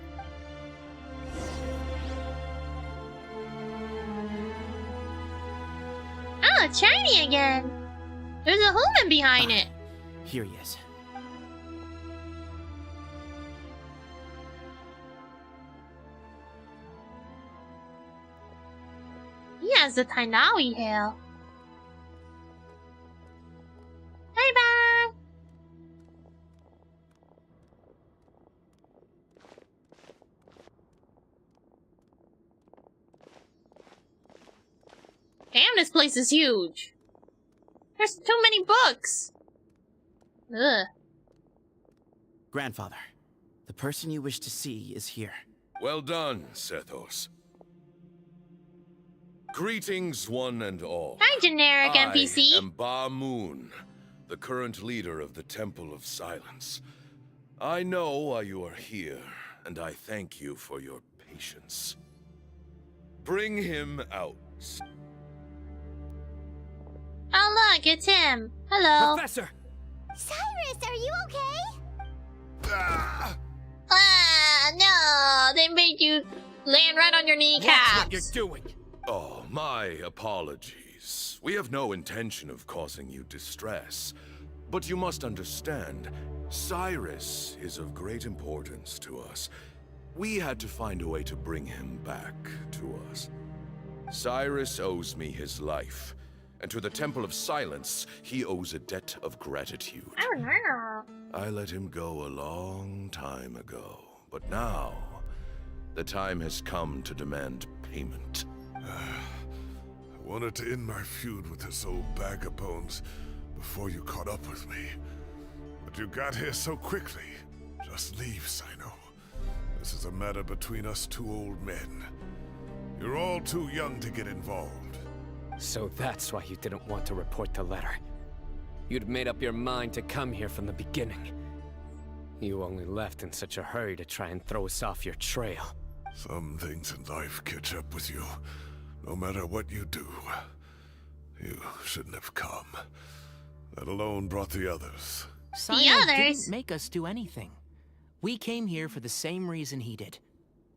Oh, it's shiny again! There's a human behind it! Here he is. He has the Tainawi hail. Bye-bye! Damn, this place is huge. There's too many books. Ugh. Grandfather, the person you wish to see is here. Well done, Sethos. Greetings, one and all. Hi, generic NPC. I am Ba Moon, the current leader of the Temple of Silence. I know why you are here, and I thank you for your patience. Bring him out. Oh look, it's him. Hello. Professor! Cyrus, are you okay? Ah, no! They made you land right on your kneecaps. Watch what you're doing. Oh, my apologies. We have no intention of causing you distress. But you must understand, Cyrus is of great importance to us. We had to find a way to bring him back to us. Cyrus owes me his life. And to the Temple of Silence, he owes a debt of gratitude. Oh no. I let him go a long time ago, but now, the time has come to demand payment. I wanted to end my feud with this old bag of bones before you caught up with me. But you got here so quickly. Just leave, Sino. This is a matter between us two old men. You're all too young to get involved. So that's why you didn't want to report the letter. You'd made up your mind to come here from the beginning. You only left in such a hurry to try and throw us off your trail. Some things in life catch up with you, no matter what you do. You shouldn't have come. That alone brought the others. Cyno didn't make us do anything. We came here for the same reason he did.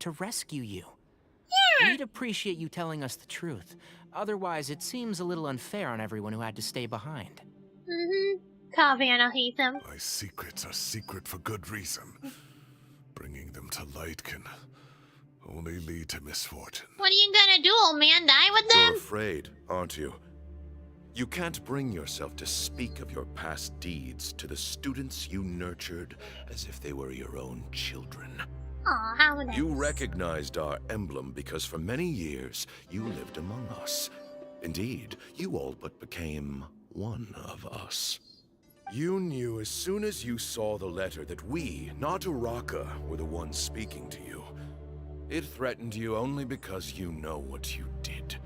To rescue you. We'd appreciate you telling us the truth. Otherwise, it seems a little unfair on everyone who had to stay behind. Kaveh and Alhaitham. My secrets are secret for good reason. Bringing them to light can only lead to misfortune. What are you gonna do, old man? Die with them? You're afraid, aren't you? You can't bring yourself to speak of your past deeds to the students you nurtured as if they were your own children. Aw, how nice. You recognized our emblem because for many years you lived among us. Indeed, you all but became one of us. You knew as soon as you saw the letter that we, not Uraka, were the ones speaking to you. It threatened you only because you know what you did.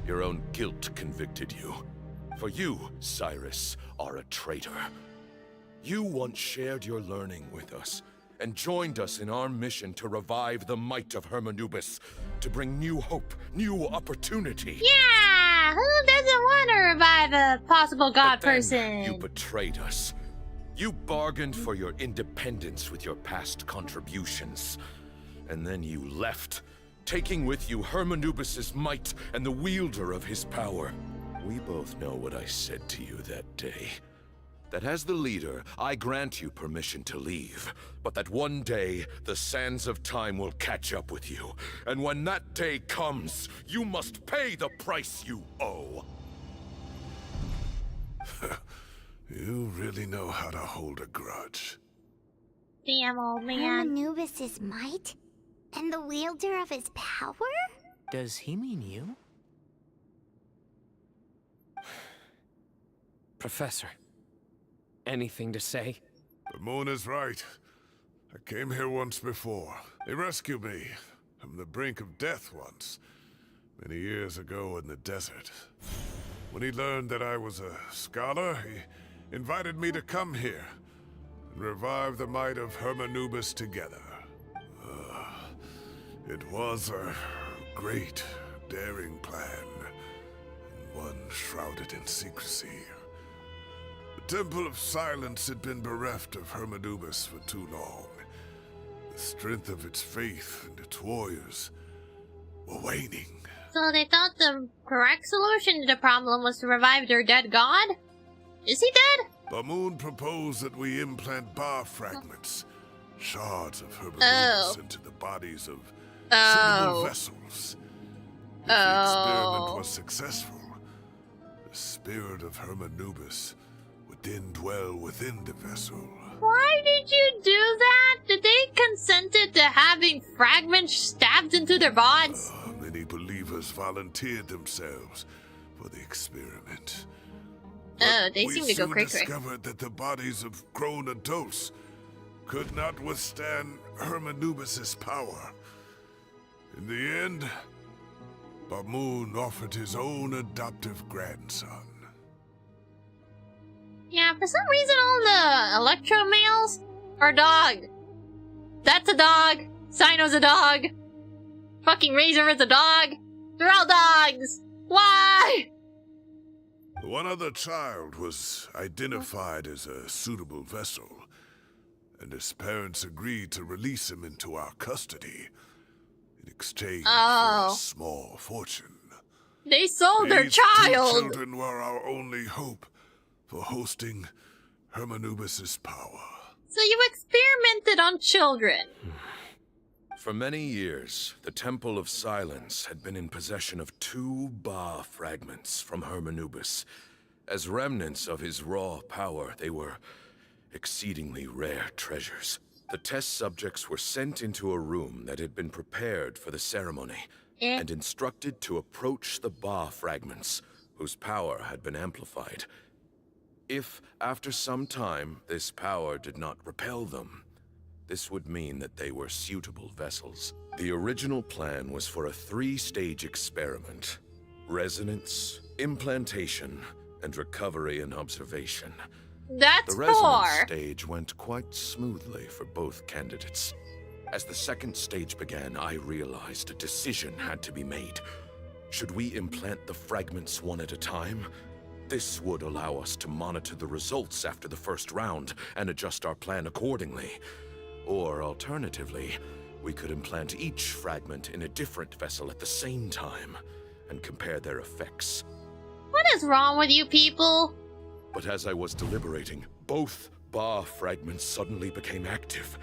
Your own guilt convicted you. For you, Cyrus, are a traitor. You once shared your learning with us, and joined us in our mission to revive the might of Hermanubis, to bring new hope, new opportunity. Yeah! Who doesn't want to revive a possible god person? You betrayed us. You bargained for your independence with your past contributions. And then you left, taking with you Hermanubis' might and the wielder of his power. We both know what I said to you that day. That as the leader, I grant you permission to leave, but that one day, the sands of time will catch up with you. And when that day comes, you must pay the price you owe. You really know how to hold a grudge. Damn, old man. Hermanubis' might? And the wielder of his power? Does he mean you? Professor, anything to say? The moon is right. I came here once before. He rescued me from the brink of death once, many years ago in the desert. When he learned that I was a scholar, he invited me to come here and revive the might of Hermanubis together. It was a great, daring plan, and one shrouded in secrecy. The Temple of Silence had been bereft of Hermanubis for too long. The strength of its faith and its warriors were waning. So they thought the correct solution to the problem was to revive their dead god? Is he dead? Bamoon proposed that we implant bar fragments, shards of Hermanubis, into the bodies of suitable vessels. If the experiment was successful, the spirit of Hermanubis would then dwell within the vessel. Why did you do that? Did they consented to having fragments stabbed into their bods? Many believers volunteered themselves for the experiment. They seem to go crazy. We soon discovered that the bodies of grown adults could not withstand Hermanubis' power. In the end, Bamoon offered his own adoptive grandson. Yeah, for some reason all the electro males are dog. That's a dog. Cyno's a dog. Fucking Razor is a dog. They're all dogs. Why? One other child was identified as a suitable vessel, and his parents agreed to release him into our custody in exchange for a small fortune. They sold their These child! two children were our only hope for hosting Hermanubis' power. So you experimented on children. For many years, the Temple of Silence had been in possession of 2 Ba fragments from Hermanubis. As remnants of his raw power, they were exceedingly rare treasures. The test subjects were sent into a room that had been prepared for the ceremony, and instructed to approach the Ba fragments, whose power had been amplified. If, after some time, this power did not repel them, this would mean that they were suitable vessels. The original plan was for a 3-stage experiment: resonance, implantation, and recovery and observation. That's The resonance 4. stage went quite smoothly for both candidates. As the second stage began, I realized a decision had to be made. Should we implant the fragments one at a time? This would allow us to monitor the results after the first round and adjust our plan accordingly. Or alternatively, we could implant each fragment in a different vessel at the same time and compare their effects. What is wrong with you people? But as I was deliberating, both Ba fragments suddenly became active.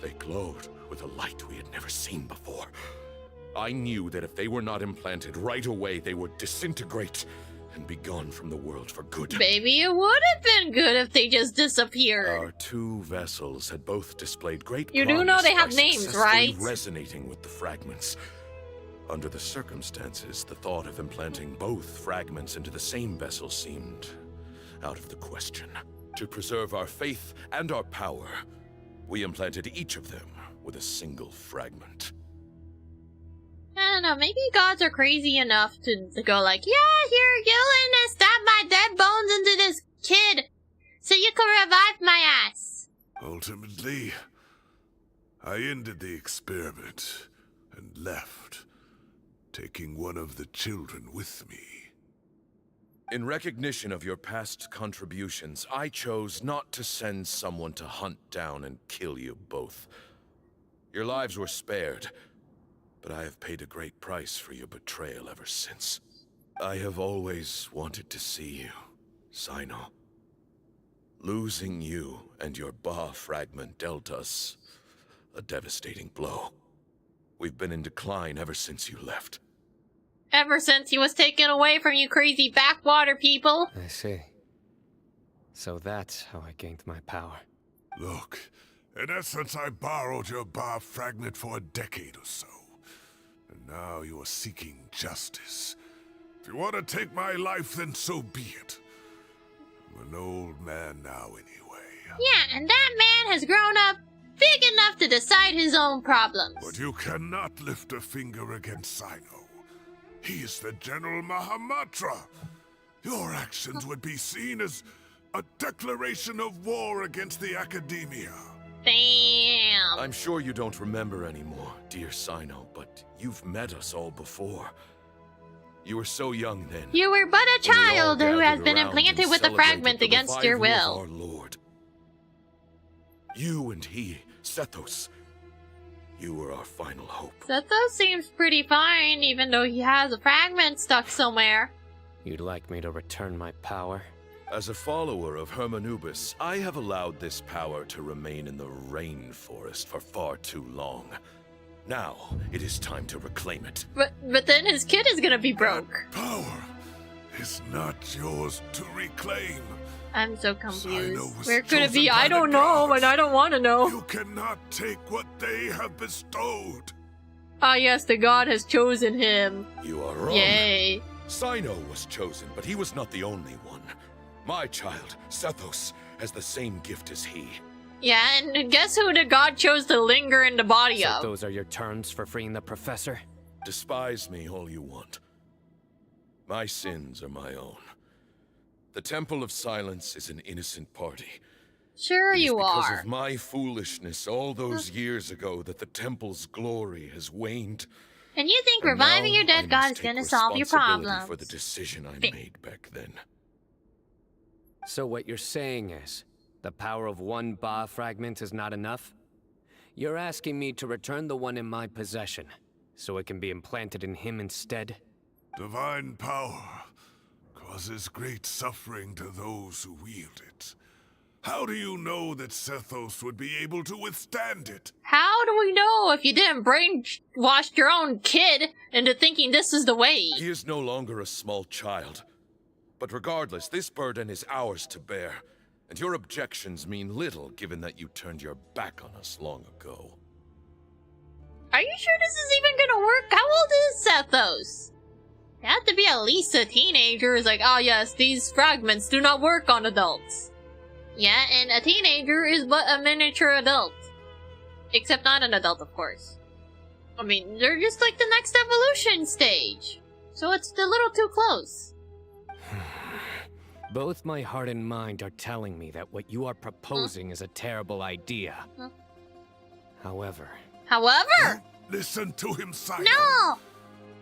They glowed with a light we had never seen before. I knew that if they were not implanted right away, they would disintegrate and be gone from the world for good. Maybe it would have been good if they just disappeared. Our two vessels had both displayed great You do know promise they have by names, successfully right? resonating with the fragments. Under the circumstances, the thought of implanting both fragments into the same vessel seemed out of the question. To preserve our faith and our power, we implanted each of them with a single fragment. I don't know, maybe gods are crazy enough to go like, yeah, here, Gillen, stab my dead bones into this kid, so you can revive my ass. Ultimately, I ended the experiment and left, taking one of the children with me. In recognition of your past contributions, I chose not to send someone to hunt down and kill you both. Your lives were spared, but I have paid a great price for your betrayal ever since. I have always wanted to see you, Sino. Losing you and your Ba fragment dealt us a devastating blow. We've been in decline ever since you left. Ever since he was taken away from you crazy backwater people. I see. So that's how I gained my power. Look, in essence, I borrowed your Ba fragment for a decade or so. And now you are seeking justice. If you want to take my life, then so be it. I'm an old man now anyway. Yeah, and that man has grown up big enough to decide his own problems. But you cannot lift a finger against Sino. He is the General Mahamatra. Your actions would be seen as a declaration of war against the Academia. Damn. I'm sure you don't remember anymore, dear Sino, but you've met us all before. You were so young then. You were but a child who has been around implanted and with a celebrated fragment the against your revival of will. our Lord. You and he, Sethos, you were our final hope. Sethos seems pretty fine, even though he has a fragment stuck somewhere. You'd like me to return my power? As a follower of Hermanubis, I have allowed this power to remain in the rainforest for far too long. Now, it is time to reclaim it. But then his kid is gonna be broke. Power is not yours to reclaim. I'm so confused. was Where could it be? chosen by I don't the know, gods. and I don't want to know. You cannot take what they have bestowed. Ah yes, the god has chosen him. You are wrong. Yay. Sino was chosen, but he was not the only one. My child, Sethos, has the same gift as he. Yeah, and guess who the god chose to linger in the body So of? those are your terms for freeing the professor? Despise me all you want. My sins are my own. The Temple of Silence is an innocent party. Sure It is you because are. of my foolishness all those years ago that the Temple's glory has waned. And you think And reviving now your dead I god must is take gonna solve your responsibility problems? for the decision I made back then. So what you're saying is, the power of one Ba fragment is not enough? You're asking me to return the one in my possession, so it can be implanted in him instead? Divine power causes great suffering to those who wield it. How do you know that Sethos would be able to withstand it? How do we know if you didn't brainwash your own kid into thinking this is the way? He is no longer a small child. But regardless, this burden is ours to bear. And your objections mean little given that you turned your back on us long ago. Are you sure this is even gonna work? How old is Sethos? You have to be at least a teenager. Is like, oh yes, these fragments do not work on adults. Yeah, and a teenager is but a miniature adult. Except not an adult, of course. I mean, they're just like the next evolution stage. So it's a little too close. Both my heart and mind are telling me that what you are proposing is a terrible idea. However... Listen to him, Simon. No!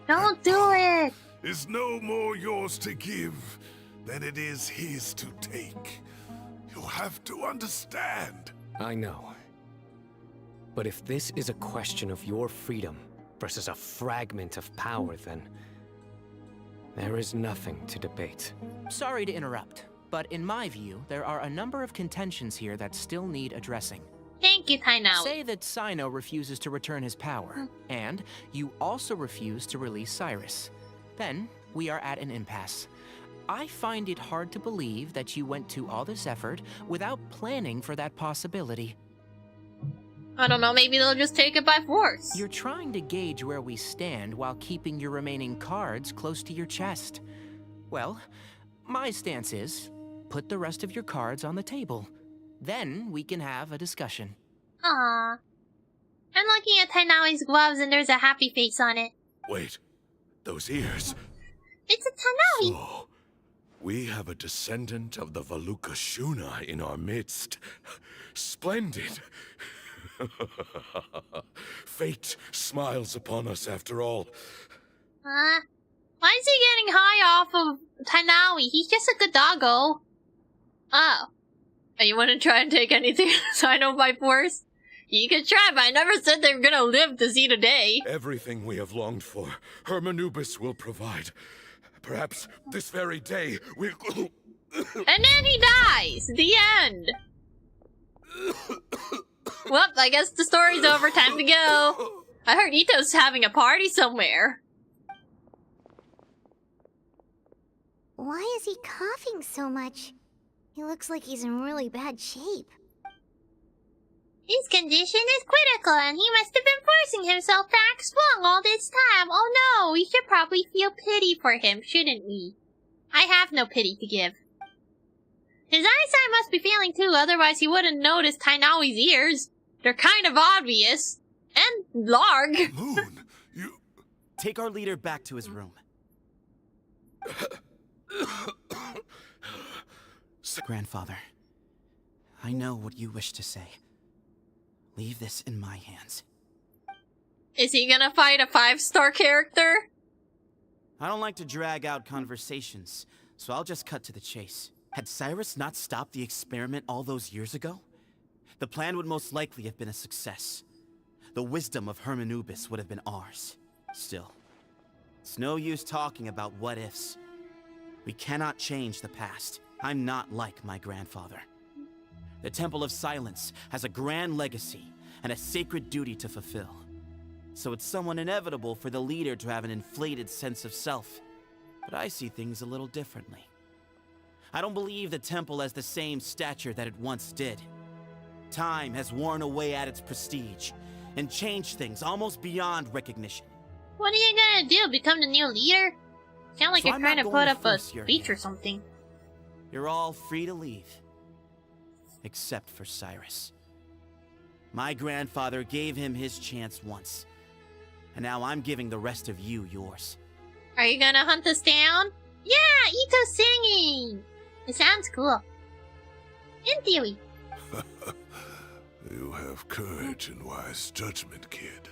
Don't do it! Is no more yours to give than it is his to take. You have to understand. I know. But if this is a question of your freedom versus a fragment of power, then... there is nothing to debate. Sorry to interrupt, but in my view, there are a number of contentions here that still need addressing. Thank you, Tainawi. Say that Sino refuses to return his power, and you also refuse to release Cyrus. Then, we are at an impasse. I find it hard to believe that you went to all this effort without planning for that possibility. I don't know, maybe they'll just take it by force. You're trying to gauge where we stand while keeping your remaining cards close to your chest. Well, my stance is, put the rest of your cards on the table. Then we can have a discussion. Aww. I'm looking at Tainawi's gloves and there's a happy face on it. Wait, those ears. It's a Tainawi! So, we have a descendant of the Valuka Shuna in our midst. Splendid. Fate smiles upon us after all. Why is he getting high off of Tainawi? He's just a good doggo. Oh. You want to try and take anything Sino by force? You could try, but I never said they were gonna live to see the day. Everything we have longed for, Hermanubis will provide. Perhaps this very day we'll... And then he dies! The end! Well, I guess the story's over. Time to go. I heard Ito's having a party somewhere. Why is he coughing so much? He looks like he's in really bad shape. His condition is critical, and he must have been forcing himself to act strong all this time. Oh no, we should probably feel pity for him, shouldn't we? I have no pity to give. His eyesight must be failing too, otherwise he wouldn't notice Tainawi's ears. They're kind of obvious. And large. Moon, you... Take our leader back to his room. Grandfather, I know what you wish to say. Leave this in my hands. Is he gonna fight a 5-star character? I don't like to drag out conversations, so I'll just cut to the chase. Had Cyrus not stopped the experiment all those years ago, the plan would most likely have been a success. The wisdom of Hermanubis would have been ours. Still, it's no use talking about what-ifs. We cannot change the past. I'm not like my grandfather. The Temple of Silence has a grand legacy and a sacred duty to fulfill. So it's somewhat inevitable for the leader to have an inflated sense of self. But I see things a little differently. I don't believe the temple has the same stature that it once did. Time has worn away at its prestige and changed things almost beyond recognition. What are you gonna do? Become the new leader? Sound like you're trying to put up a speech or something. You're all free to leave. Except for Cyrus. My grandfather gave him his chance once. And now I'm giving the rest of you yours. Are you gonna hunt us down? Yeah, Ito's singing! It sounds cool. In theory. You have courage and wise judgment, kid.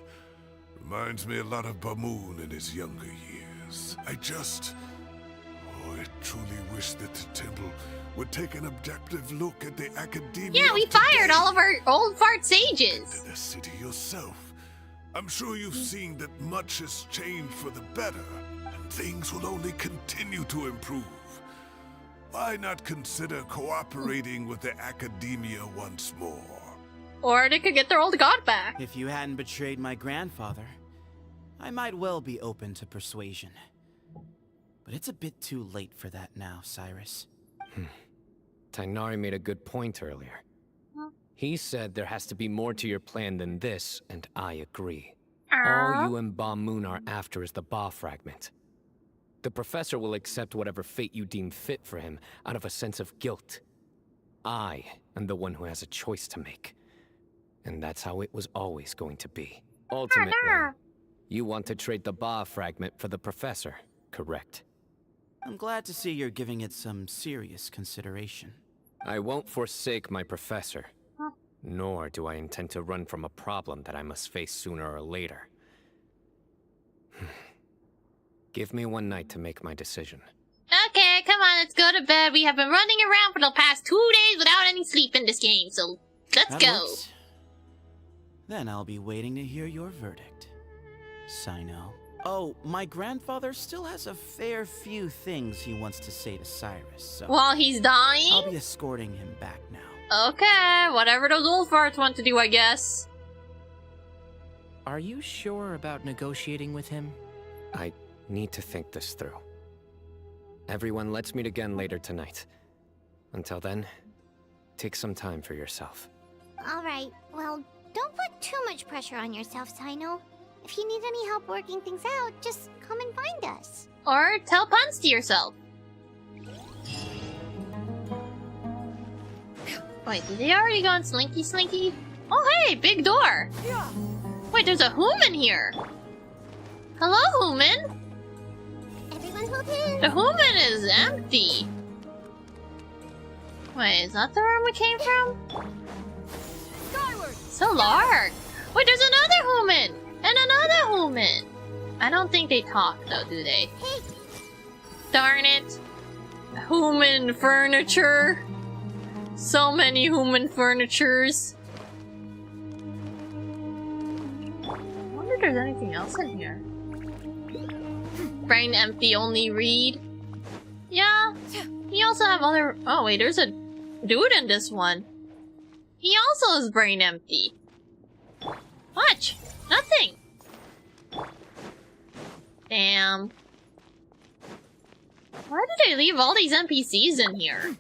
Reminds me a lot of Bamoon in his younger years. I truly wish that the temple would take an objective look at the academia. Yeah, we fired all of our old fart sages. To the city yourself. I'm sure you've seen that much has changed for the better, and things will only continue to improve. Why not consider cooperating with the academia once more? Or they could get their old god back. If you hadn't betrayed my grandfather, I might well be open to persuasion. But it's a bit too late for that now, Cyrus. Tighnari made a good point earlier. He said there has to be more to your plan than this, and I agree. All you and Ba Moon are after is the Ba fragment. The professor will accept whatever fate you deem fit for him out of a sense of guilt. I am the one who has a choice to make. And that's how it was always going to be. Ultimately, you want to trade the Ba fragment for the professor, correct? I'm glad to see you're giving it some serious consideration. I won't forsake my professor. Nor do I intend to run from a problem that I must face sooner or later. Give me one night to make my decision. Okay, come on, let's go to bed. We have been running around for the past 2 days without any sleep in this game, so let's That go. works. Then I'll be waiting to hear your verdict, Sino. Oh, my grandfather still has a fair few things he wants to say to Cyrus, so... While he's dying? I'll be escorting him back now. Okay, whatever those old farts want to do, I guess. Are you sure about negotiating with him? I need to think this through. Everyone, let's meet again later tonight. Until then, take some time for yourself. Alright, well, don't put too much pressure on yourself, Sino. If you need any help working things out, just come and find us. Or tell puns to yourself. Wait, did they already go on Slinky Slinky? Oh hey, big door! Wait, there's a human here! Hello, human! Everyone hold hands! The human is empty! Wait, is that the room we came from? Skyward! So large! Wait, there's another human! And another human! I don't think they talk though, do they? Hey! Darn it! Human furniture! So many human furnitures! I wonder if there's anything else in here. Brain empty, only read. Yeah. You also have other... Oh wait, there's a dude in this one. He also is brain empty. Watch! Nothing! Damn. Why did they leave all these NPCs in here?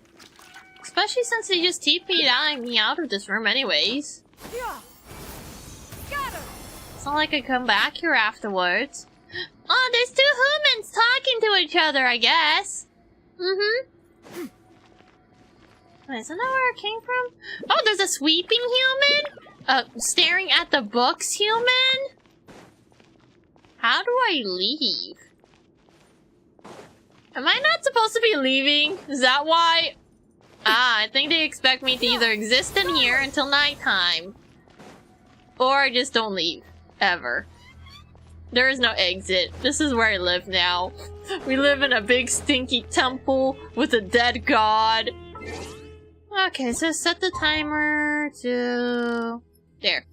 Especially since they just TP'd me out of this room anyways. It's not like I come back here afterwards. Oh, there's two humans talking to each other, I guess. Mm-hmm. Wait, isn't that where it came from? Oh, there's a sweeping human? Staring at the books human? How do I leave? Am I not supposed to be leaving? Is that why? Ah, I think they expect me to either exist in here until nighttime. Or I just don't leave. Ever. There is no exit. This is where I live now. We live in a big stinky temple with a dead god. Okay, so set the timer to... There.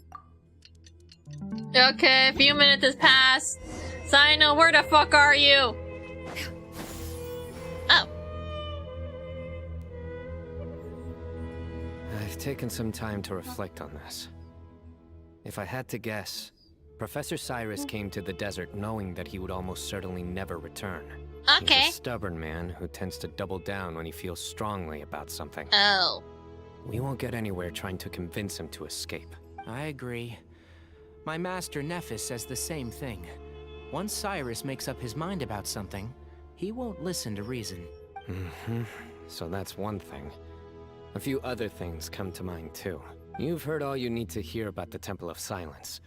Okay, a few minutes has passed. Sino, where the fuck are you? Oh. I've taken some time to reflect on this. If I had to guess, Professor Cyrus came to the desert knowing that he would almost certainly never return. Okay. He's a stubborn man who tends to double down when he feels strongly about something. Oh. We won't get anywhere trying to convince him to escape. I agree. My master Nephis says the same thing. Once Cyrus makes up his mind about something, he won't listen to reason. Mm-hmm. So that's one thing. A few other things come to mind too. You've heard all you need to hear about the Temple of Silence.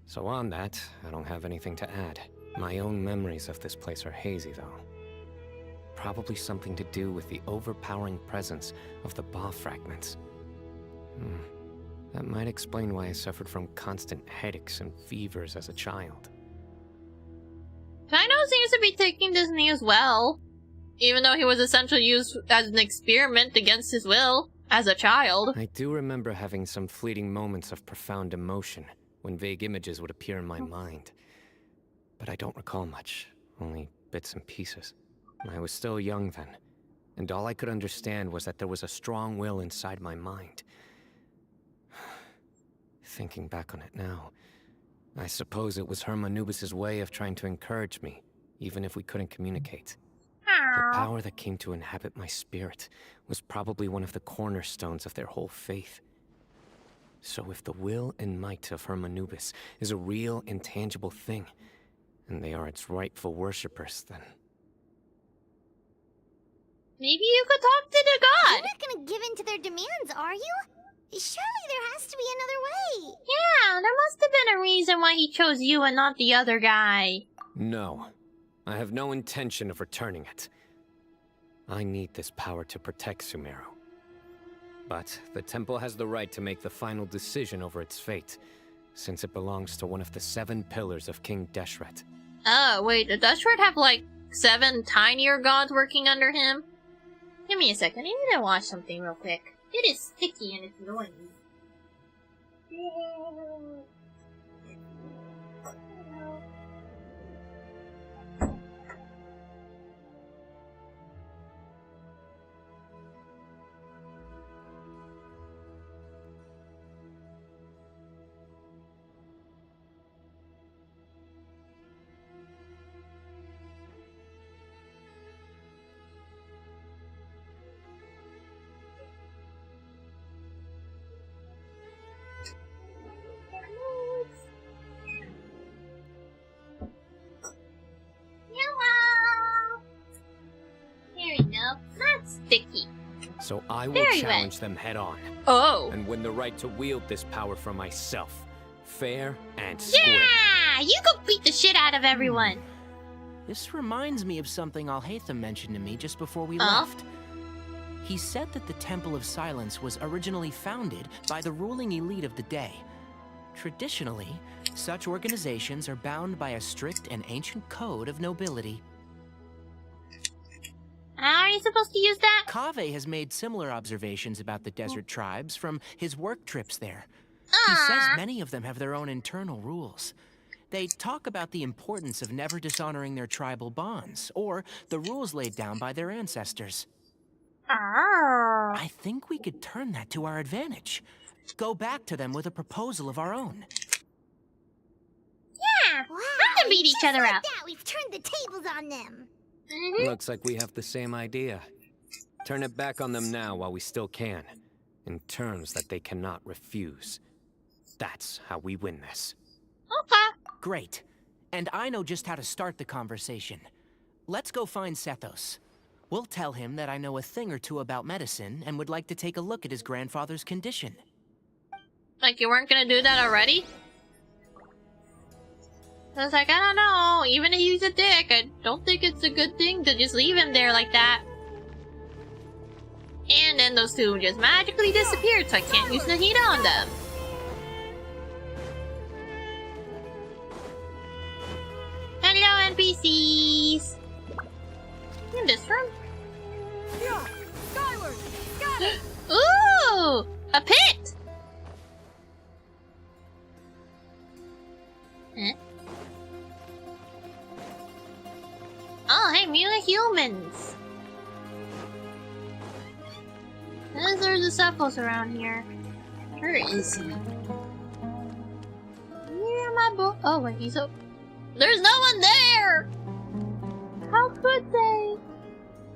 So on that, I don't have anything to add. My own memories of this place are hazy though. Probably something to do with the overpowering presence of the Ba fragments. That might explain why I suffered from constant headaches and fevers as a child. Sino seems to be taking this news well. Even though he was essentially used as an experiment against his will, as a child. I do remember having some fleeting moments of profound emotion, when vague images would appear in my mind. But I don't recall much, only bits and pieces. I was still young then, and all I could understand was that there was a strong will inside my mind. Thinking back on it now, I suppose it was Hermanubis' way of trying to encourage me, even if we couldn't communicate. The power that came to inhabit my spirit was probably one of the cornerstones of their whole faith. So if the will and might of Hermanubis is a real, intangible thing, and they are its rightful worshippers, then... Maybe you could talk to the god! You're not gonna give in to their demands, are you? Surely there has to be another way! Yeah, there must have been a reason why he chose you and not the other guy. No. I have no intention of returning it. I need this power to protect Sumeru. But the temple has the right to make the final decision over its fate, since it belongs to one of the 7 pillars of King Deshret. Oh, wait, does Deshret have like 7 tinier gods working under him? Give me a second, I need to watch something real quick. It is sticky and it's annoying. There we go. Not sticky. So I will Very challenge wet. them head on. Oh. And win the right to wield this power for myself. Fair and square. Yeah! You go beat the shit out of everyone. This reminds me of something Alhaitham mentioned to me just before we Huh? left. He said that the Temple of Silence was originally founded by the ruling elite of the day. Traditionally, such organizations are bound by a strict and ancient code of nobility. How are you supposed to use that? Kaveh has made similar observations about the desert tribes from his work trips there. He Ah. says many of them have their own internal rules. They talk about the importance of never dishonoring their tribal bonds, or the rules laid down by their ancestors. I think we could turn that to our advantage. Go back to them with a proposal of our own. Yeah! Wow, Time to beat each just other like up. that, we've turned the tables on them. Looks like we have the same idea. Turn it back on them now while we still can, in terms that they cannot refuse. That's how we win this. Okay. Great. And I know just how to start the conversation. Let's go find Sethos. We'll tell him that I know a thing or two about medicine and would like to take a look at his grandfather's condition. Like you weren't gonna do that already? I was like, I don't know. Even if he's a dick, I don't think it's a good thing to just leave him there like that. And then those two just magically disappeared, so I can't use Nahida on them. Hello, NPCs! In this room? Skyward! Skyward! Ooh! A pit! Huh? Oh, hey, Mula humans! There's a Cephos around here. Where is he? Where am I oh, wait, he's up. There's no one there! How could they?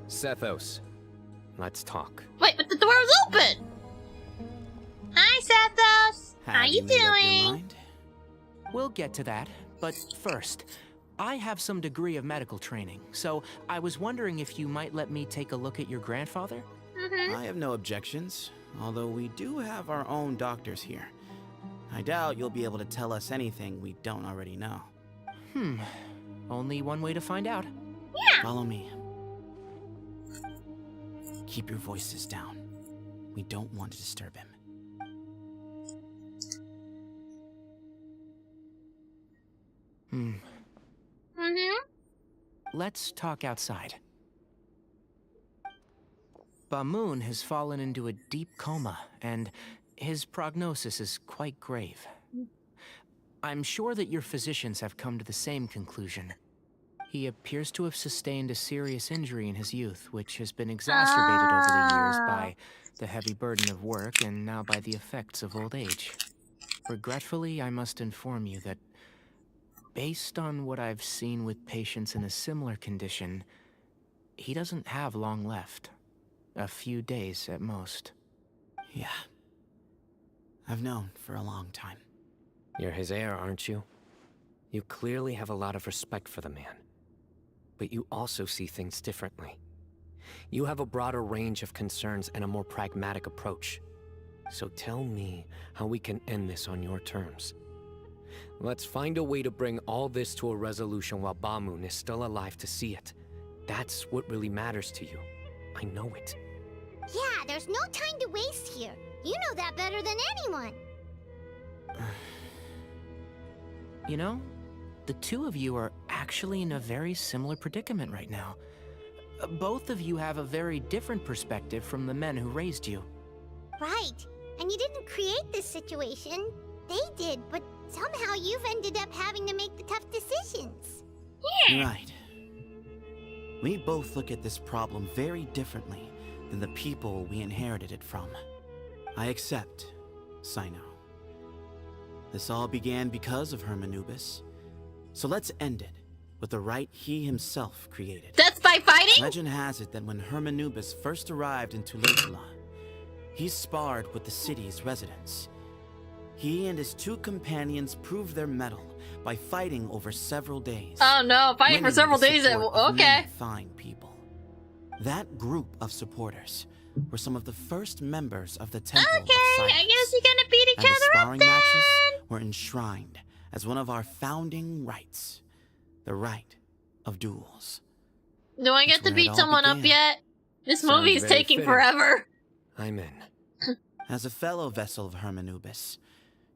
Sethos, let's talk. Wait, but the door was open! Hi, Sethos! How you made up your doing? mind? We'll get to that, but first, I have some degree of medical training, so I was wondering if you might let me take a look at your grandfather? I have no objections, although we do have our own doctors here. I doubt you'll be able to tell us anything we don't already know. Only one way to find out. Yeah! Follow me. Keep your voices down. We don't want to disturb him. Let's talk outside. Bamoon has fallen into a deep coma, and his prognosis is quite grave. I'm sure that your physicians have come to the same conclusion. He appears to have sustained a serious injury in his youth, which has been exacerbated over the years by the heavy burden of work and now by the effects of old age. Regretfully, I must inform you that, based on what I've seen with patients in a similar condition, he doesn't have long left. A few days at most. Yeah. I've known for a long time. You're his heir, aren't you? You clearly have a lot of respect for the man. But you also see things differently. You have a broader range of concerns and a more pragmatic approach. So tell me how we can end this on your terms. Let's find a way to bring all this to a resolution while Bamoon is still alive to see it. That's what really matters to you. I know it. Yeah, there's no time to waste here. You know that better than anyone. You know, the two of you are actually in a very similar predicament right now. Both of you have a very different perspective from the men who raised you. Right. And you didn't create this situation. They did, but somehow you've ended up having to make the tough decisions. Right. We both look at this problem very differently than the people we inherited it from. I accept, Cyno. This all began because of Hermanubis. So let's end it with the rite he himself created. That's by fighting? Legend has it that when Hermanubis first arrived in Tulatula, he sparred with the city's residents. He and his two companions proved their mettle by fighting over several days. Oh no, fighting for several days. Okay. Fine people. That group of supporters were some of the first members of the Temple of Silence. I guess you're gonna beat each and the other up sparring then. matches were enshrined as one of our founding rites, the rite of duels. Do I get That's to where it beat all someone up began. yet? This Sounds movie is very taking fitting. forever. I'm in. As a fellow vessel of Hermanubis,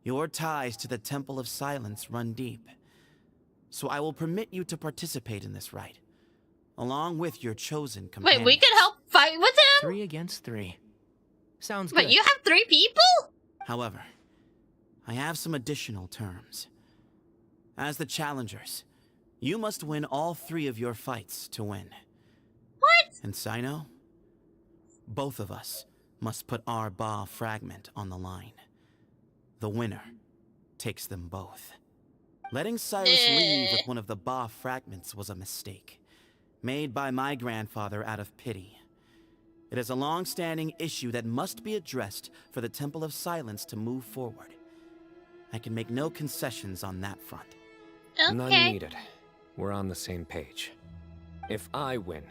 your ties to the Temple of Silence run deep. So I will permit you to participate in this rite, along with your chosen companions. Wait, we could help fight with him? 3 against 3. Sounds But good. you have 3 people? However, I have some additional terms. As the challengers, you must win all 3 of your fights to win. What? And Cyno, both of us must put our Ba fragment on the line. The winner takes them both. Letting Cyrus leave with one of the Ba fragments was a mistake, made by my grandfather out of pity. It is a long-standing issue that must be addressed for the Temple of Silence to move forward. I can make no concessions on that front. None needed. We're on the same page. If I win,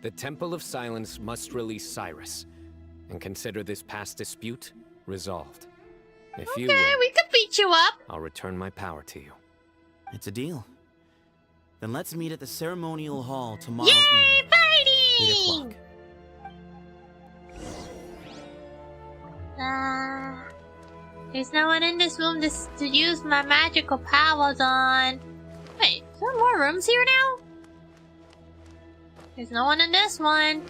the Temple of Silence must release Cyrus, and consider this past dispute resolved. If you win, we could beat you up. I'll return my power to you. It's a deal. Then let's meet at the ceremonial hall tomorrow Yay, evening. fighting! 8 o'clock. There's no one in this room to use my magical powers on. Wait, is there more rooms here now? There's no one in this one.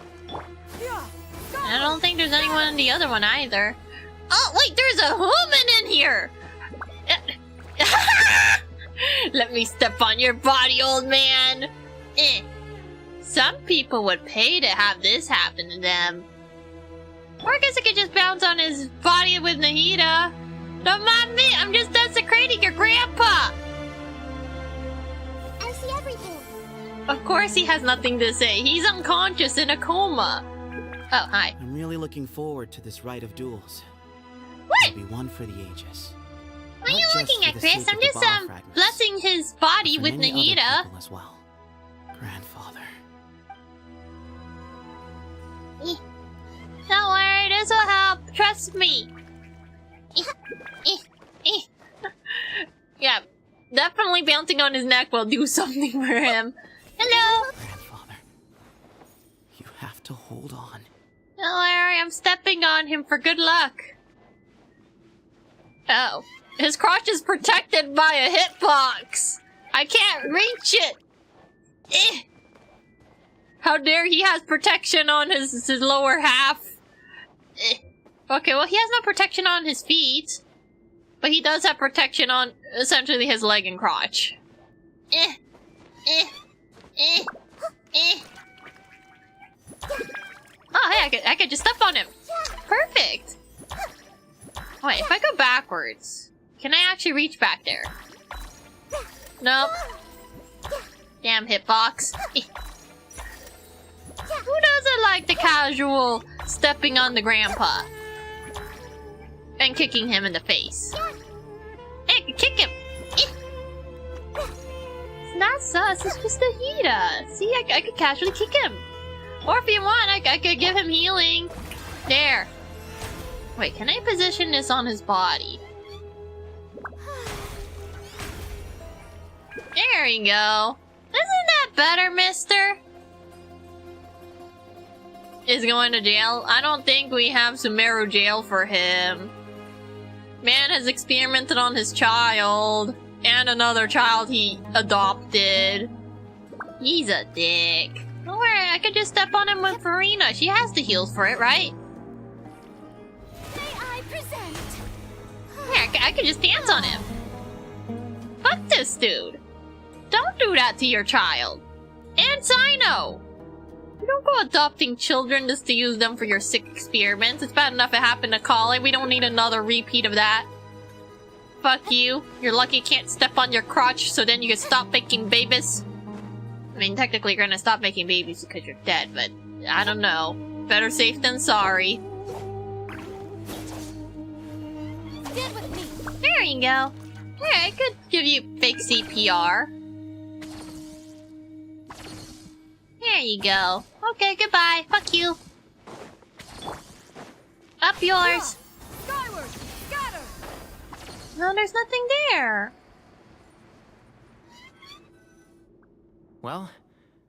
I don't think there's anyone in the other one either. Oh, wait, there's a human in here! Let me step on your body, old man! Some people would pay to have this happen to them. Or I guess I could just bounce on his body with Nahida. Don't mind me, I'm just desecrating your grandpa! I see everything. Of course he has nothing to say. He's unconscious in a coma. Oh, hi. I'm really looking forward to this rite of duels. What? It'll be one for the ages. What are you Not just looking for at, the Chris? sake I'm of the just, Ba fragments, blessing his body but with for many other Nahida. people as well. Grandfather. Don't worry, this will help. Trust me. Yeah, definitely bouncing on his neck will do something for him. Hello. Grandfather. You have to hold on. Don't worry, I'm stepping on him for good luck. Oh, his crotch is protected by a hitbox. I can't reach it. How dare he has protection on his lower half. Okay, well he has no protection on his feet. But he does have protection on, essentially, his leg and crotch. Oh, hey, I could just step on him. Perfect. Wait, if I go backwards, can I actually reach back there? Nope. Damn hitbox. Who doesn't like the casual stepping on the grandpa? And kicking him in the face. Hey, I can kick him! It's not sus, it's just a Hida. See, I could casually kick him. Or if you want, I could give him healing. There. Wait, can I position this on his body? There you go. Isn't that better, mister? is going to jail. I don't think we have Sumeru jail for him. Man has experimented on his child. And another child he adopted. He's a dick. Don't worry, I could just step on him with Farina. She has the heals for it, right? May I present? Yeah, I could just dance on him. Fuck this dude. Don't do that to your child. And Sino. You don't go adopting children just to use them for your sick experiments. It's bad enough it happened to Kali. We don't need another repeat of that. Fuck you. You're lucky you can't step on your crotch so then you can stop making babies. I mean, technically you're gonna stop making babies because you're dead, but I don't know. Better safe than sorry. Stand with me. There you go. Yeah, I could give you fake CPR. There you go. Okay, goodbye. Fuck you. Up yours. Skyward. Scatter. No, there's nothing there. Well,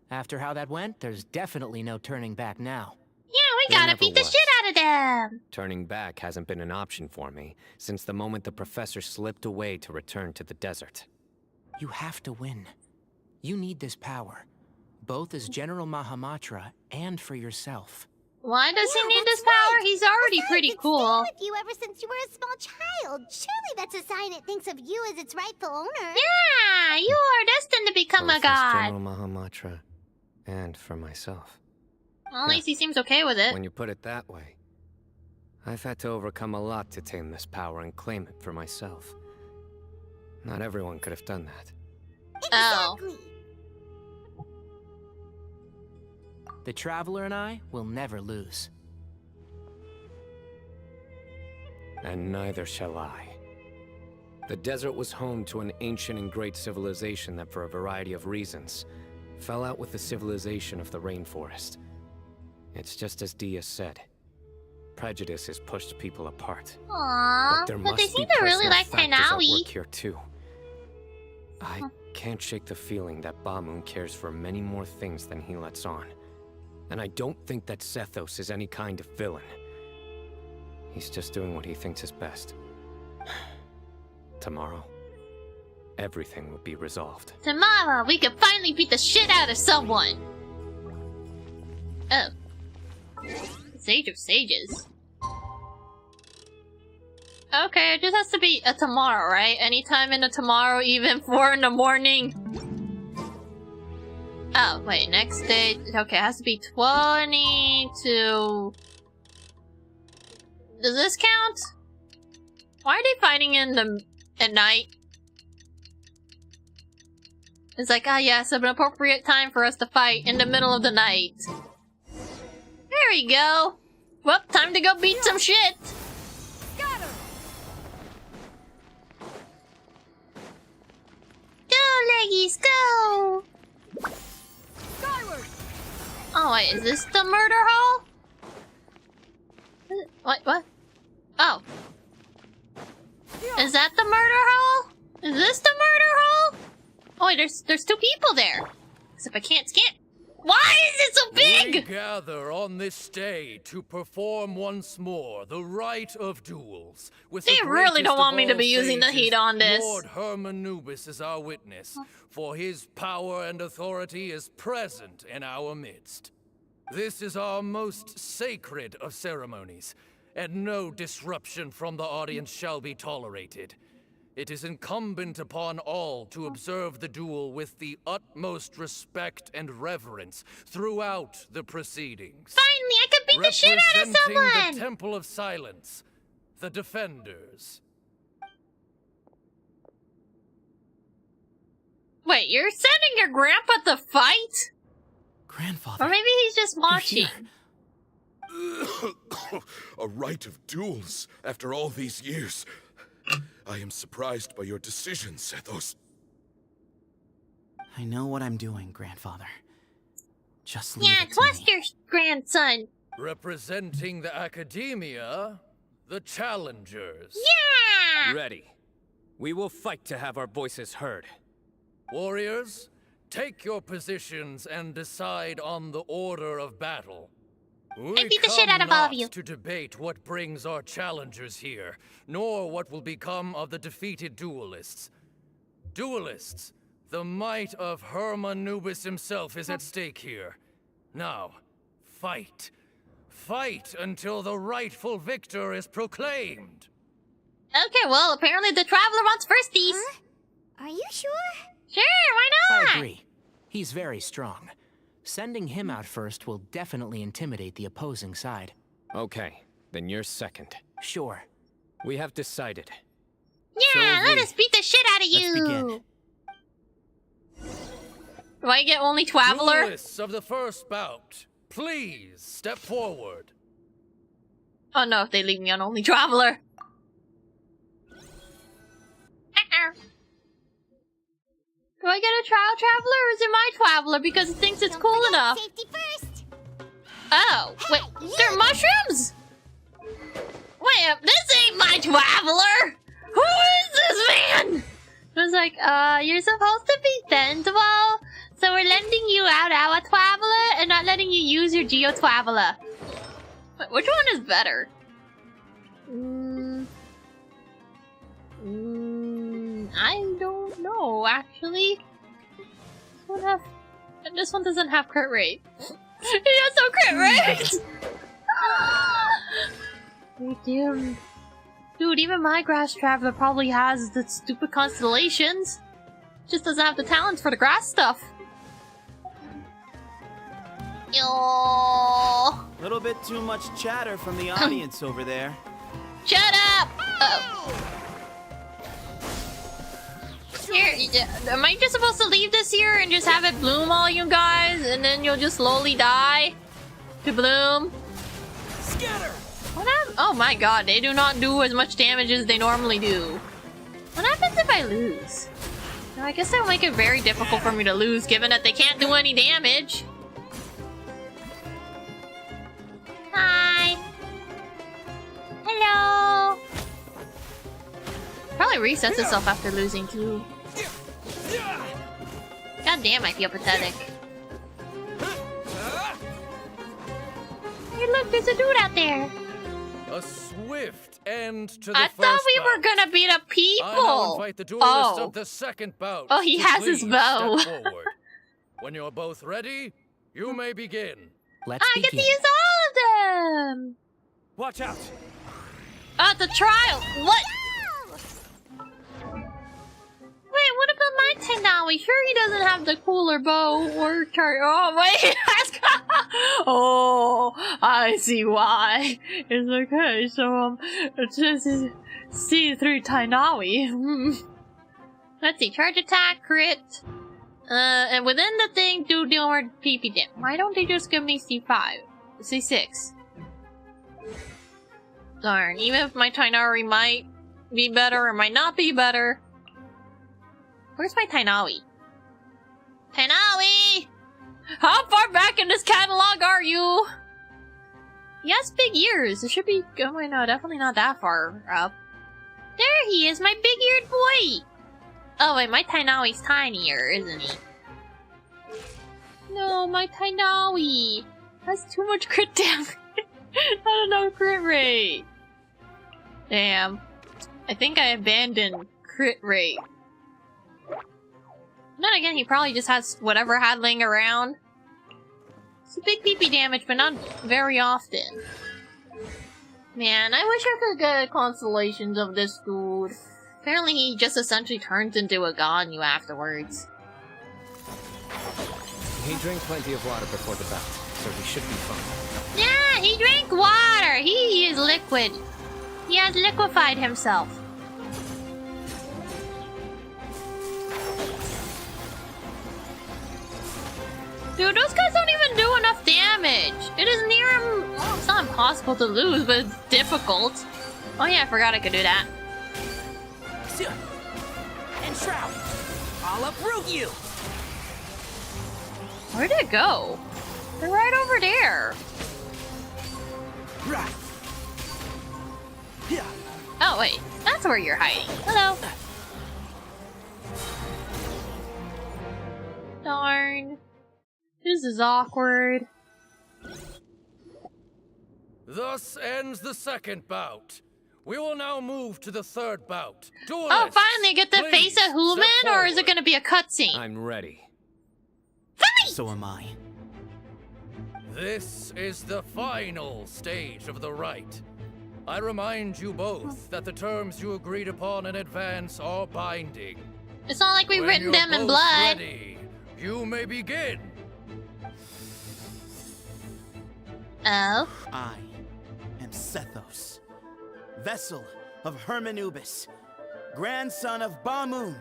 after how that went, there's definitely no turning back now. Yeah, we gotta beat the shit out of them. Turning back hasn't been an option for me since the moment the professor slipped away to return to the desert. You have to win. You need this power, both as General Mahamatra and for yourself. Why does he need this power? He's already pretty cool. With you ever since you were a small child. Surely that's a sign it thinks of you as its rightful owner. Yeah, you are destined to become Both a god. as General Mahamatra and for myself. Well, at least he seems okay with it. When you put it that way, I've had to overcome a lot to tame this power and claim it for myself. Not everyone could have done that. Exactly. The Traveler and I will never lose. And neither shall I. The desert was home to an ancient and great civilization that, for a variety of reasons, fell out with the civilization of the rainforest. It's just as Dia said. Prejudice has pushed people apart. Aww, there but they must seem be to really personal like factors at Hanawi. work here too. I can't shake the feeling that Bamun cares for many more things than he lets on. And I don't think that Sethos is any kind of villain. He's just doing what he thinks is best. Tomorrow, everything will be resolved. Tomorrow, we can finally beat the shit out of someone! Oh. Sage of Sages. Okay, it just has to be a tomorrow, right? Anytime in the tomorrow, even 4 in the morning. Oh, wait, next day. Okay, it has to be 22. Does this count? Why are they fighting at night? It's like, ah, yes, an appropriate time for us to fight in the middle of the night. There we go. Well, time to go beat some shit. Go, leggies, go! Skyward. Oh, wait, is this the murder hall? What? Oh. Is that the murder hall? Is this the murder hall? Oh, wait, there's 2 people there. Except I can't scan. Why is it so big? We gather on this day to perform once more the rite of duels. With They the really don't greatest want of me to all be using the sages, heat on this. Lord Hermanubis is our witness, for his power and authority is present in our midst. This is our most sacred of ceremonies, and no disruption from the audience shall be tolerated. It is incumbent upon all to observe the duel with the utmost respect and reverence throughout the proceedings. Finally, I could beat the shit out of Representing someone! the Temple of Silence, the Defenders. Wait, you're sending your grandpa to fight? Grandfather. Or maybe he's just watching. A rite of duels after all these years. I am surprised by your decision, Sethos. I know what I'm doing, Grandfather. Just leave Yeah, it to trust me. your grandson. Representing the Academia, the Challengers. Yeah! Ready. We will fight to have our voices heard. Warriors, take your positions and decide on the order of battle. I beat the shit out of all of you. To debate what brings our challengers here, nor what will become of the defeated duelists. Duelists, the might of Herman Nubis himself is at stake here. Now, fight. Fight until the rightful victor is proclaimed. Okay, well, apparently the Traveler wants firsties. Huh? Are you sure? Sure, why not? I agree. He's very strong. Sending him out first will definitely intimidate the opposing side. Okay, then you're second. Sure. We have decided. Yeah, let us beat the shit out of you. Let's begin. Do I get only Traveler? Duelists of the first bout, please step forward. Oh no, if they leave me on only Traveler. Do I get a trial Traveler or is it my Traveler because it thinks it's cool enough? Safety first. Oh, wait, they're mushrooms? Wait, this ain't my Traveler! Who is this man? I was like, you're supposed to be sensible, so we're lending you out our Traveler and not letting you use your Geo Traveler. Wait, which one is better? I don't know, actually. This one doesn't have crit rate. It has no crit rate! Damn. Dude, even my Grass Traveler probably has the stupid constellations. Just doesn't have the talents for the grass stuff. Yo. Little bit too much chatter from the audience over there. Shut up! Here, am I just supposed to leave this here and just have it bloom all you guys, and then you'll just slowly die to bloom? Scatter! What happened? Oh my god, they do not do as much damage as they normally do. What happens if I lose? Now, I guess that'll make it very difficult for me to lose, given that they can't do any damage. Hi! Hello! Probably resets itself after losing too. God damn, I feel pathetic. Hey look, there's a dude out there! A swift end to the I first thought we bout. were gonna be the people! I now invite the duelists of the second bout. Oh, he to has his please bow. step forward. When you're both ready, you may begin. Let's I get to use all of them! Watch out! The trial! What? Wait, what about my Tenawi? Sure he doesn't have the cooler bow or oh, wait! Oh, I see why. It's okay, so, it's just see through Tenawi. Let's see, charge attack, crit. And within the thing, do more PP damage. Why don't they just give me C5? C6. Darn, even if my Tainari might be better or might not be better. Where's my Tainawi? Tainawi! How far back in this catalog are you? He has big ears. It should be... Oh, wait, no, definitely not that far up. There he is, my big-eared boy! Oh, wait, my Tainawi's tinier, isn't he? No, my Tainawi has too much crit damage. Not enough crit rate. Damn. I think I abandoned crit rate. Then again, he probably just has whatever had laying around. It's a big PP damage, but not very often. Man, I wish I could get constellations of this dude. Apparently he just essentially turns into a Ganyu afterwards. He drank plenty of water before the bout, so he should be fine. Yeah, he drank water! He is liquid. He has liquefied himself. Dude, those guys don't even do enough damage. It is near... Well, it's not impossible to lose, but it's difficult. Oh yeah, I forgot I could do that. And Shroud, I'll uproot you. Where'd it go? They're right over there. Oh wait, that's where you're hiding. Hello. Darn. This is awkward. Thus ends the second bout. We will now move to the third bout. Oh, finally I get to face a human, or is it gonna be a cutscene? I'm ready. So am I. This is the final stage of the rite. I remind you both that the terms you agreed upon in advance are binding. It's not like we've written them in both blood. Ready, you may begin. Oh? I am Sethos, vessel of Hermanubis, grandson of Bamoon,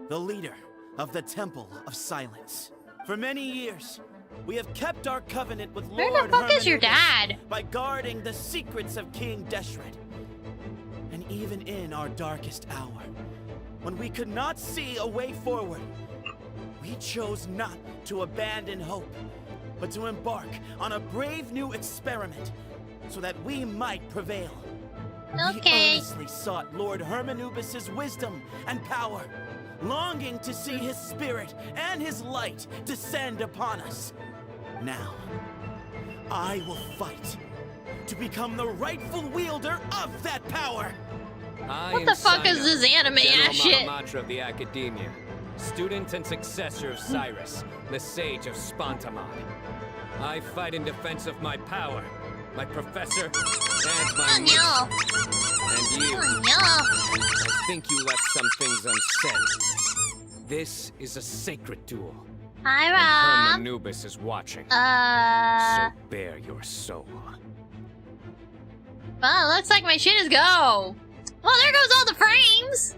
the leader of the Temple of Silence. For many years, we have kept our covenant with Lord Where the fuck is your Hermanubis dad? by guarding the secrets of King Deshret. And even in our darkest hour, when we could not see a way forward, we chose not to abandon hope, but to embark on a brave new experiment so that we might prevail. Okay. We earnestly sought Lord Hermanubis' wisdom and power, longing to see his spirit and his light descend upon us. Now, I will fight to become the rightful wielder of that power. What the fuck is this anime ass shit? Mahamatra of the Academia, student and successor of Cyrus, the Sage of Spantamad. I fight in defense of my power, my professor, and my mission. And you, I think you left some things unsaid. This is a sacred duel. Hi, Rob. Hermanubis is watching. So bare your soul. Well, looks like my shit is go. Well, there goes all the frames.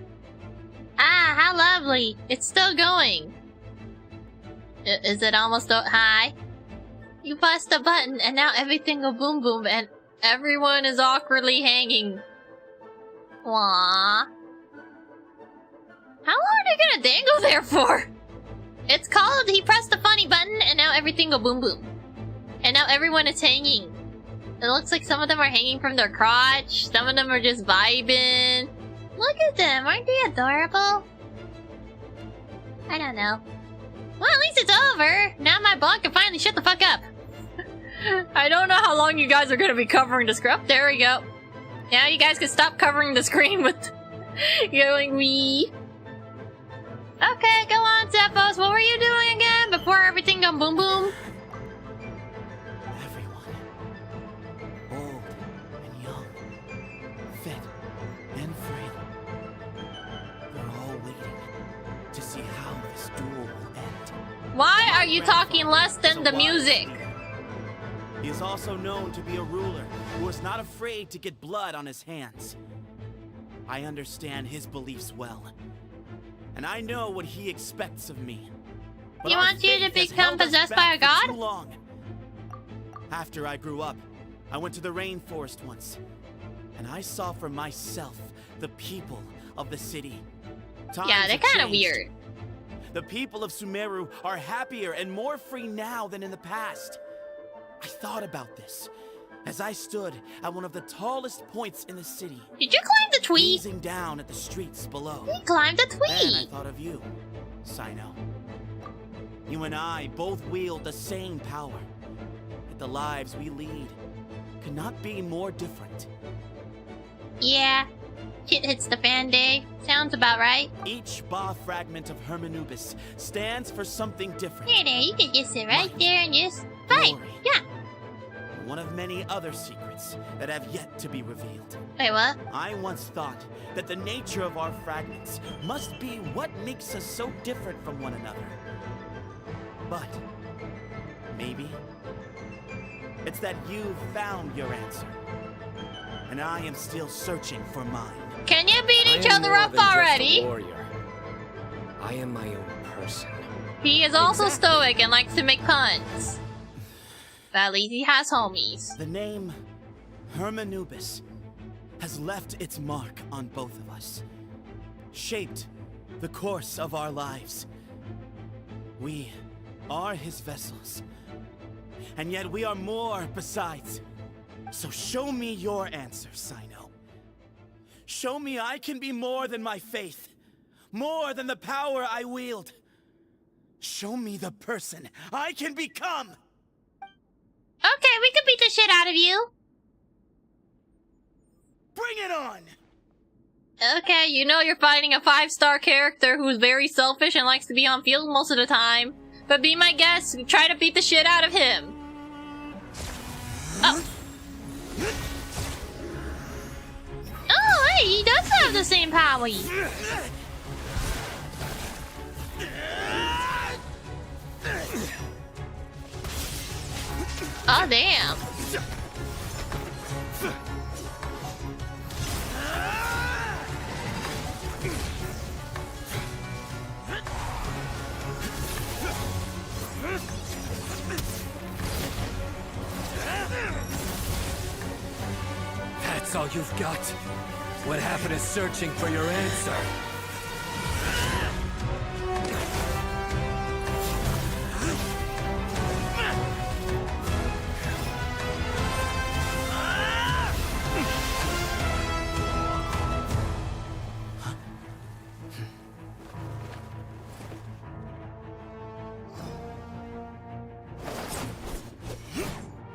Ah, how lovely. It's still going. Is it almost hi? You pressed the button and now everything will boom boom and everyone is awkwardly hanging. Aww. How long are they gonna dangle there for? It's called he pressed the funny button and now everything go boom boom. And now everyone is hanging. It looks like some of them are hanging from their crotch, some of them are just vibing. Look at them, aren't they adorable? I don't know. Well, at least it's over. Now my blog can finally shut the fuck up. I don't know how long you guys are gonna be covering the screen. There we go. Now you guys can stop covering the screen with going wee. Okay, go on, Zephos. What were you doing again before everything gone boom boom? Old and young, fit and frail. They're all waiting to see how this duel will end. Why are you talking less than the music? He is also known to be a ruler who is not afraid to get blood on his hands. I understand his beliefs well, and I know what he expects of me. But He our wants you to faith has become held us possessed back by a for god? too long. After I grew up, I went to the rainforest once, and I saw for myself the people of the city. Yeah, they're kind of weird. The people of Sumeru are happier and more free now than in the past. I thought about this as I stood at one of the tallest points in the city. Did you climb the tree? Gazing down at the streets below. He climbed the Then I tree. thought of you, Sino. You and I both wield the same power. Yet the lives we lead could not be more different. Yeah. Shit hits the fan day. Sounds about right. Each Ba fragment of Hermanubis stands for something different. There, you can just sit right there and just fight. Glory. Yeah. One of many other secrets that have yet to be revealed. Wait, what? I once thought that the nature of our fragments must be what makes us so different from one another. But maybe it's that you've found your answer, and I am still searching for mine. Can you beat each I am other more up than just a already? warrior. I am my own person. He is also stoic and likes to make puns. At least he has homies. The name Hermanubis has left its mark on both of us, shaped the course of our lives. We are his vessels, and yet we are more besides. So show me your answer, Sino. Show me I can be more than my faith, more than the power I wield. Show me the person I can become. Okay, we can beat the shit out of you. Bring it on! Okay, you know you're fighting a 5-star character who's very selfish and likes to be on field most of the time. But be my guest, try to beat the shit out of him. Oh. Oh, hey, he does have the same power. Oh, damn. That's all you've got? What happened is searching for your answer.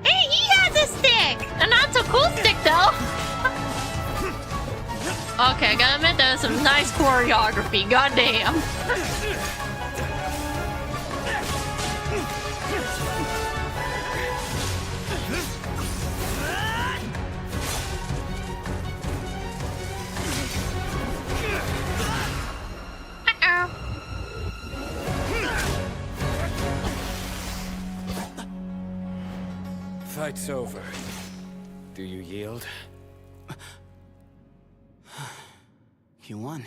Hey, he has a stick! A not so cool stick, though. Okay, I gotta admit, that was some nice choreography. Goddamn. Fight's over. Do you yield? You won.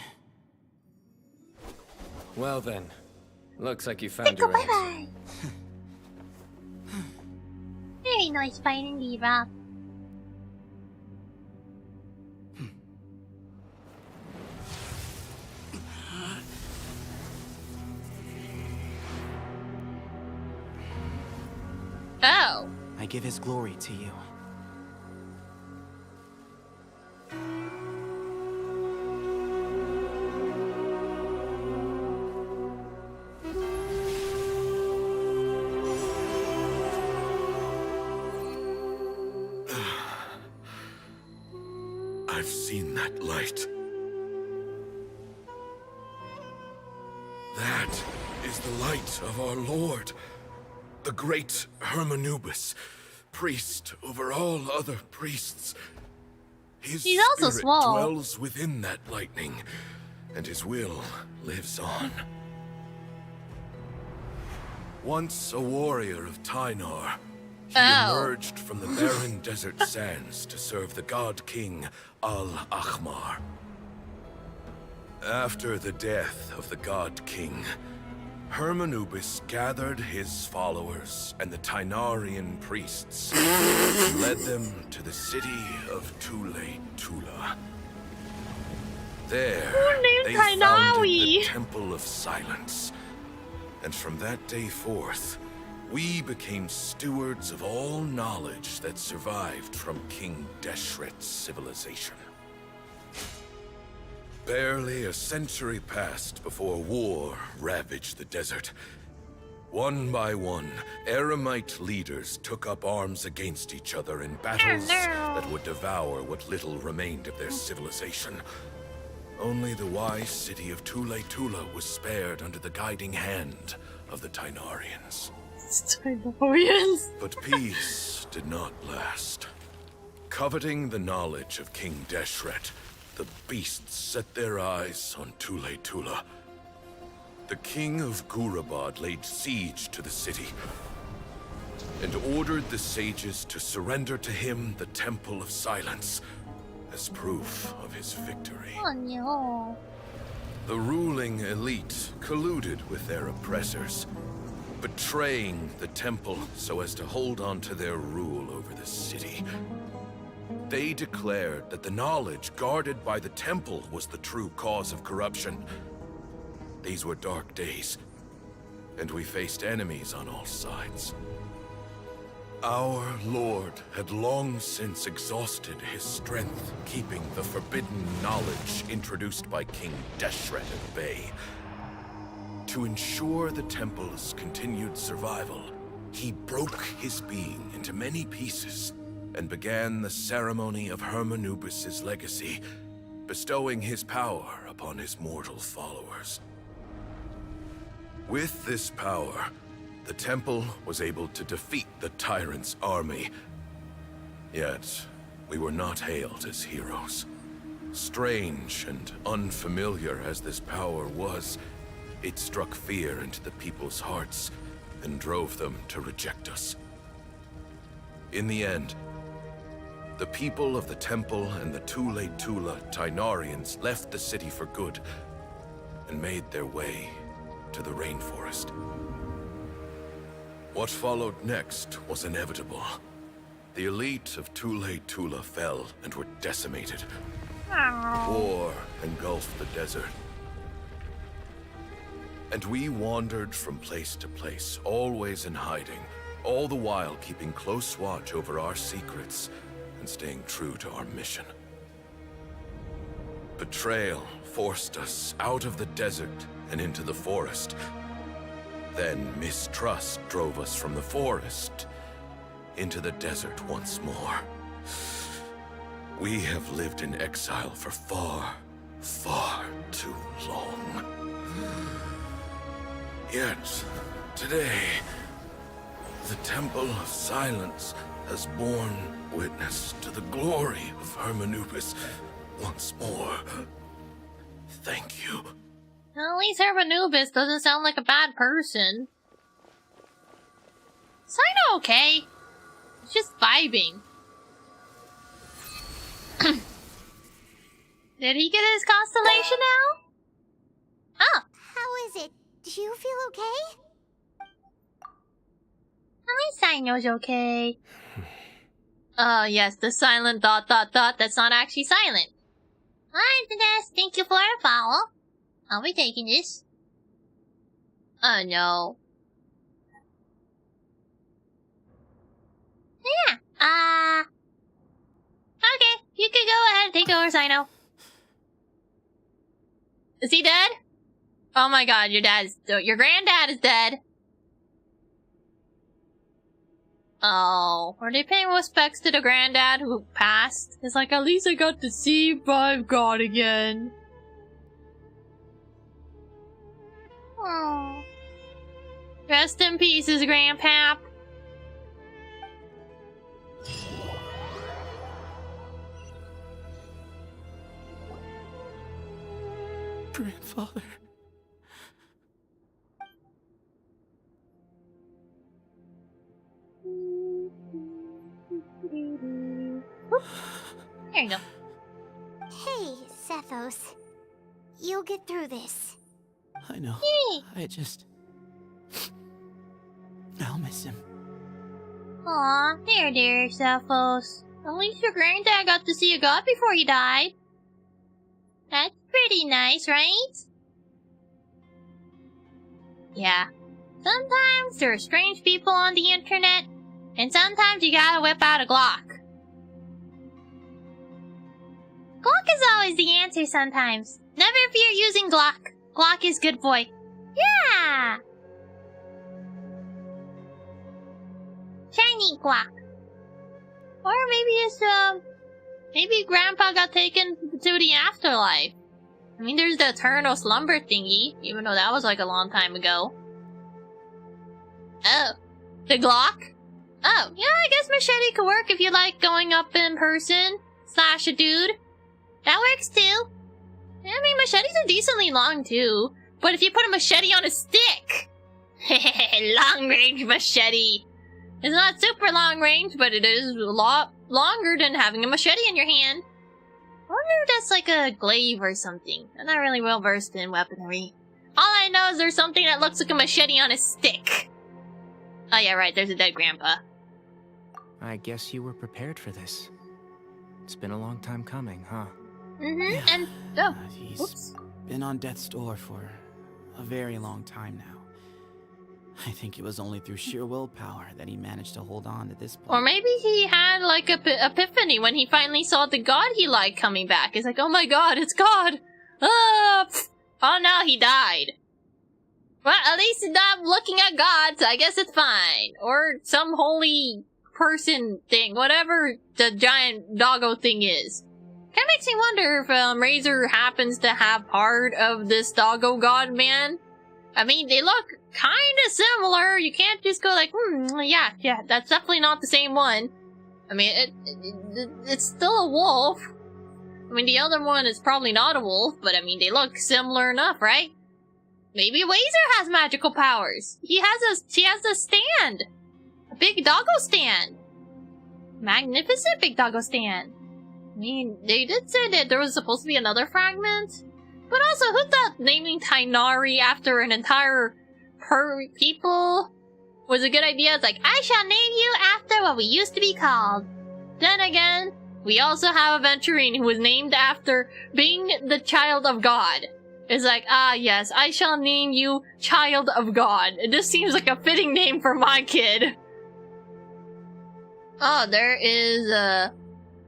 Well then, looks like you found your answer. Bye-bye. Very nice fighting, Diva. Oh. I give his glory to you. I've seen that light. That is the light of our Lord, the great Hermanubis, priest over all other priests. His He's also spirit small. dwells within that lightning, and his will lives on. Once a warrior of Tynar, he emerged from the barren desert sands to serve the god king Al-Ahmar. After the death of the god king, Hermanubis gathered his followers and the Tynarian priests and led them to the city of Tule-Tula. There, they founded the Temple of Silence. And from that day forth, we became stewards of all knowledge that survived from King Deshret's civilization. Barely a century passed before war ravaged the desert. One by one, Eremite leaders took up arms against each other in battles that would devour what little remained of their civilization. Only the wise city of Tule-Tula was spared under the guiding hand of the Tynarians. But peace did not last. Coveting the knowledge of King Deshret, the beasts set their eyes on Tule-Tula. The king of Gurabad laid siege to the city and ordered the sages to surrender to him the Temple of Silence as proof of his victory. Oh no. The ruling elite colluded with their oppressors, betraying the temple so as to hold on to their rule over the city. They declared that the knowledge guarded by the temple was the true cause of corruption. These were dark days, and we faced enemies on all sides. Our Lord had long since exhausted his strength, keeping the forbidden knowledge introduced by King Deshret at bay. To ensure the temple's continued survival, he broke his being into many pieces and began the ceremony of Hermanubis' legacy, bestowing his power upon his mortal followers. With this power, the temple was able to defeat the tyrant's army. Yet, we were not hailed as heroes. Strange and unfamiliar as this power was, it struck fear into the people's hearts and drove them to reject us. In the end, the people of the temple and the Tule-Tula Tainarians left the city for good and made their way to the rainforest. What followed next was inevitable. The elite of Tule-Tula fell and were decimated. War engulfed the desert. And we wandered from place to place, always in hiding, all the while keeping close watch over our secrets and staying true to our mission. Betrayal forced us out of the desert and into the forest. Then mistrust drove us from the forest into the desert once more. We have lived in exile for far, far too long. Yet, today, the Temple of Silence has borne witness to the glory of Hermanubis once more. Thank you. Well, at least Hermanubis doesn't sound like a bad person. Cyno okay. It's just vibing. Did he get his constellation now? Oh. How is it? Do you feel okay? At least Cyno's okay. Yes, the silent ... that's not actually silent. Hi, Dennis. Thank you for the follow. I'll be taking this. Oh no. Yeah, okay, you can go ahead and take over, Cyno. Is he dead? Oh my god, your granddad is dead. Oh, are they paying respects to the granddad who passed? It's like, at least I got to see my god again. Oh. Rest in peace, Grandpap. Grandfather. There you go. Hey, Cephos. You'll get through this. I know. Hey. I'll miss him. Aw, there, Cephos. At least your granddad got to see a god before he died. That's pretty nice, right? Yeah. Sometimes there are strange people on the internet, and sometimes you gotta whip out a Glock. Glock is always the answer sometimes. Never if you're using Glock. Glock is good boy. Yeah! Shiny Glock. Or maybe it's, maybe Grandpa got taken to the afterlife. I mean, there's the eternal slumber thingy, even though that was like a long time ago. Oh. The Glock? Oh, yeah, I guess machete could work if you like going up in person. Slash a dude. That works too. I mean, machetes are decently long too. But if you put a machete on a stick! Long range machete. It's not super long range, but it is a lot longer than having a machete in your hand. I wonder if that's like a glaive or something. I'm not really well versed in weaponry. All I know is there's something that looks like a machete on a stick. Oh yeah, right, there's a dead grandpa. I guess you were prepared for this. It's been a long time coming, huh? Yeah. And He's been on death's door for a very long time now. I think it was only through sheer willpower that he managed to hold on to this point. Or maybe he had like a epiphany when he finally saw the god he liked coming back. He's like, oh my god, it's God! Oh no, he died. Well, at least he's not looking at God, so I guess it's fine. Or some holy person thing, whatever the giant doggo thing is. Kinda makes me wonder if Razor happens to have part of this doggo god man. I mean, they look kinda similar. You can't just go like, yeah, that's definitely not the same one. I mean, it's still a wolf. I mean, the other one is probably not a wolf, but I mean, they look similar enough, right? Maybe Razor has magical powers. She has a stand. A big doggo stand. Magnificent big doggo stand. I mean, they did say that there was supposed to be another fragment. But also, who thought naming Tainari after an entire people was a good idea? It's like, I shall name you after what we used to be called. Then again, we also have a Venturine who was named after being the child of God. It's like, yes, I shall name you Child of God. This seems like a fitting name for my kid. Oh, there is a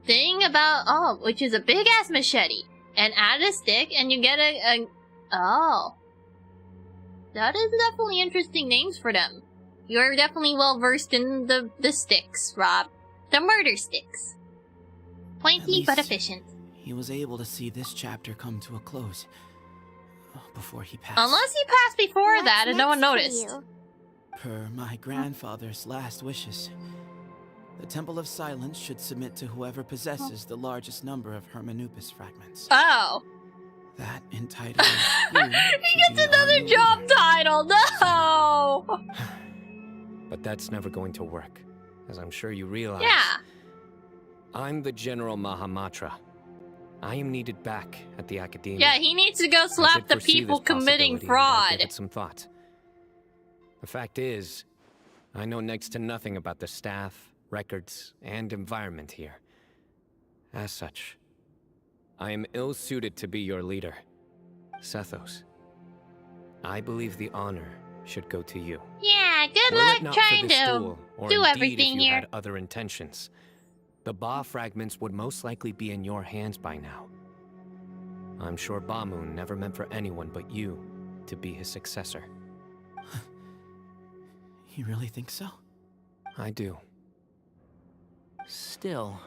thing about, which is a big-ass machete. And add a stick, and you get oh. That is definitely interesting names for them. You're definitely well-versed in the sticks, Rob. The murder sticks. Pointy but efficient. He was able to see this chapter come to a close before he passed. Unless he passed before that and no one noticed. Per my grandfather's last wishes, the Temple of Silence should submit to whoever possesses the largest number of Hermanupis fragments. Oh. That entitles you He gets another job title! No! But that's never going to work, as I'm sure you realize. Yeah. I'm the General Mahamatra. I am needed back at the Academia. Yeah, he needs to go slap the people committing fraud. Give it some thought. The fact is, I know next to nothing about the staff, records, and environment here. As such, I am ill-suited to be your leader. Sethos, I believe the honor should go to you. Yeah, good Were luck it not trying for this to duel, or do indeed everything if you here. had other intentions, the Ba fragments would most likely be in your hands by now. I'm sure Bamoon never meant for anyone but you to be his successor. You really think so? I do. Still,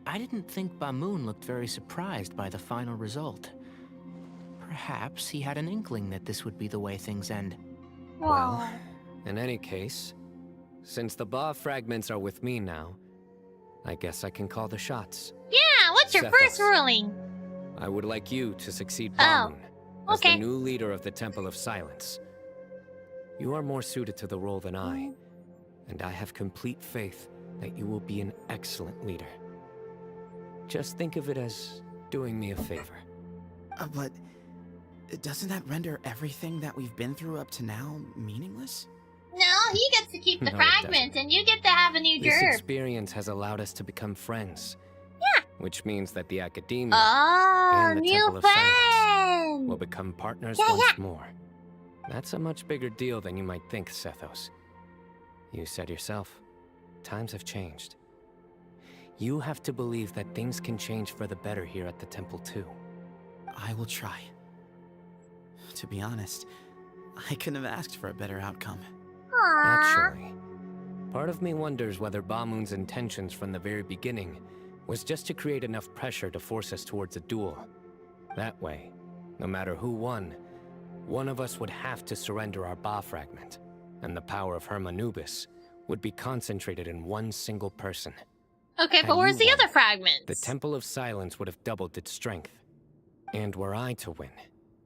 I didn't think Bamoon looked very surprised by the final result. Perhaps he had an inkling that this would be the way things end. Well, in any case, since the Ba fragments are with me now, I guess I can call the shots. Yeah, what's your Sethos, first ruling? I would like you to succeed Bamoon as okay. the new leader of the Temple of Silence. You are more suited to the role than I, and I have complete faith that you will be an excellent leader. Just think of it as doing me a favor. But doesn't that render everything that we've been through up to now meaningless? No, he gets to keep the No, it fragments, and you get to have a new This gerb. experience has allowed us to become friends. Yeah. Which means that the Academia Oh, and the new Temple of Silence friend! will become partners Yeah, once yeah. more. That's a much bigger deal than you might think, Sethos. You said yourself, times have changed. You have to believe that things can change for the better here at the temple too. I will try. To be honest, I couldn't have asked for a better outcome. Actually, part of me wonders whether Bamoon's intentions from the very beginning was just to create enough pressure to force us towards a duel. That way, no matter who won, one of us would have to surrender our Ba fragment, and the power of Hermanubis would be concentrated in one single person. Okay, Had but where's you the won, other fragments? The Temple of Silence would have doubled its strength. And were I to win,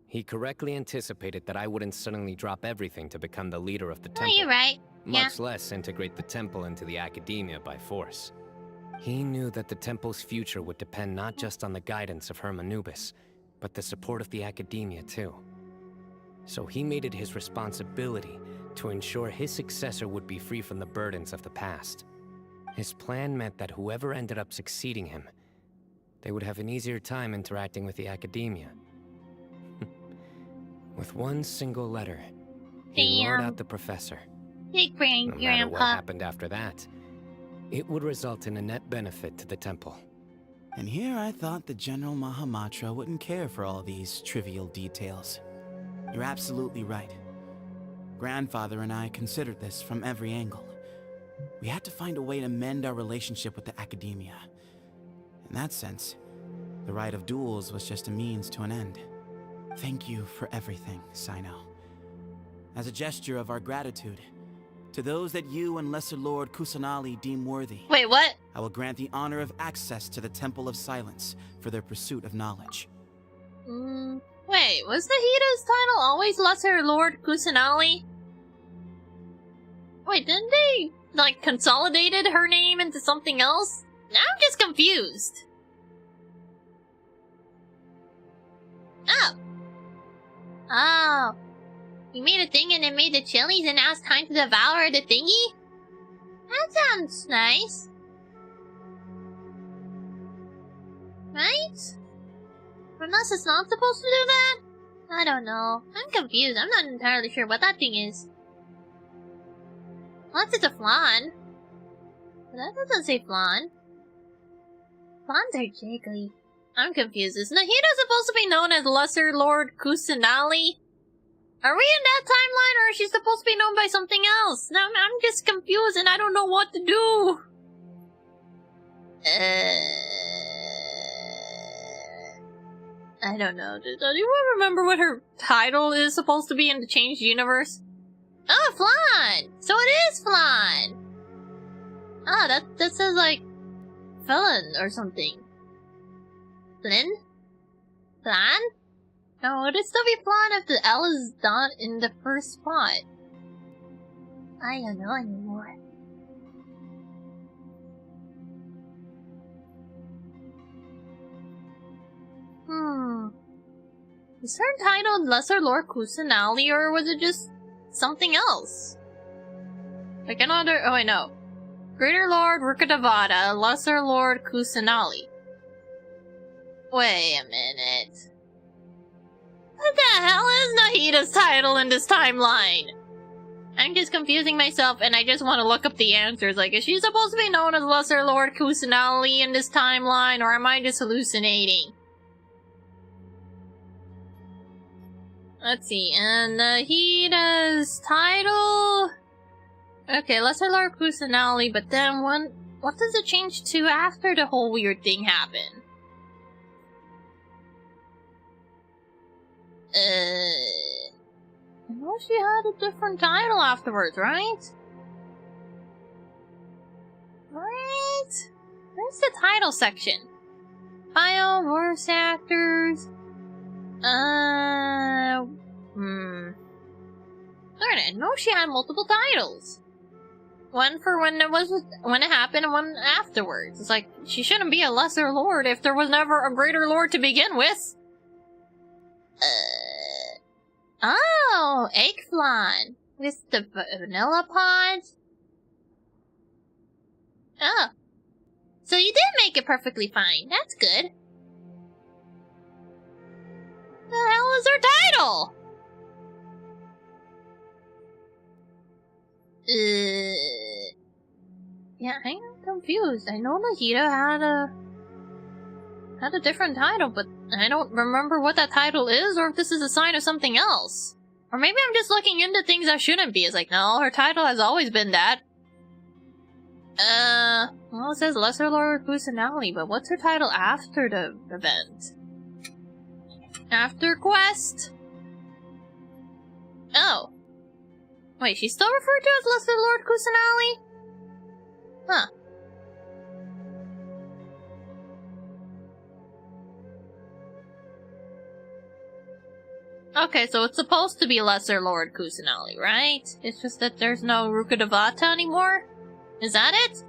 he correctly anticipated that I wouldn't suddenly drop everything to become the leader of the temple. Oh, you're right. Much less integrate the temple into the Academia by force. He knew that the temple's future would depend not just on the guidance of Hermanubis, but the support of the Academia too. So he made it his responsibility to ensure his successor would be free from the burdens of the past. His plan meant that whoever ended up succeeding him, they would have an easier time interacting with the Academia. With one single letter, he lured out the professor. Big brain, No matter what happened after that, it would result in a net benefit to the temple. And here I thought the General Mahamatra wouldn't care for all these trivial details. You're absolutely right. Grandfather and I considered this from every angle. We had to find a way to mend our relationship with the academia. In that sense, the rite of duels was just a means to an end. Thank you for everything, Sino. As a gesture of our gratitude, to those that you and Lesser Lord Kusanali deem worthy. Wait, what? I will grant the honor of access to the Temple of Silence for their pursuit of knowledge. Wait, was Nahida's title always Lesser Lord Kusanali? Wait, didn't they, like, consolidated her name into something else? Now I'm just confused. Oh. You made a thing and then made the chilies and now it's time to devour the thingy? That sounds nice. Right? Unless it's not supposed to do that? I don't know. I'm confused. I'm not entirely sure what that thing is. Unless it's a flan. But that doesn't say flan. Flans are jiggly. I'm confused. Is Nahida supposed to be known as Lesser Lord Kusanali? Are we in that timeline, or is she supposed to be known by something else? Now I'm just confused and I don't know what to do. I don't know. Does anyone remember what her title is supposed to be in the changed universe? Oh, Flan! So it is Flan! Ah, that says like felon or something. Flynn? Flan? No, would it still be Flan if the L is not in the first spot? I don't know anymore. Is her title Lesser Lord Kusanali, or was it just something else? Like another— oh wait, no. Greater Lord Rukadavada, Lesser Lord Kusanali. Wait a minute. What the hell is Nahida's title in this timeline? I'm just confusing myself and I just want to look up the answers. Like, is she supposed to be known as Lesser Lord Kusanali in this timeline, or am I just hallucinating? Let's see, and Nahida's title? Okay, Lesser Lord Kusanali, but then what does it change to after the whole weird thing happened? I know she had a different title afterwards, right? Right? Where's the title section? Bio, voice actors. Darn it, I know she had multiple titles. One for when it happened and one afterwards. It's like, she shouldn't be a lesser lord if there was never a greater lord to begin with. Oh, egg flan. With the vanilla pod? Oh. So you did make it perfectly fine. That's good. The hell is her title? Yeah, I'm confused. I know Nahida had a different title, but I don't remember what that title is, or if this is a sign of something else. Or maybe I'm just looking into things I shouldn't be. It's like, no, her title has always been that. Well, it says Lesser Lord Kusanali, but what's her title after the event? After quest? Oh. Wait, she's still referred to as Lesser Lord Kusanali? Huh. Okay, so it's supposed to be Lesser Lord Kusanali, right? It's just that there's no Rukadavata anymore? Is that it?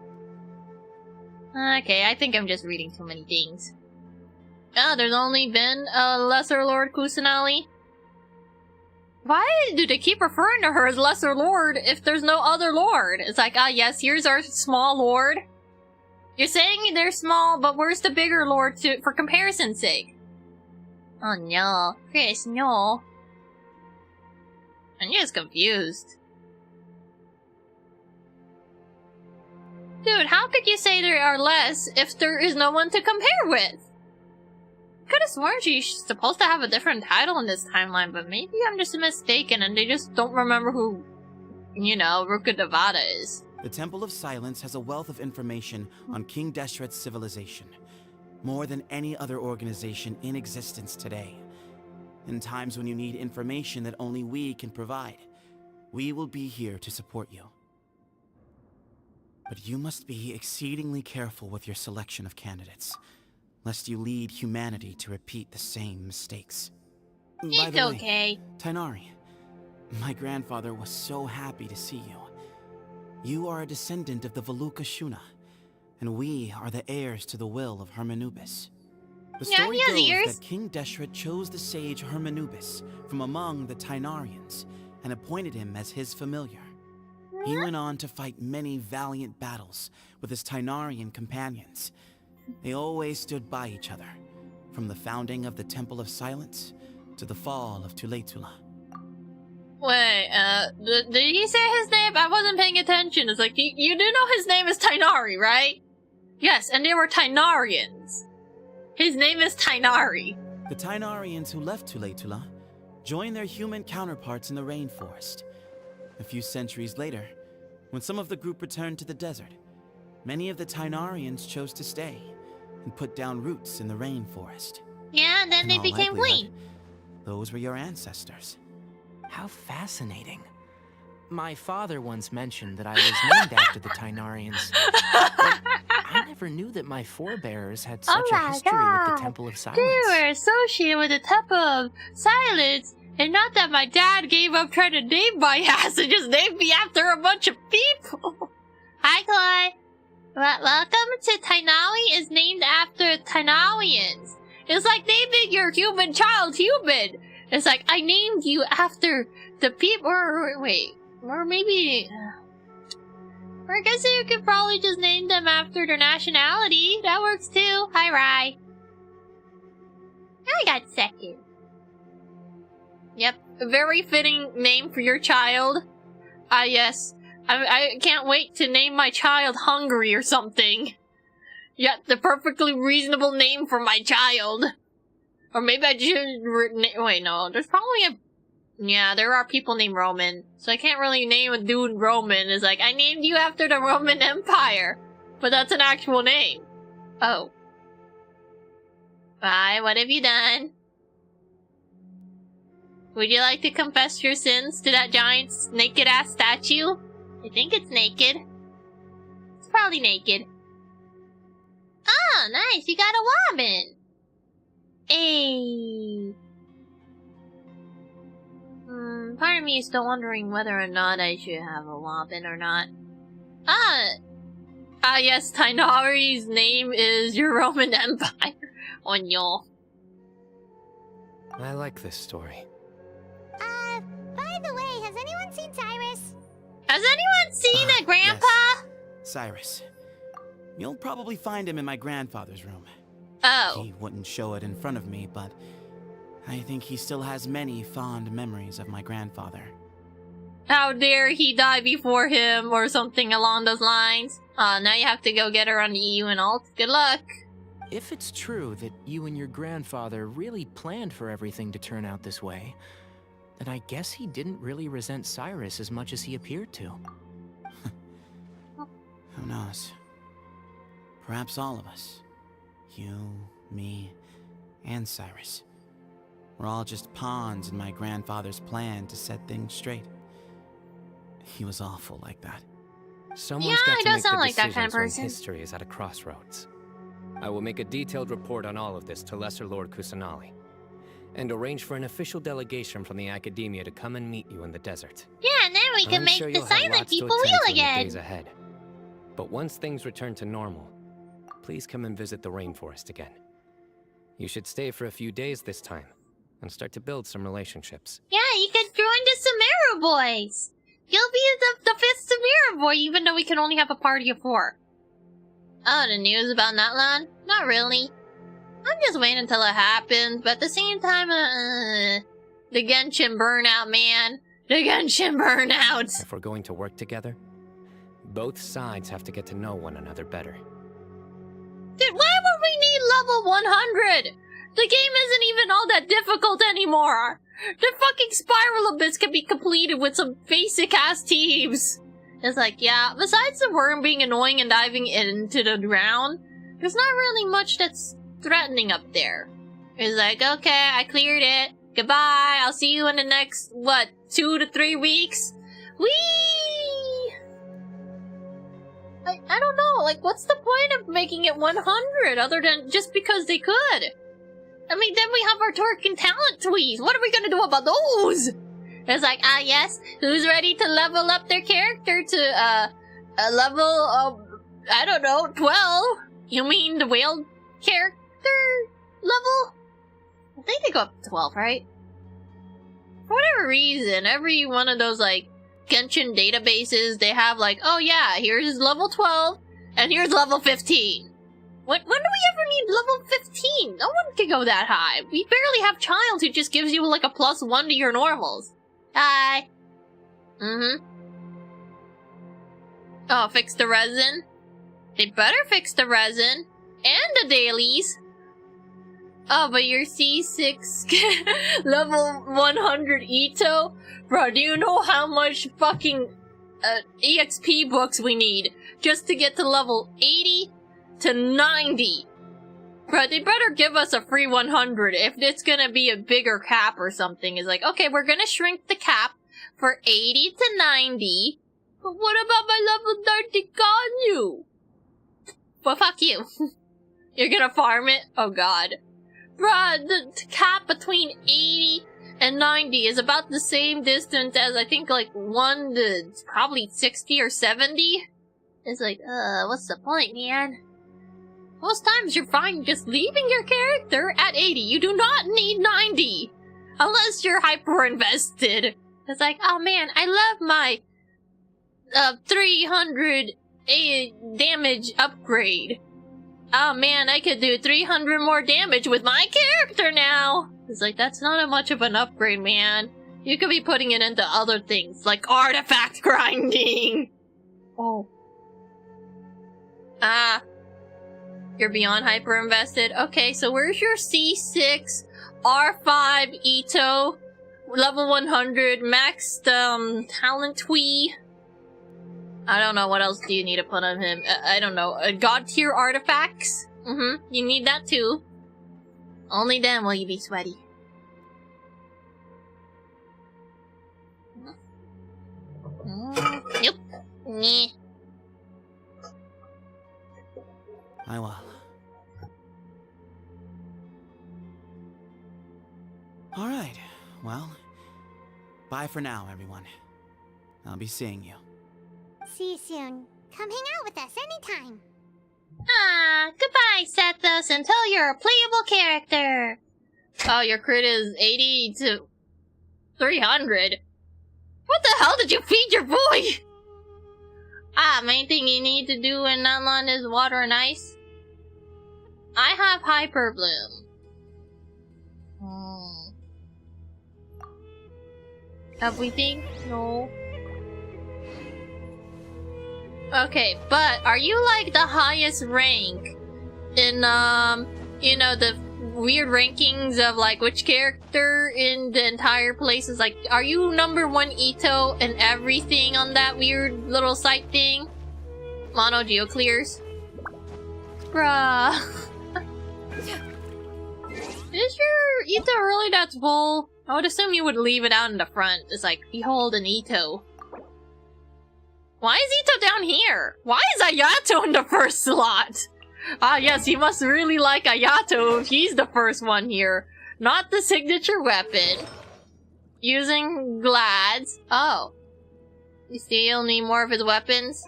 Okay, I think I'm just reading too many things. Oh, there's only been a Lesser Lord Kusanali? Why do they keep referring to her as Lesser Lord if there's no other Lord? It's like, ah yes, here's our small Lord. You're saying they're small, but where's the bigger Lord for comparison's sake? Oh no. Chris, no. I'm just confused. Dude, how could you say there are less if there is no one to compare with? Could have sworn she's supposed to have a different title in this timeline, but maybe I'm just mistaken and they just don't remember who, you know, Rukadavata is. The Temple of Silence has a wealth of information on King Deshret's civilization. More than any other organization in existence today. In times when you need information that only we can provide, we will be here to support you. But you must be exceedingly careful with your selection of candidates, lest you lead humanity to repeat the same mistakes. By the way, Tainari, my grandfather was so happy to see you. You are a descendant of the Veluca Shuna, and we are the heirs to the will of Hermanubis. The story goes that King Deshret chose the sage Hermanubis from among the Tainarians and appointed him as his familiar. He went on to fight many valiant battles with his Tainarian companions. They always stood by each other, from the founding of the Temple of Silence to the fall of Tuletula. Wait, did he say his name? I wasn't paying attention. It's like, you do know his name is Tainari, right? Yes, and they were Tainarians. His name is Tainari. The Tainarians who left Tuletula joined their human counterparts in the rainforest. A few centuries later, when some of the group returned to the desert, many of the Tainarians chose to stay and put down roots in the rainforest. Yeah, and then they became queen. Those were your ancestors. How fascinating. My father once mentioned that I was named after the Tainarians. But I never knew that my forebears had such a history with the Temple of Silence. They were associated with the Temple of Silence, and not that my dad gave up trying to name my ass and just named me after a bunch of people. Hi, Chloe. Welcome to Tainawi is named after Tainawians. It's like naming your human child human. It's like, I named you after the people, or maybe, or I guess you could probably just name them after their nationality. That works too. Hi, Rai. I got second. Yep, a very fitting name for your child. Yes. I can't wait to name my child Hungry or something. Yet, the perfectly reasonable name for my child. Or maybe I should wait, no, there's probably yeah, there are people named Roman. So I can't really name a dude Roman. It's like, I named you after the Roman Empire. But that's an actual name. Oh. Bye, what have you done? Would you like to confess your sins to that giant naked-ass statue? I think it's naked. It's probably naked. Oh, nice, you got a woman! Hey. Part of me is still wondering whether or not I should have a wobbin or not. Yes, Tainari's name is your Roman Empire. On y'all. I like this story. By the way, has anyone seen Cyrus? Has anyone seen a grandpa? Yes. Cyrus. You'll probably find him in my grandfather's room. Oh. He wouldn't show it in front of me, but I think he still has many fond memories of my grandfather. How dare he die before him, or something along those lines. Now you have to go get her on the EU and alt. Good luck. If it's true that you and your grandfather really planned for everything to turn out this way, then I guess he didn't really resent Cyrus as much as he appeared to. Who knows? Perhaps all of us. You, me, and Cyrus. We're all just pawns in my grandfather's plan to set things straight. He was awful like that. Someone's got to make the decisions when history is at a crossroads. I will make a detailed report on all of this to Lesser Lord Kusanali, and arrange for an official delegation from the Academia to come and meet you in the desert. Yeah, and then we can make the silent people wheel again. Days ahead. But once things return to normal, please come and visit the rainforest again. You should stay for a few days this time, and start to build some relationships. Yeah, you could join the Samara boys! You'll be the fifth Samara boy, even though we can only have a party of 4. Oh, the news about Natlan? Not really. I'm just waiting until it happens, but at the same time, the Genshin burnout, man. The Genshin burnout! If we're going to work together, both sides have to get to know one another better. Dude, why would we need level 100? The game isn't even all that difficult anymore. The fucking Spiral Abyss can be completed with some basic-ass teams. It's like, yeah, besides the worm being annoying and diving into the ground, there's not really much that's threatening up there. It's like, okay, I cleared it. Goodbye, I'll see you in the next, 2 to 3 weeks? Whee! I don't know, like, what's the point of making it 100 other than just because they could? I mean, then we have our Turkin talent tweets. What are we gonna do about those? It's like, yes, who's ready to level up their character to, a level of, I don't know, 12? You mean the whale character level? I think they go up to 12, right? For whatever reason, every one of those, like, Genshin databases, they have, like, oh yeah, here's level 12, and here's level 15. When do we ever need level 15? No one can go that high. We barely have Childs who just gives you, like, a +1 to your normals. Hi. Oh, fix the resin? They better fix the resin. And the dailies. Oh, but your C6 level 100 Ito? Bro, do you know how much fucking EXP books we need just to get to level 80 to 90? Bro, they better give us a free 100 if it's gonna be a bigger cap or something. It's like, okay, we're gonna shrink the cap for 80 to 90, but what about my level 30 Ganyu? Well, fuck you. You're gonna farm it? Oh god. Bruh, the cap between 80 and 90 is about the same distance as, I think, like, 1 to probably 60 or 70. It's like, what's the point, man? Most times you're fine just leaving your character at 80. You do not need 90. Unless you're hyper-invested. It's like, oh man, I love my 300 damage upgrade. Oh man, I could do 300 more damage with my character now! It's like, that's not much of an upgrade, man. You could be putting it into other things, like artifact grinding! Oh. You're beyond hyper-invested? Okay, so where's your C6, R5, Ito, level 100, max, talent twee? I don't know, what else do you need to put on him? I don't know, god tier artifacts? You need that too. Only then will you be sweaty. Yep. Nyeh. I will. Alright, well, bye for now, everyone. I'll be seeing you. See you soon. Come hang out with us anytime. Goodbye, Sethos, until you're a playable character. Oh, your crit is 80 to 300. What the hell did you feed your boy? Main thing you need to do in Nunlun is water and ice. I have Hyper Bloom. Everything? No. Okay, but are you like the highest rank in, you know, the weird rankings of like which character in the entire place is like, are you number 1 Ito and everything on that weird little site thing? Mono Geo clears? Bruh. Is your Ito really that full? I would assume you would leave it out in the front. It's like, behold an Ito. Why is Ito down here? Why is Ayato in the first slot? Yes, you must really like Ayato if he's the first one here. Not the signature weapon. Using glads. Oh. You still need more of his weapons?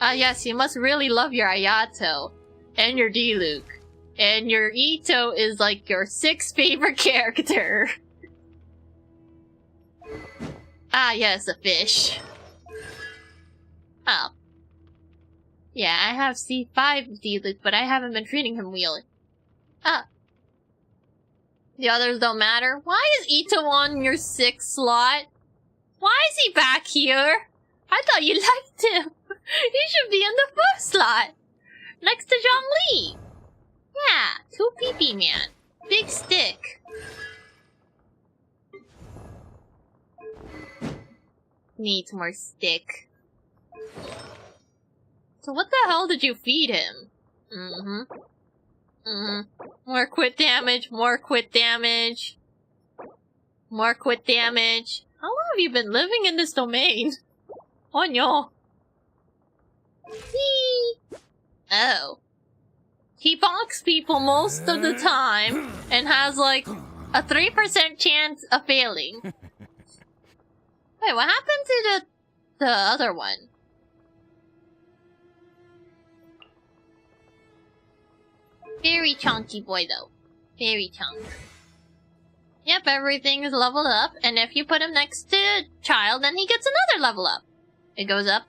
Yes, you must really love your Ayato. And your Diluc. And your Ito is like your 6th favorite character. Yes, a fish. Oh. Yeah, I have C5 Diluc, but I haven't been treating him well. The others don't matter? Why is Ito on your 6th slot? Why is he back here? I thought you liked him. He should be in the 1st slot. Next to Zhongli. Yeah, 2 PP man. Big stick. Needs more stick. So what the hell did you feed him? More quit damage, more quit damage. More quit damage. How long have you been living in this domain? Oh no. Whee! Oh. He bonks people most of the time and has like a 3% chance of failing. Wait, what happened to the other one? Very chunky boy though. Very chunky. Yep, everything is leveled up, and if you put him next to Child, then he gets another level up. It goes up.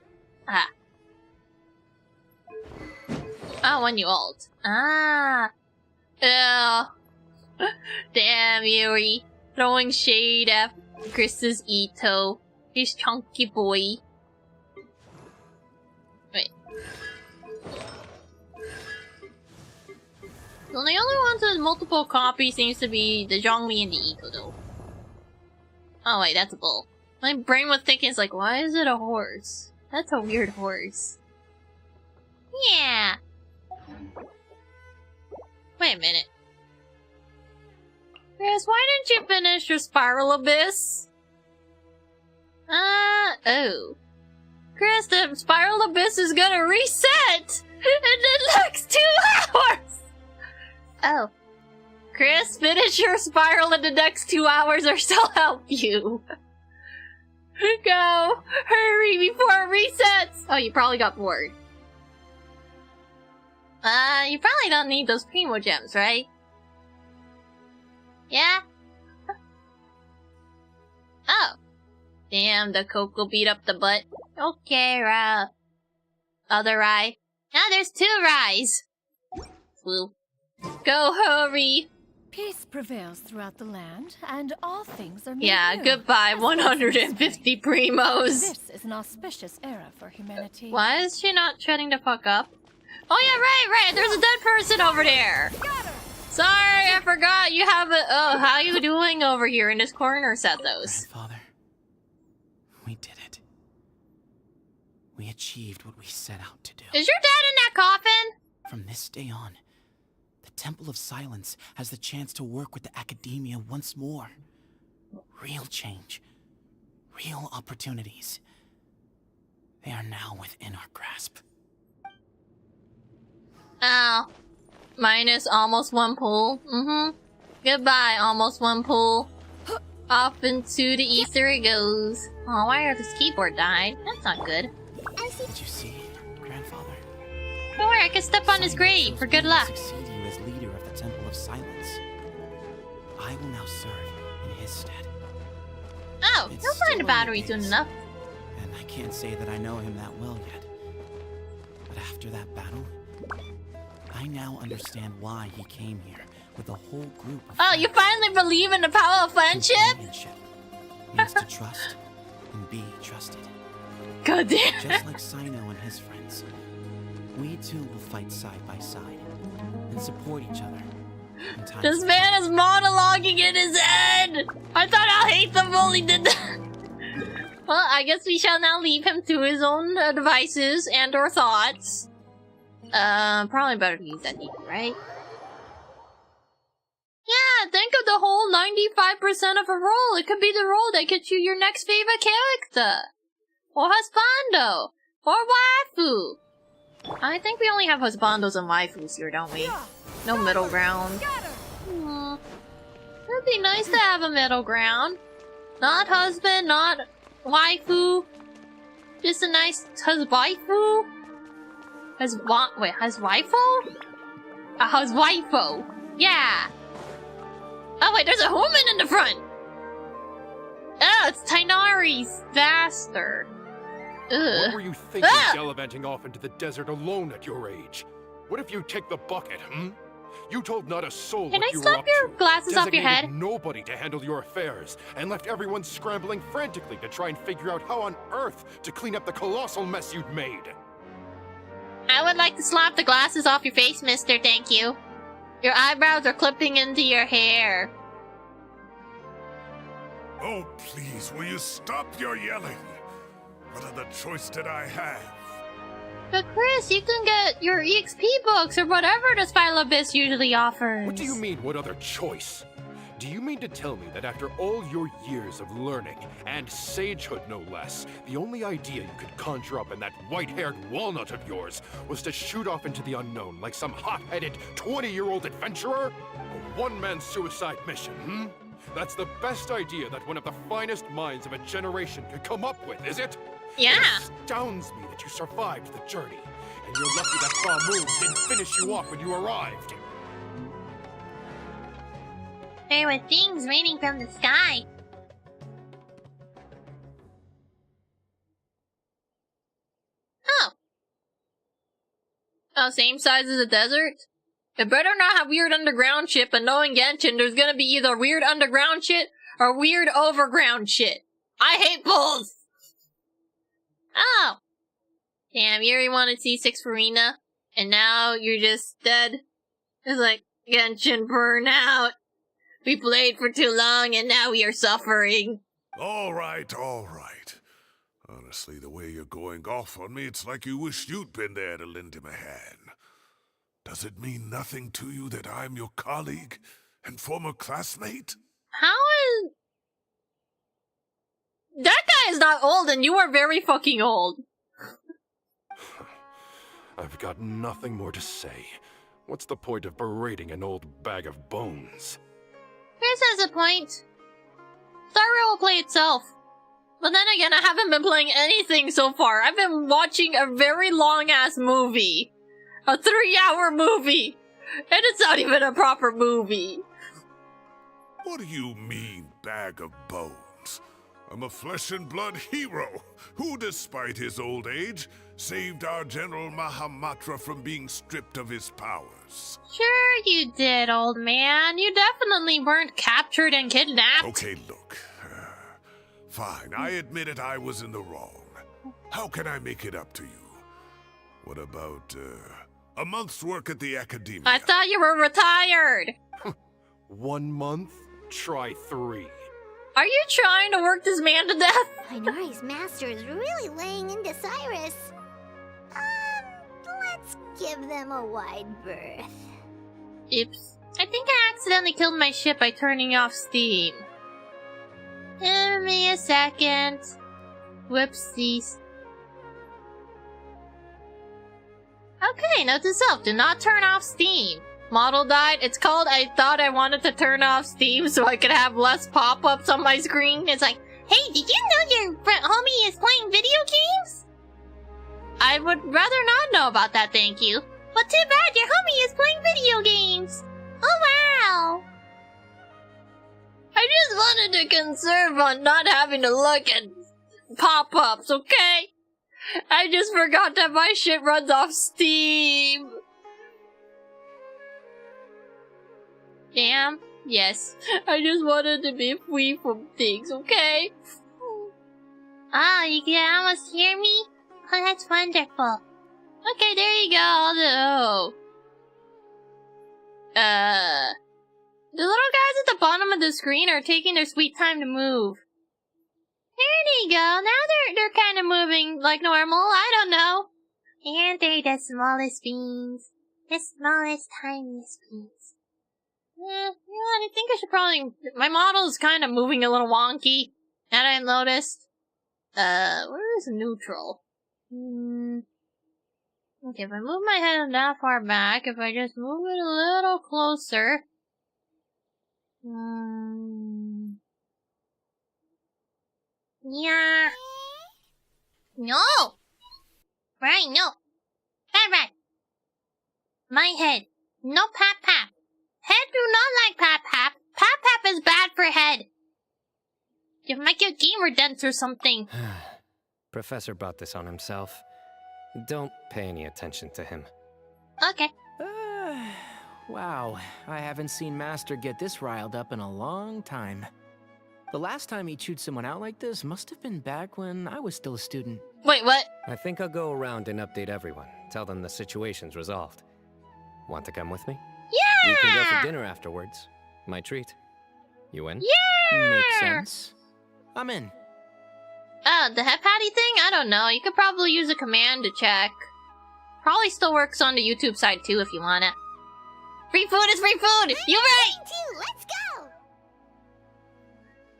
Ah. Oh, when you ult. Ah. Yeah. Damn, Yuri. Throwing shade at Chris's Ito. He's chunky boy. Wait. Well, the only ones with multiple copies seems to be the Zhongli and the Ito, though. Oh wait, that's a bull. My brain was thinking, it's like, why is it a horse? That's a weird horse. Yeah. Wait a minute. Chris, why didn't you finish your Spiral Abyss? Oh. Chris, the Spiral Abyss is gonna reset in the next 2 hours! Oh. Chris, finish your spiral in the next 2 hours or she'll help you. Go! Hurry before it resets! Oh, you probably got bored. You probably don't need those Primo Gems, right? Yeah? Oh. Damn, the Coco beat up the butt. Okay, other Rai. Now there's 2 Rais! Woo. Go, hurry! Peace prevails throughout the land, and all things are made Yeah, new. goodbye, 150 Primos! This is an auspicious era for humanity. Why is she not shutting the fuck up? Oh yeah, right, there's a dead person over there! Sorry, I forgot you have a- oh, how you doing over here in this corner, Sethos? Grandfather, we did it. We achieved what we set out to do. Is your dad in that coffin? From this day on, the Temple of Silence has the chance to work with the Academia once more. Real change. Real opportunities. They are now within our grasp. Oh. Minus almost 1 pull. Goodbye, almost 1 pull. Off into the ether it goes. Oh, why are this keyboard died? That's not good. Did you see, Grandfather? Don't worry, I can step on his grave for good luck. Succeeding as leader of the Temple of Silence. I will now serve in his stead. Oh, he'll find a battery soon enough. And I can't say that I know him that well yet. But after that battle, I now understand why he came here with a whole group of Oh, you finally believe in the power of friendship? Companionship means to trust and be trusted. God damn. Just like Sino and his friends, we too will fight side by side and support each other. in times This of man is monologuing in his head! I thought I'll hate the bully did that! Well, I guess we shall now leave him to his own devices and or thoughts. Probably better to use that deep, right? Yeah, think of the whole 95% of a role. It could be the role that gets you your next favorite character. Or husbando. Or waifu. I think we only have husbandos and waifus here, don't we? No middle ground. It'd be nice to have a middle ground. Not husband, not waifu. Just a nice huswaifu? Wait, huswaifu? A huswaifu. Yeah. Oh wait, there's a woman in the front! Oh, it's Tainari's bastard. Ugh. What were you thinking gallivanting off into the desert alone at your age? What if you take the bucket, You told not a soul Can what I you were slap up your to, glasses off your designated head? nobody to handle your affairs, and left everyone scrambling frantically to try and figure out how on earth to clean up the colossal mess you'd made. I would like to slap the glasses off your face, mister, thank you. Your eyebrows are clipping into your hair. Oh, please, will you stop your yelling? What other choice did I have? But Chris, you can get your EXP books or whatever the Spilobis usually offers. What do you mean, what other choice? Do you mean to tell me that after all your years of learning, and sagehood no less, the only idea you could conjure up in that white-haired walnut of yours was to shoot off into the unknown like some hot-headed 20-year-old adventurer? A one-man suicide mission, hmm? That's the best idea that one of the finest minds of a generation could come up with, is it? Yeah. It astounds me that you survived the journey, and you're lucky that Ba Moon didn't finish you off when you arrived. There were things raining from the sky. Oh, same size as a desert? It better not have weird underground shit, but knowing Genshin, there's gonna be either weird underground shit or weird overground shit. I hate both! Oh. Damn, you already wanted C6 Farina, and now you're just dead. It's like, Genshin burnout. We played for too long, and now we are suffering. All right, all right. Honestly, the way you're going off on me, it's like you wish you'd been there to lend him a hand. Does it mean nothing to you that I'm your colleague and former classmate? How is... That guy is not old, and you are very fucking old. I've got nothing more to say. What's the point of berating an old bag of bones? Chris has a point. Starriilite will play itself. But then again, I haven't been playing anything so far. I've been watching a very long-ass movie. A 3-hour movie. And it's not even a proper movie. What do you mean, bag of bones? I'm a flesh-and-blood hero who, despite his old age, saved our General Mahamatra from being stripped of his powers. Sure you did, old man. You definitely weren't captured and kidnapped. Okay, look. Fine, I admit it, I was in the wrong. How can I make it up to you? What about, a month's work at the academia? I thought you were retired. 1 month? Try 3. Are you trying to work this man to death? Minori's master is really laying into Cyrus. Let's give them a wide berth. Oops. I think I accidentally killed my ship by turning off Steam. Give me a second. Whoopsies. Okay, note to self, do not turn off Steam. Model died. It's called I thought I wanted to turn off Steam so I could have less pop-ups on my screen. It's like, hey, did you know your homie is playing video games? I would rather not know about that, thank you. But too bad, your homie is playing video games. Oh wow. I just wanted to conserve on not having to look at pop-ups, okay? I just forgot that my shit runs off Steam. Damn. Yes. I just wanted to be free from things, okay? Ah, you can almost hear me? Oh, that's wonderful. Okay, there you go. The little guys at the bottom of the screen are taking their sweet time to move. There they go. Now they're kind of moving like normal. I don't know. And they're the smallest beans. The smallest, tiniest beans. Yeah, I think I should probably... My model is kind of moving a little wonky. That I noticed. Where is neutral? Okay, if I move my head that far back, if I just move it a little closer... Yeah. No! Right, no. Right. My head. No pap-pap. Head do not like pap-pap. Pap-pap is bad for head. You might get gamer dents or something. Professor brought this on himself. Don't pay any attention to him. Okay. Wow, I haven't seen Master get this riled up in a long time. The last time he chewed someone out like this must have been back when I was still a student. Wait, what? I think I'll go around and update everyone. Tell them the situation's resolved. Want to come with me? Yeah! You can go for dinner afterwards. My treat. You in? Yeah! Makes sense. I'm in. The head patty thing? I don't know. You could probably use a command to check. Probably still works on the YouTube side too if you want it. Free food is free food! You're right! Let's go!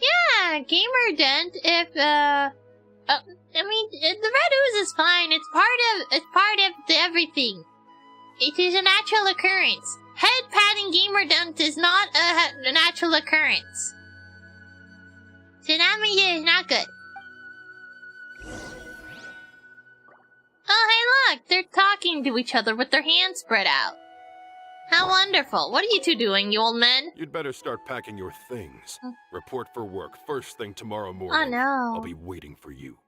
Yeah, Gamer Dent, if, I mean, the red ooze is fine. It's part of everything. It is a natural occurrence. Head patting Gamer Dent is not a natural occurrence. So that means it's not good. Oh, hey look! They're talking to each other with their hands spread out. How wonderful. What are you two doing, you old men? You'd better start packing your things. Report for work first thing tomorrow morning. Oh no. I'll be waiting for you.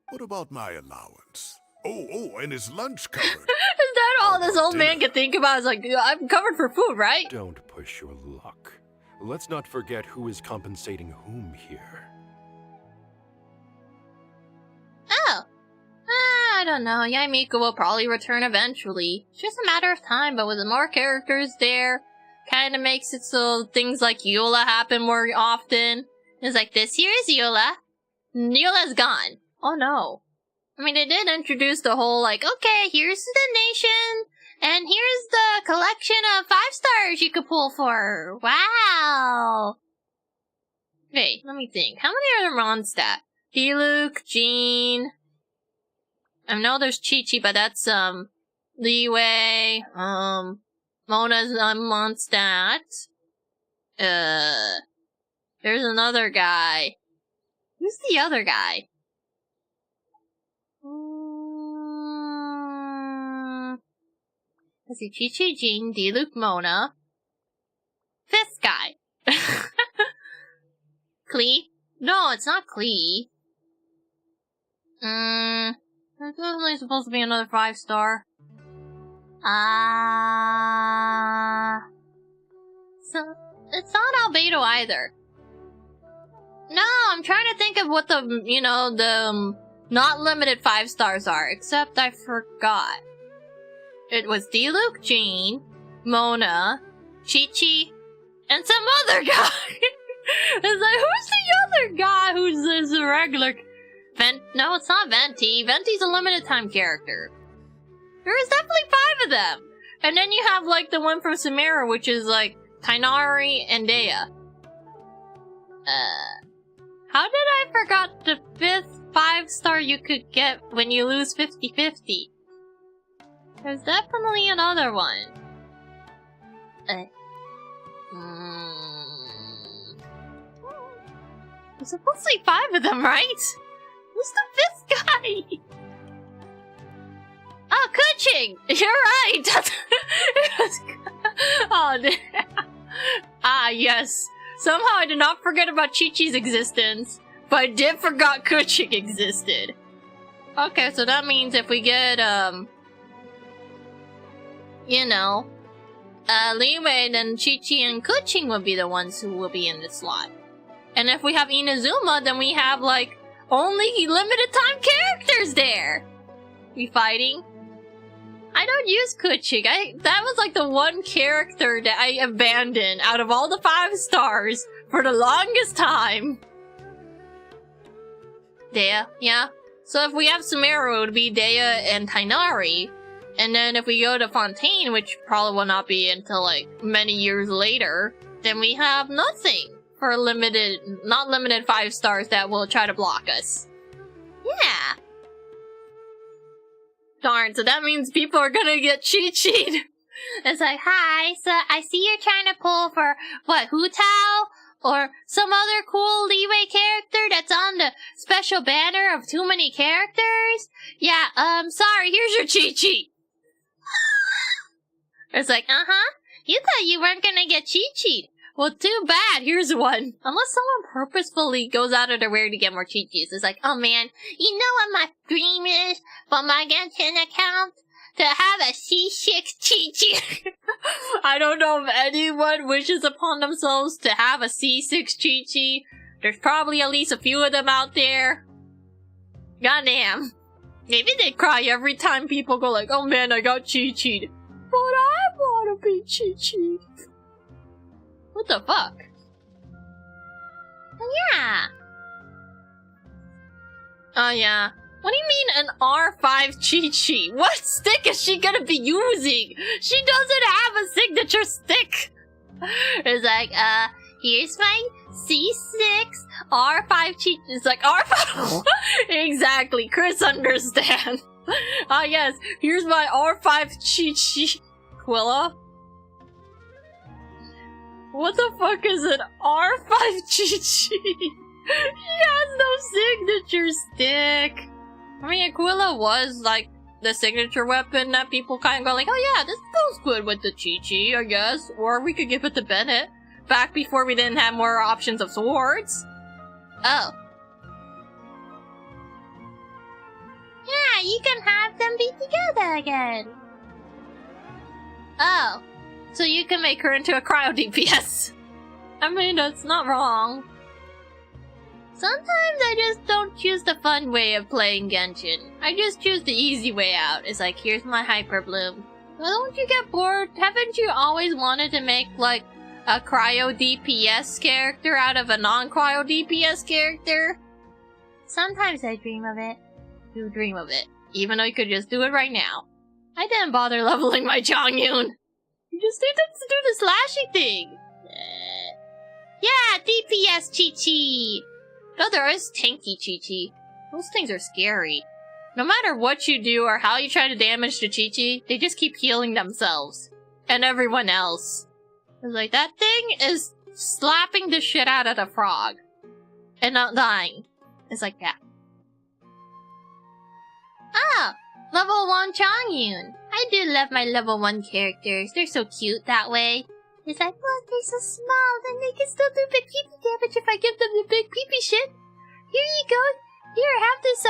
What about my allowance? Oh, and his lunch covered. Is that all this old man can think about? Is like, I'm covered for food, right? Don't push your luck. Let's not forget who is compensating whom here. Oh. I don't know. Yaimiko will probably return eventually. It's just a matter of time, but with more characters there, kind of makes it so things like Eula happen more often. It's like, this here is Eula. Eula's gone. Oh no. I mean, they did introduce the whole, like, okay, here's the nation, and here's the collection of 5 stars you could pull for. Wow. Wait, let me think. How many are there on stat? Diluc, Jean. I know there's Chi-Chi, but that's, Leeway, Mona's on stat. There's another guy. Who's the other guy? Let's see, Chi-Chi, Jean, Diluc, Mona. 5th guy. Klee? No, it's not Klee. There's definitely supposed to be another 5-star. So, it's not Albedo either. No, I'm trying to think of what the, not limited 5 stars are, except I forgot. It was Diluc, Jean, Mona, Chi-Chi, and some other guy! It's like, who's the other guy who's this regular... No, it's not Venti. Venti's a limited time character. There's definitely 5 of them! And then you have, like, the one from Samara, which is, like, Tainari and Dea. How did I forgot the 5th 5-star you could get when you lose 50-50? There's definitely another one. There's supposed to be 5 of them, right? Who's the 5th guy? Oh, Kuching! You're right! Oh, ah, yes. Somehow I did not forget about Chi-Chi's existence, but I did forgot Kuching existed. Okay, so that means if we get, Leeway, then Chi-Chi and Kuching will be the ones who will be in this slot. And if we have Inazuma, then we have, like, only limited time characters there! We fighting? I don't use Kuching. That was like the one character that I abandoned out of all the 5 stars for the longest time. Dea, yeah. So if we have Sumeru, it would be Dea and Tainari. And then if we go to Fontaine, which probably will not be until like many years later, then we have nothing for not limited 5 stars that will try to block us. Yeah. Darn, so that means people are gonna get Chi-Chi'd. It's like, hi, so I see you're trying to pull for, what, Hu Tao? Or some other cool Leeway character that's on the special banner of too many characters? Yeah, sorry, here's your Chi-Chi. It's like, you thought you weren't gonna get Chi-Chi'd. Well, too bad, here's one. Unless someone purposefully goes out of their way to get more Chi-Chis. It's like, oh man, you know what my dream is for my Genshin account? To have a C6 Chi-Chi. I don't know if anyone wishes upon themselves to have a C6 Chi-Chi. There's probably at least a few of them out there. Goddamn. Maybe they cry every time people go like, oh man, I got Chi-Chi'd. But I wanna be Chi-Chi. What the fuck? Yeah. Oh yeah. What do you mean an R5 Chi-Chi? What stick is she gonna be using? She doesn't have a signature stick! It's like, here's my C6 R5 Chi-Chi. It's like, R5? Exactly, Chris understands. Ah yes, here's my R5 Chi-Chi. Quilla? What the fuck is an R5 Chi-Chi? She has no signature stick. I mean, Aquila was, like, the signature weapon that people kind of go like, oh yeah, this goes good with the Chi-Chi, I guess. Or we could give it to Bennett. Back before we didn't have more options of swords. Oh. Yeah, you can have them be together again. Oh. So you can make her into a cryo DPS. I mean, that's not wrong. Sometimes I just don't choose the fun way of playing Genshin. I just choose the easy way out. It's like, here's my Hyper Bloom. Well, don't you get bored? Haven't you always wanted to make, like, a cryo DPS character out of a non-cryo DPS character? Sometimes I dream of it. You dream of it. Even though you could just do it right now. I didn't bother leveling my Chongyun. You just need to do the slashing thing. Yeah, DPS Chi-Chi! No, there is tanky Chi-Chi. Those things are scary. No matter what you do or how you try to damage the Chi-Chi, they just keep healing themselves. And everyone else. It's like, that thing is slapping the shit out of the frog. And not dying. It's like that. Ah! Level 1 Chongyun. I do love my level 1 characters. They're so cute that way. It's like, look, they're so small, and they can still do big peepee damage if I give them the big peepee shit. Here you go. Here, have this,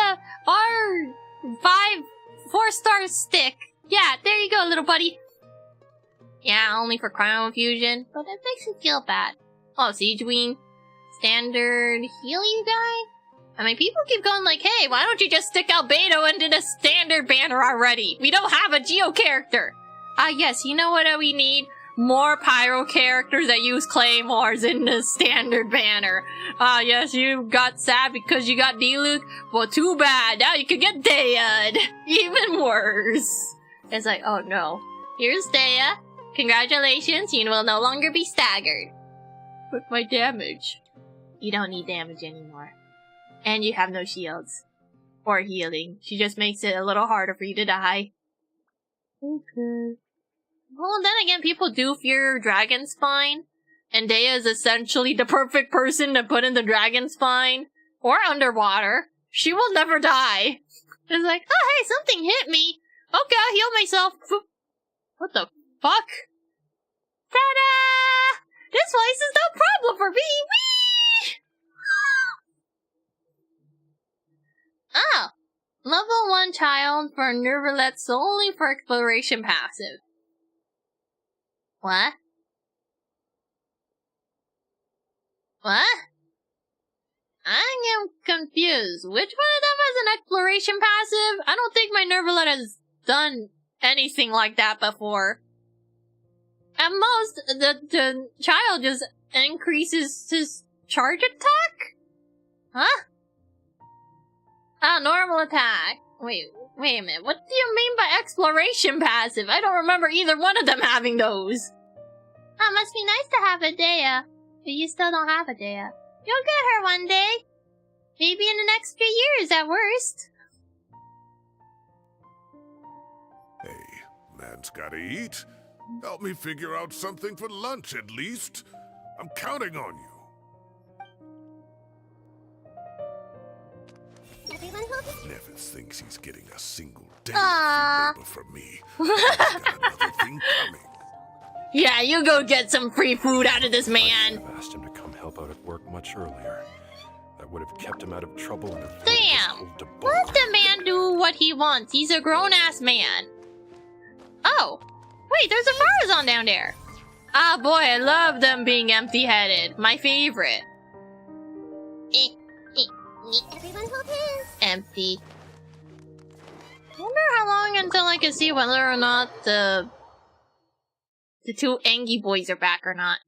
R5 4-star stick. Yeah, there you go, little buddy. Yeah, only for cryo infusion, but it makes me feel bad. Oh, Siege Wing. Standard healing guy? I mean, people keep going like, hey, why don't you just stick Albedo into the standard banner already? We don't have a Geo character. Ah, yes, you know what we need? More pyro characters that use claymores in the standard banner. Ah, yes, you got sad because you got Diluc. Well, too bad. Now you can get Dayad. Even worse. It's like, oh no. Here's Daya. Congratulations, you will no longer be staggered. With my damage. You don't need damage anymore. And you have no shields. Or healing. She just makes it a little harder for you to die. Okay. Well, then again, people do fear Dragon Spine. And Daya is essentially the perfect person to put in the Dragon Spine. Or underwater. She will never die. It's like, oh hey, something hit me. Okay, I'll heal myself. What the fuck? Ta-da! This place is no problem for me! Whee! Oh! Level 1 child for Nervalette solely for exploration passive. What? What? I am confused. Which one of them is an exploration passive? I don't think my Nervalette has done anything like that before. At most, the child just increases his charge attack? Huh? Ah, normal attack. Wait a minute. What do you mean by exploration passive? I don't remember either one of them having those. Oh, must be nice to have a Daya. But you still don't have a Daya. You'll get her one day. Maybe in the next few years at worst. Hey, man's gotta eat. Help me figure out something for lunch at least. I'm counting on you. Everyone who... Never thinks he's getting a single day Aww. of free labor from me. I've got another thing coming. Yeah, you go get some free food out of this man. I've asked him to come help out at work much earlier. That would have kept him out of trouble and avoided Damn! this whole debacle. Let the man do what he wants. He's a grown-ass man. Oh! Wait, there's a Farazan down there. Ah, boy, I love them being empty-headed. My favorite. Everyone hold hands. Empty. Wonder how long until I can see whether or not the two Angie boys are back or not.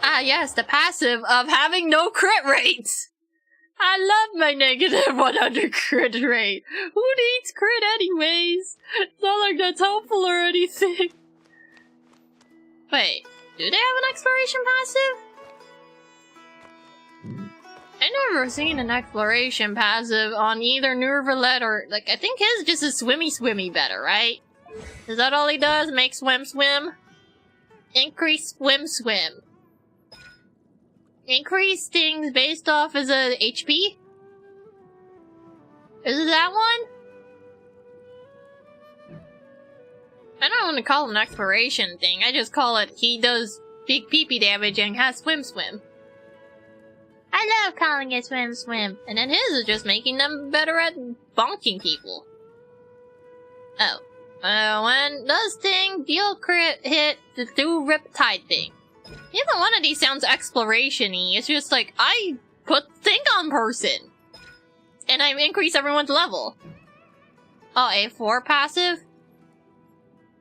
Ah, yes, the passive of having no crit rates. I love my negative 100 crit rate. Who needs crit anyways? It's not like that's helpful or anything. Wait, do they have an exploration passive? I never seen an exploration passive on either Nervalet or, like, I think his just is swimmy better, right? Is that all he does? Make swim? Increase swim. Increase things based off as a HP? Is it that one? I don't want to call it an exploration thing, I just call it he does big PP damage and has swim. I love calling it swim. And then his is just making them better at bonking people. Oh. When does thing deal crit hit the do riptide thing? Neither one of these sounds exploration-y. It's just like, I put thing on person. And I increase everyone's level. Oh, A4 passive?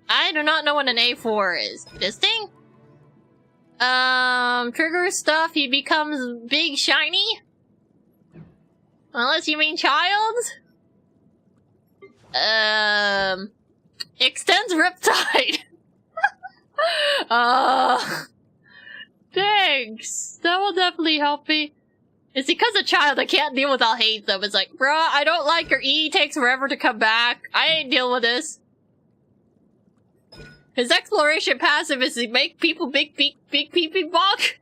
I do not know what an A4 is. This thing? Triggers stuff, he becomes big shiny? Unless you mean child? Extends Riptide. Thanks. That will definitely help me. It's because a child, I can't deal with all hate them. It's like, bruh, I don't like your E, takes forever to come back. I ain't dealing with this. His exploration passive is to make people big peepee bonk.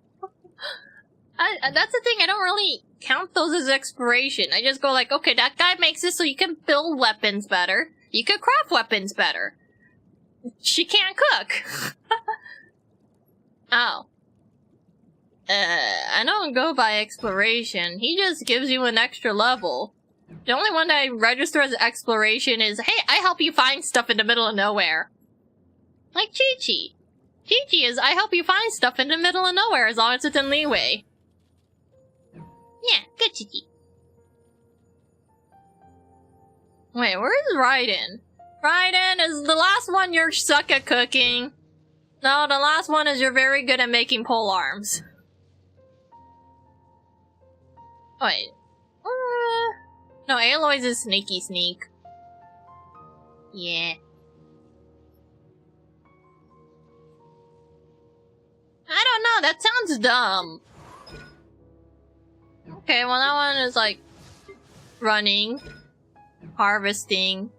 That's the thing, I don't really count those as exploration. I just go like, okay, that guy makes this so you can build weapons better. You can craft weapons better. She can't cook. Oh. I don't go by exploration. He just gives you an extra level. The only one that I register as exploration is, hey, I help you find stuff in the middle of nowhere. Like Chi-Chi. Chi-Chi is, I help you find stuff in the middle of nowhere as long as it's in leeway. Yeah, good Chi-Chi. Wait, where's Raiden? Raiden is the last one you're suck at cooking. No, the last one is you're very good at making pole arms. Wait. No, Aloy's is sneaky sneak. Yeah. I don't know, that sounds dumb. Okay, well that one is like running, harvesting.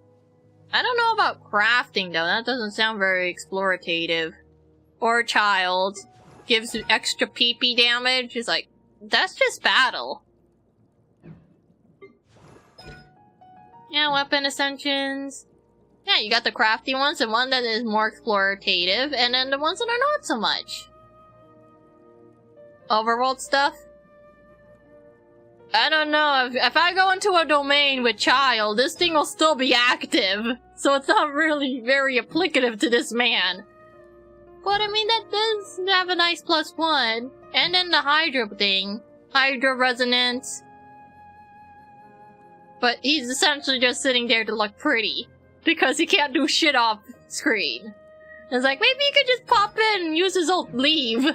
I don't know about crafting though, that doesn't sound very explorative. Or child, gives extra PP damage, is like, that's just battle. Yeah, weapon ascensions. Yeah, you got the crafty ones, and one that is more explorative, and then the ones that are not so much. Overworld stuff? I don't know, if I go into a domain with child, this thing will still be active. So it's not really very applicative to this man. But I mean, that does have a nice +1. And then the Hydra thing. Hydra resonance. But he's essentially just sitting there to look pretty. Because he can't do shit off screen. It's like, maybe he could just pop in and use his old leave.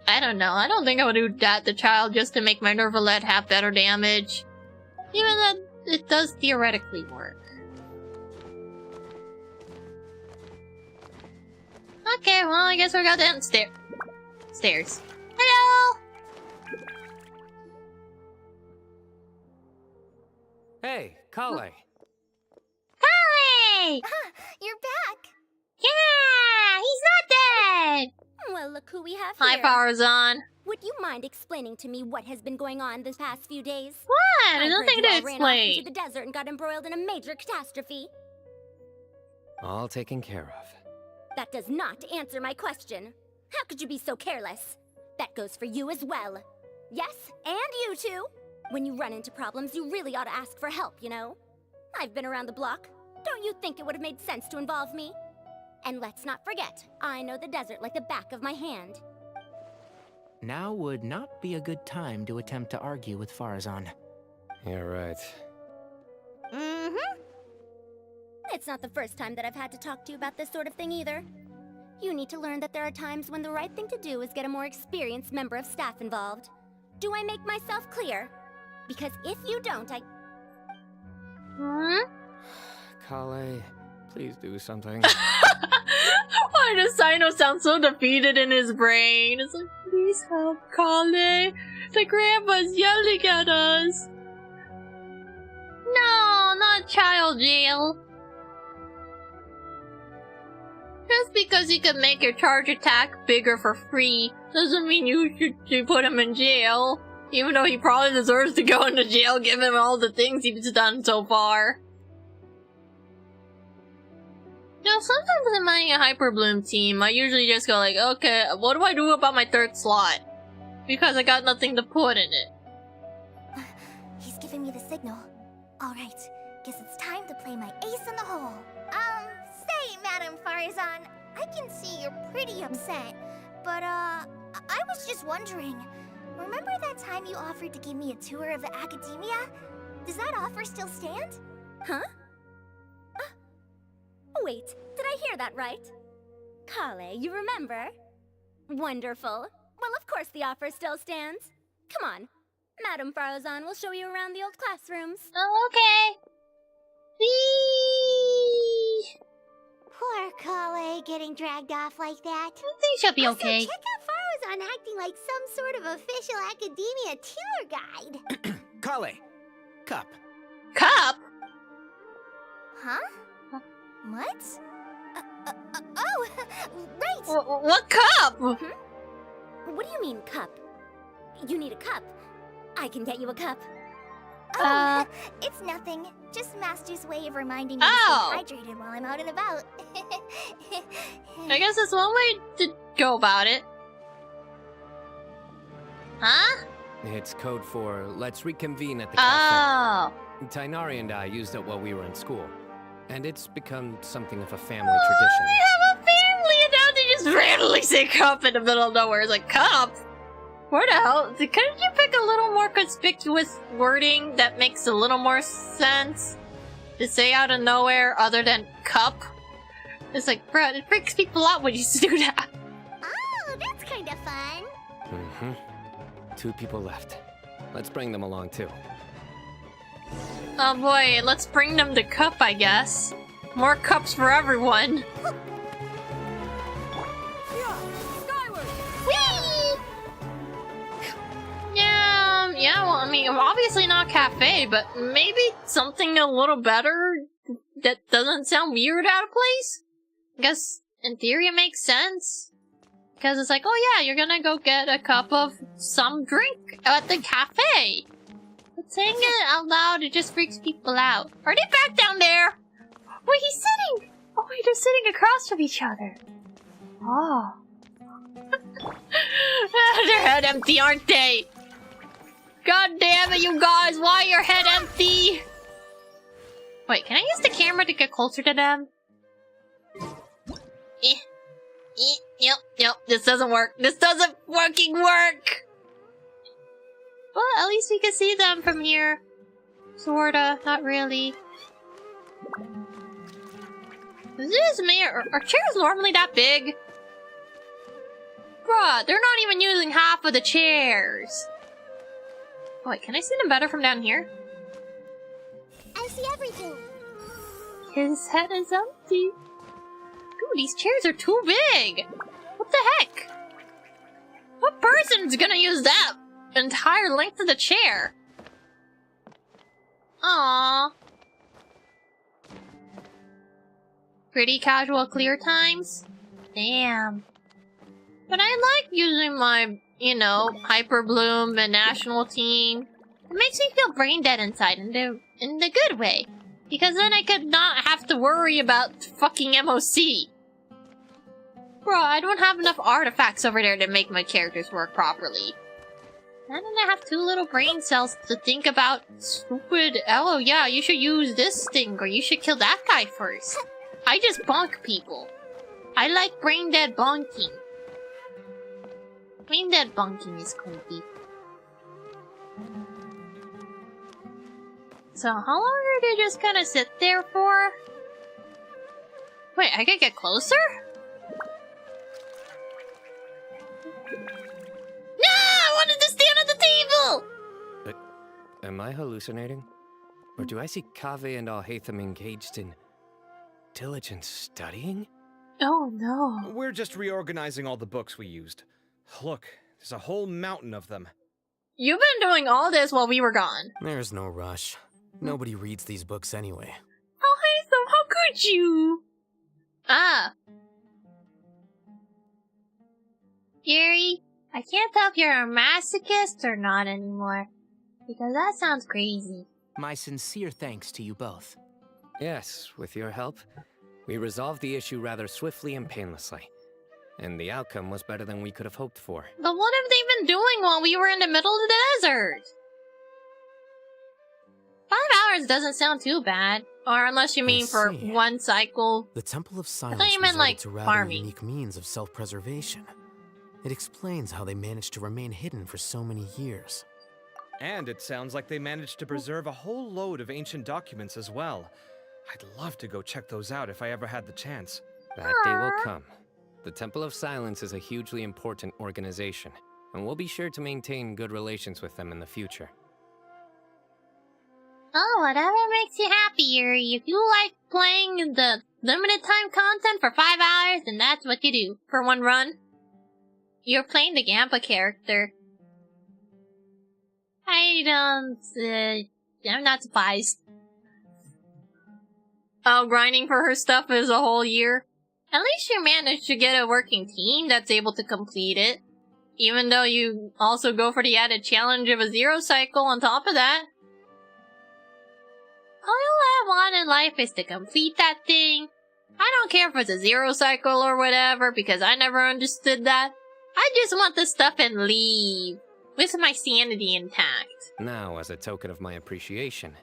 I don't know, I don't think I would do that to child just to make my Nervalet have better damage. Even that it does theoretically work. Okay, well I guess we got downstairs. Stairs. Hello! Hey, Kaveh. Kaveh! You're back! Yeah! He's not dead! Well, look who we have Hi, here. Farazan. Would you mind explaining to me what has been going on this past few days? What? There's I heard nothing you to all ran off explain. into the desert and got embroiled in a major catastrophe. All taken care of. That does not answer my question. How could you be so careless? That goes for you as well. Yes, and you too. When you run into problems, you really ought to ask for help, you know? I've been around the block. Don't you think it would have made sense to involve me? And let's not forget, I know the desert like the back of my hand. Now would not be a good time to attempt to argue with Farazan. You're right. Mm-hmm. It's not the first time that I've had to talk to you about this sort of thing either. You need to learn that there are times when the right thing to do is get a more experienced member of staff involved. Do I make myself clear? Because if you don't, I... Kaveh, please do something. Why does Sino sound so defeated in his brain? It's like, please help, Kaveh. The grandpa's yelling at us. No, not child jail. Just because you can make your charge attack bigger for free doesn't mean you should put him in jail. Even though he probably deserves to go into jail given all the things he's done so far. You know, sometimes in my Hyper Bloom team, I usually just go like, okay, what do I do about my third slot? Because I got nothing to put in it. He's giving me the signal. Alright, guess it's time to play my ace in the hole. Say, Madame Farazan, I can see you're pretty upset, but, I was just wondering, remember that time you offered to give me a tour of the Academia? Does that offer still stand? Huh? Wait, did I hear that right? Kaveh, you remember? Wonderful. Well, of course the offer still stands. Come on. Madame Farazan will show you around the old classrooms. Oh, okay. Whee! Poor Kaveh getting dragged off like that. I think she'll be okay. Also, check out Farazan acting like some sort of official Academia tour guide. Kaveh, cup. Cup? Huh? What? Oh, right! What cup? What do you mean, cup? You need a cup. I can get you a cup. Oh, it's nothing. Just Master's way of reminding me to stay hydrated while I'm out and about. I guess that's one way to go about it. Huh? It's code for let's reconvene at the cafe. Oh. Tainari and I used it while we were in school. And it's become something of a family tradition. We have a family, and now they just randomly say cup in the middle of nowhere. It's like, cup? Where the hell? Couldn't you pick a little more conspicuous wording that makes a little more sense to say out of nowhere other than cup? It's like, bro, it freaks people out when you do that. Oh, that's kind of fun. 2 people left. Let's bring them along too. Oh boy, let's bring them to cup, I guess. More cups for everyone. Whee! Yeah, well, I mean, obviously not cafe, but maybe something a little better that doesn't sound weird out of place? I guess, in theory, it makes sense. Because it's like, oh yeah, you're gonna go get a cup of some drink at the cafe. But saying it out loud, it just freaks people out. Are they back down there? Wait, he's sitting! Oh wait, they're sitting across from each other. Oh. Their head empty, aren't they? God damn it, you guys, why your head empty? Wait, can I use the camera to get closer to them? Yep, this doesn't work. This doesn't fucking work! Well, at least we can see them from here. Sorta, not really. Is this me? Are chairs normally that big? Bruh, they're not even using half of the chairs. Oh, wait, can I see them better from down here? I see everything. His head is empty. Dude, these chairs are too big. What the heck? What person's gonna use that entire length of the chair? Aww. Pretty casual clear times? Damn. But I like using my, you know, Hyper Bloom and National team. It makes me feel brain dead inside in the good way. Because then I could not have to worry about fucking MOC. Bro, I don't have enough artifacts over there to make my characters work properly. And then I have 2 little brain cells to think about stupid, oh yeah, you should use this thing, or you should kill that guy first. I just bonk people. I like brain dead bonking. Brain dead bonking is creepy. So how long are they just gonna sit there for? Wait, I could get closer? Am I hallucinating? Or do I see Kaveh and Alhaitham engaged in diligent studying? Oh no. We're just reorganizing all the books we used. Look, there's a whole mountain of them. You've been doing all this while we were gone. There's no rush. Nobody reads these books anyway. Alhaitham, how could you? Ah. Yuri, I can't tell if you're a masochist or not anymore. Because that sounds crazy. My sincere thanks to you both. Yes, with your help, we resolved the issue rather swiftly and painlessly. And the outcome was better than we could have hoped for. But what have they been doing while we were in the middle of the desert? 5 hours doesn't sound too bad. Or unless you mean for one cycle. The Temple of Silence I thought you meant, like, resorted to rather farming. unique means of self-preservation. It explains how they managed to remain hidden for so many years. And it sounds like they managed to preserve a whole load of ancient documents as well. I'd love to go check those out if I ever had the chance. That day will come. The Temple of Silence is a hugely important organization, and we'll be sure to maintain good relations with them in the future. Oh, whatever makes you happy, Yuri. If you like playing the limited time content for 5 hours, then that's what you do. For one run. You're playing the Gampa character. I'm not surprised. Oh, grinding for her stuff is a whole year. At least you managed to get a working team that's able to complete it. Even though you also go for the added challenge of a 0 cycle on top of that. All I want in life is to complete that thing. I don't care if it's a 0 cycle or whatever, because I never understood that. I just want the stuff and leave. With my sanity intact. Now, as a token of my appreciation,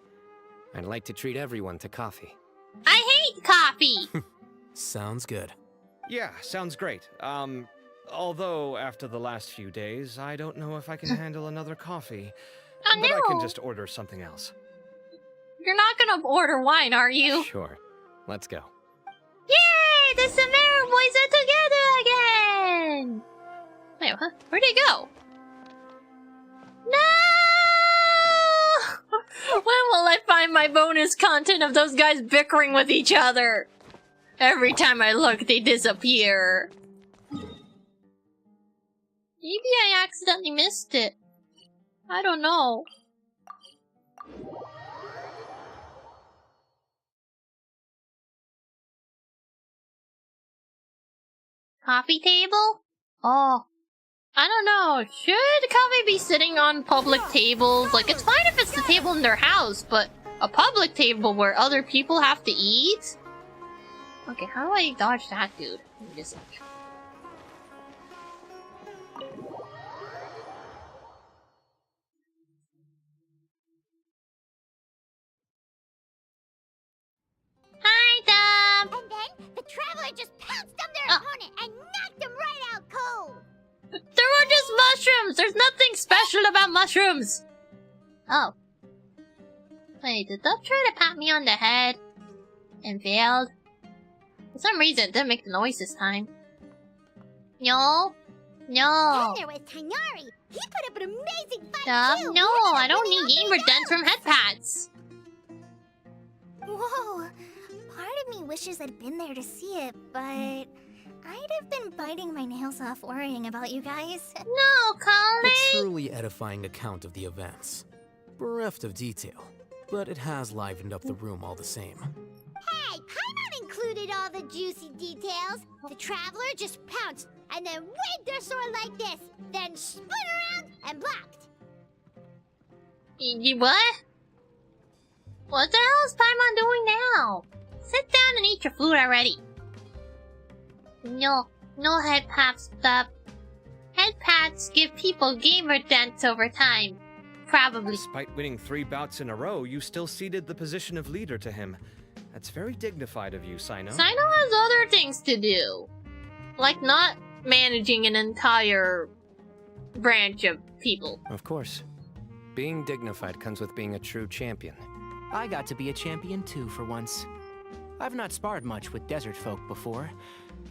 I'd like to treat everyone to coffee. I hate coffee! Sounds good. Yeah, sounds great. Although after the last few days, I don't know if I can handle another coffee. Oh, but no. I can just order something else. You're not gonna order wine, are you? Sure. Let's go. Yay! The Samara boys are together again! Wait, what? Where'd they go? No! When will I find my bonus content of those guys bickering with each other? Every time I look, they disappear. Maybe I accidentally missed it. I don't know. Coffee table? Oh. I don't know, should Kaveh be sitting on public tables? Like, it's fine if it's the table in their house, but a public table where other people have to eat? Okay, how do I dodge that dude? Let me just like... Hi, Dom! And then the traveler just pounced on their opponent and knocked him right out cold. There were just mushrooms! There's nothing special about mushrooms! Oh. Wait, did Dove try to pat me on the head? And failed? For some reason, it didn't make the noise this time. No. No. Then there was Tainari. He put up an amazing fight Dove, too. no, I don't need gamer dents from head pats. Whoa. Part of me wishes I'd been there to see it, but I'd have been biting my nails off worrying about you guys. No, Colin! A truly edifying account of the events. Bereft of detail, but it has livened up the room all the same. Hey, Paimon included all the juicy details. The traveler just pounced and then waved their sword like this, then spun around and blocked. What? What the hell is Paimon doing now? Sit down and eat your food already. No head pats stuff. Head pats give people gamer dents over time. Probably. Despite winning 3 bouts in a row, you still ceded the position of leader to him. That's very dignified of you, Sino. Sino has other things to do. Like not managing an entire branch of people. Of course. Being dignified comes with being a true champion. I got to be a champion too for once. I've not sparred much with desert folk before,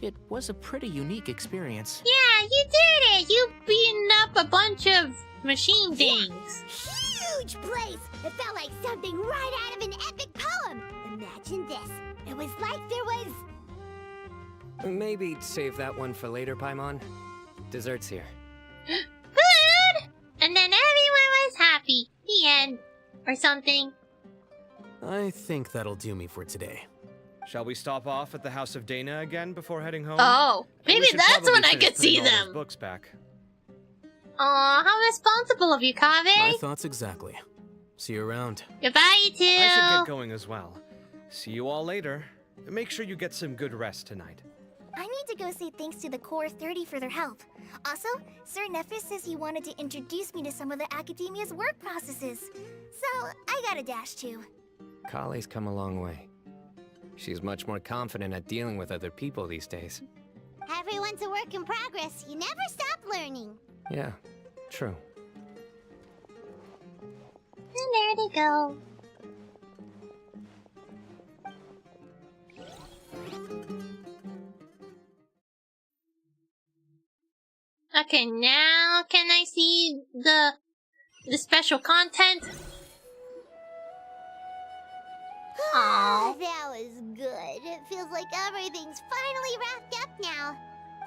It was a pretty unique experience. Yeah, you did it! You beaten up a bunch of machine things. Huge place! It felt like something right out of an epic poem! Imagine this. It was like there was... Maybe save that one for later, Paimon. Dessert's here. Food! And then everyone was happy. The end. Or something. I think that'll do me for today. Shall we stop off at the House of Dana again before heading home? Oh, maybe We should that's probably when I finish could see putting all those them. books back. Aw, how responsible of you, My Kaveh. thoughts exactly. See you around. Goodbye, you two. I should get going as well. See you all later. Make sure you get some good rest tonight. I need to go say thanks to the Core 30 for their help. Also, Sir Nephis says he wanted to introduce me to some of the Academia's work processes. So, I gotta dash too. Kale's come a long way. She's much more confident at dealing with other people these days. Everyone's a work in progress. You never stop learning. Yeah, true. And there they go. Okay, now can I see the special content? Ah, that was good. It feels like everything's finally wrapped up now.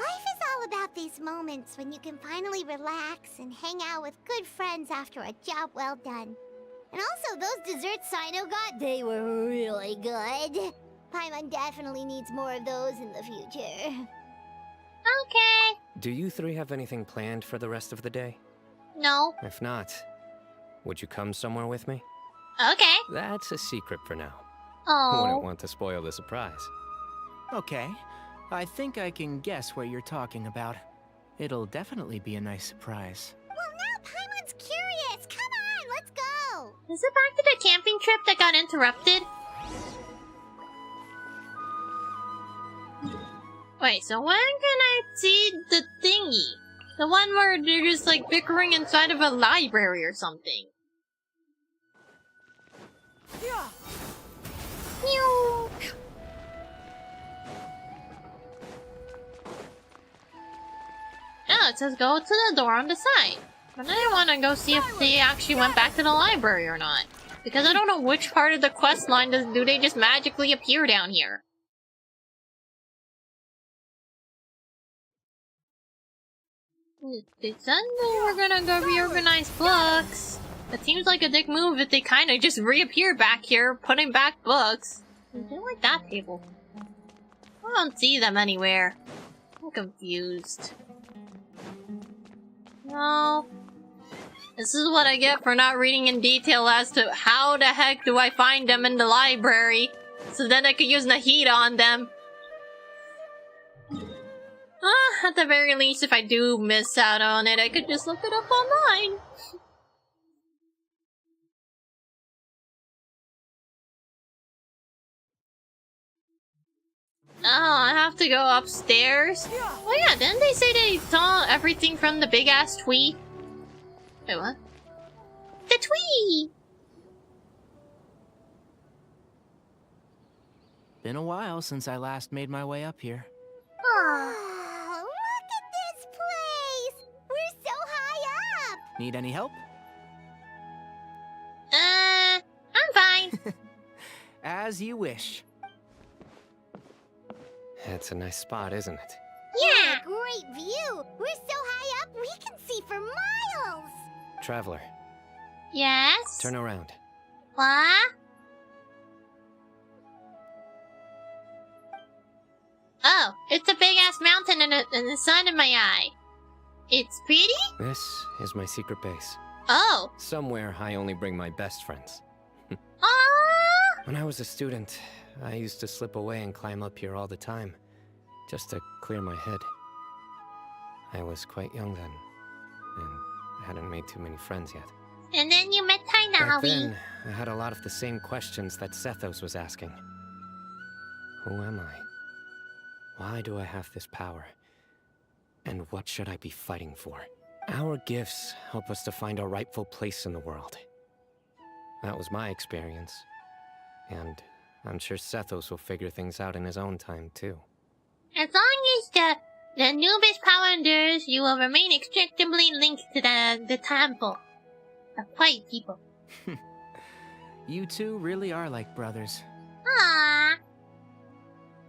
Life is all about these moments when you can finally relax and hang out with good friends after a job well done. And also, those desserts Sino got, they were really good. Paimon definitely needs more of those in the future. Okay. Do you three have anything planned for the rest of the day? No. If not, would you come somewhere with me? Okay. That's a secret for now. Oh. Wouldn't want to spoil the surprise. Okay. I think I can guess what you're talking about. It'll definitely be a nice surprise. Well, now Paimon's curious. Come on, let's go. Is it back to the camping trip that got interrupted? Wait, so when can I see the thingy? The one where they're just like bickering inside of a library or something. Yeah. Meow. Oh, it says go to the door on the side. But I want to go see if they actually went back to the library or not. Because I don't know which part of the quest line do they just magically appear down here. They said they were gonna go reorganize books. It seems like a dick move if they kinda just reappear back here, putting back books. They like that table. I don't see them anywhere. I'm confused. No. This is what I get for not reading in detail as to how the heck do I find them in the library, so then I could use Nahida on them. At the very least, if I do miss out on it, I could just look it up online. Oh, I have to go upstairs? Oh yeah, didn't they say they saw everything from the big-ass tree? Wait, what? The tree! Been a while since I last made my way up here. Oh, look at this place! We're so high up! Need any help? I'm fine. As you wish. It's a nice spot, isn't it? Yeah! Great view! We're so high up, we can see for miles! Traveler, Yes? turn around. What? Oh, it's a big-ass mountain and the sun in my eye. It's pretty? This is my secret base. Oh. Somewhere I only bring my best friends. Aww! When I was a student, I used to slip away and climb up here all the time, just to clear my head. I was quite young then, and hadn't made too many friends yet. And then you met Back Tainawi. then, I had a lot of the same questions that Sethos was asking. Who am I? Why do I have this power? And what should I be fighting for? Our gifts help us to find our rightful place in the world. That was my experience. And I'm sure Sethos will figure things out in his own time, too. As long as the Anubis power endures, you will remain inextricably linked to the temple. The white people. You two really are like brothers. Aww.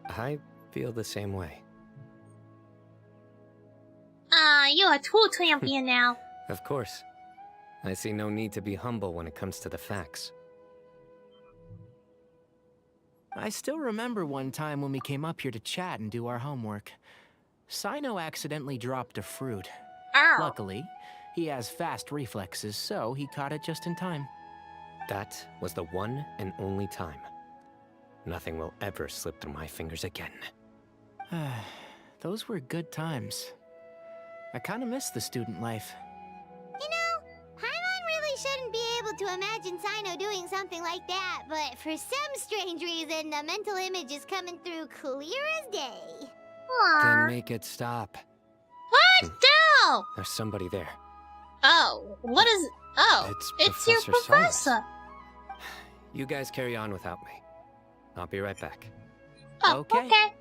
I feel the same way. You're a true champion now. Of course. I see no need to be humble when it comes to the facts. I still remember one time when we came up here to chat and do our homework. Sino accidentally dropped a fruit. Ow. Luckily, he has fast reflexes, so he caught it just in time. That was the one and only time. Nothing will ever slip through my fingers again. Those were good times. I kinda miss the student life. You know, Paimon really shouldn't be able to imagine Sino doing something like that, but for some strange reason, the mental image is coming through clear as day. Then make it stop. What? No! There's somebody there. Oh, what is... Oh, it's your Professor professor. Cyrus. You guys carry on without me. I'll be right back. Oh, okay. Hey,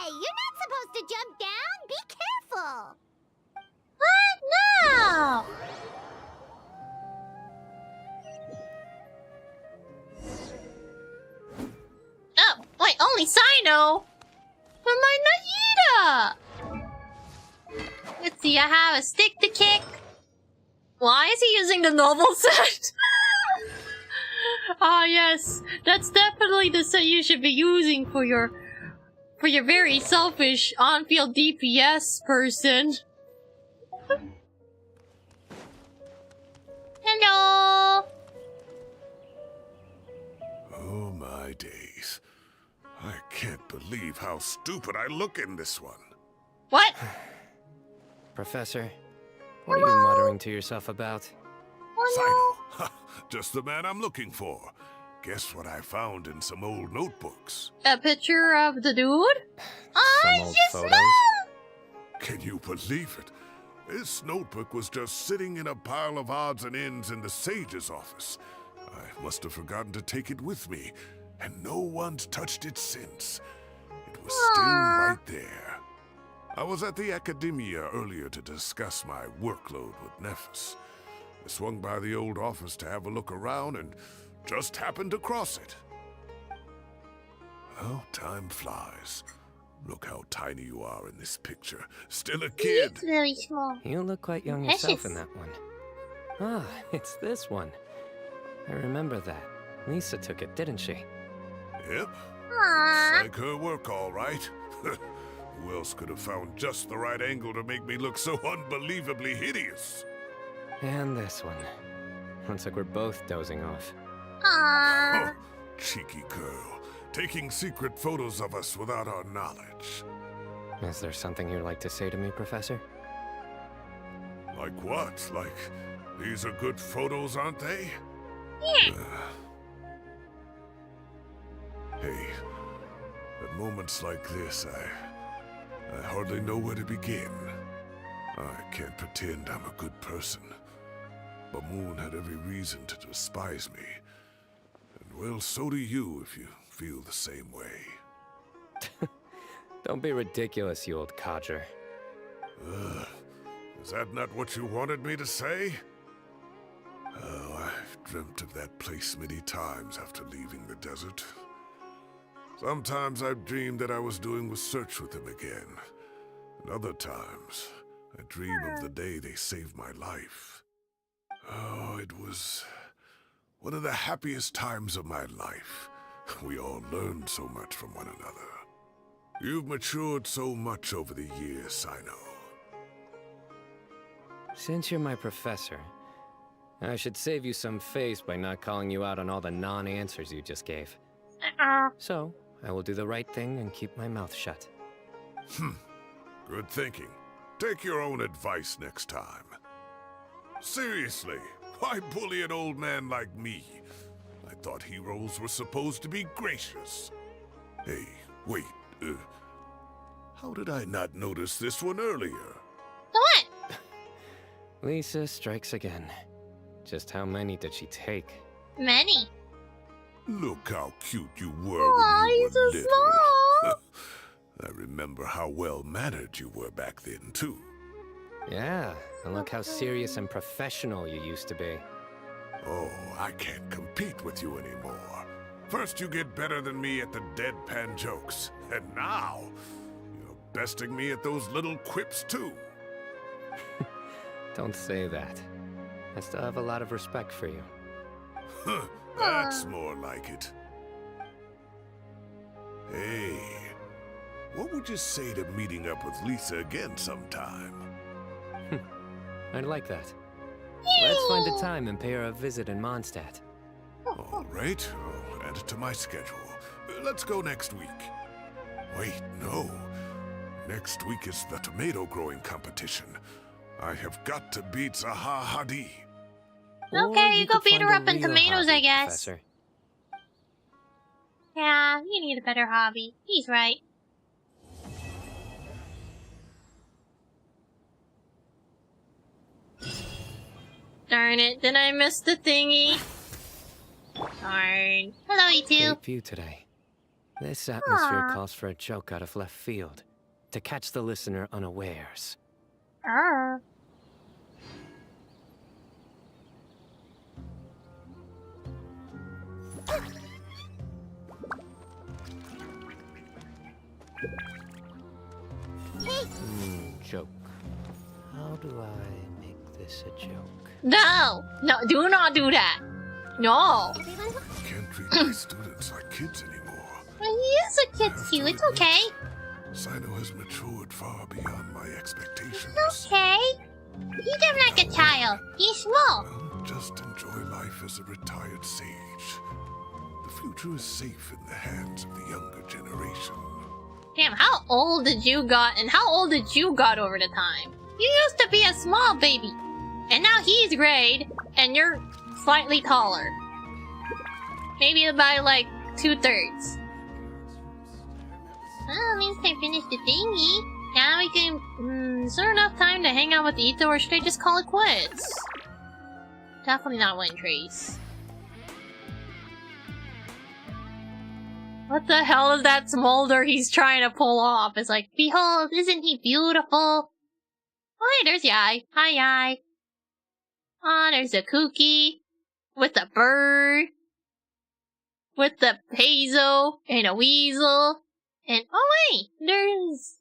you're not supposed to jump down! Be careful! What? No! Oh, wait, only Sino? But my Nahida! Let's see, I have a stick to kick. Why is he using the novel set? Ah, yes. That's definitely the set you should be using for your very selfish on-field DPS person. Hello! Oh my days. I can't believe how stupid I look in this one. What? Professor, what are you muttering to yourself about? Sino, just the man I'm looking for. Guess what I found in some old notebooks? A picture of the dude? Some old photos? Can you believe it? This notebook was just sitting in a pile of odds and ends in the sage's office. I must have forgotten to take it with me, and no one's touched it since. It was still right there. I was at the Academia earlier to discuss my workload with Nephis. I swung by the old office to have a look around and just happened to cross it. Oh, time flies. Look how tiny you are in this picture. Still a kid. He's very small. You look quite young yourself in that one. Ah, it's this one. I remember that. Lisa took it, didn't she? Yep. Aww. Looks like her work, all right. Who else could have found just the right angle to make me look so unbelievably hideous? And this one. Looks like we're both dozing off. Aww. Oh, cheeky girl. Taking secret photos of us without our knowledge. Is there something you'd like to say to me, Professor? Like what? Like, these are good photos, aren't they? Yeah. Hey, at moments like this, I hardly know where to begin. I can't pretend I'm a good person. But Moon had every reason to despise me. And well, so do you if you feel the same way. Don't be ridiculous, you old codger. Is that not what you wanted me to say? Oh, I've dreamt of that place many times after leaving the desert. Sometimes I've dreamed that I was doing research with them again. And other times, I dream of the day they saved my life. Oh, it was one of the happiest times of my life. We all learned so much from one another. You've matured so much over the years, I know. Since you're my professor, I should save you some face by not calling you out on all the non-answers you just gave. So, I will do the right thing and keep my mouth shut. Good thinking. Take your own advice next time. Seriously, why bully an old man like me? I thought heroes were supposed to be gracious. Hey, wait, how did I not notice this one earlier? What? Lisa strikes again. Just how many did she take? Many. Look how cute you were Aw, when you he's were so little. small. I remember how well-mannered you were back then, too. Yeah, and look how serious and professional you used to be. Oh, I can't compete with you anymore. First you get better than me at the deadpan jokes, and now you're besting me at those little quips, too. Don't say that. I still have a lot of respect for you. That's more like it. Hey, what would you say to meeting up with Lisa again sometime? I'd like that. Let's find a time and pay her a visit in Mondstadt. All right, I'll add it to my schedule. Let's go next week. Wait, no. Next week is the tomato growing competition. I have got to beat Zaha Hadid. Okay, you go could beat find her a up in real tomatoes, hobby, I guess. Professor. Yeah, you need a better hobby. He's right. Darn it, did I miss the thingy? Darn. Hello, you two. Great view today. This atmosphere Aw. calls for a joke out of left field, to catch the listener unawares. Arr. Joke. How do I make this a joke? No! No, do not do that! No! Can't treat my students like kids anymore. He is a kid too, it's okay. Sino has matured far beyond my expectations. Okay. Treat him like a child. He's small. Just enjoy life as a retired sage. The future is safe in the hands of the younger generation. Damn, how old did you got and how old did you got over the time? You used to be a small baby. And now he's grade and you're slightly taller. Maybe by like 2/3. Well, at least I finished the thingy. Now we can... is there enough time to hang out with Ito or should I just call it quits? Definitely not Wind Trace. What the hell is that smolder he's trying to pull off? It's like, behold, isn't he beautiful? Oh, hey, there's Yai. Hi, Yai. Oh, there's a Cookie. With a bird. With the Hazel. And a Weasel. And, oh wait, there's...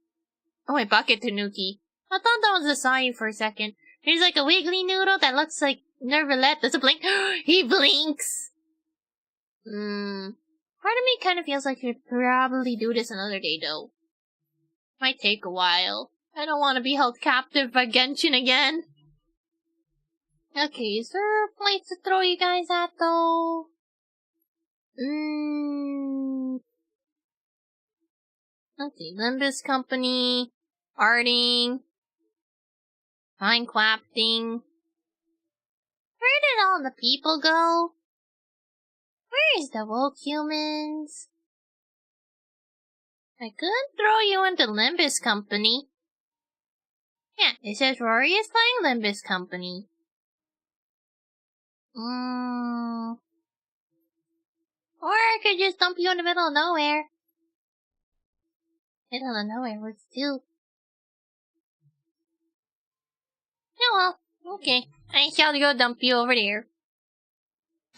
Oh wait, Bucket Tanuki. I thought that was a sign for a second. There's like a wiggly noodle that looks like Nervalette. Does it blink? He blinks! Part of me kind of feels like we'd probably do this another day though. Might take a while. I don't want to be held captive by Genshin again. Okay, is there a place to throw you guys at though? Let's see, Limbus Company, Arting, Minecrafting. Where did all the people go? Where's the woke humans? I could throw you into Limbus Company. Yeah, it says Rory is playing Limbus Company. Or I could just dump you in the middle of nowhere. Middle of nowhere works too. Oh well, okay. I shall go dump you over there.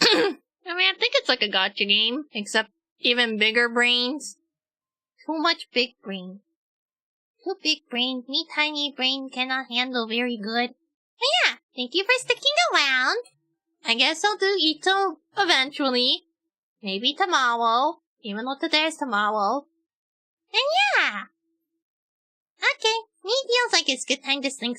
I mean, I think it's like a gacha game, except even bigger brains. Too much big brain. Too big brain, me tiny brain cannot handle very good. But yeah, thank you for sticking around. I guess I'll do Ito eventually. Maybe tomorrow, even though today's tomorrow. And yeah! Okay, me feels like it's good time to slink.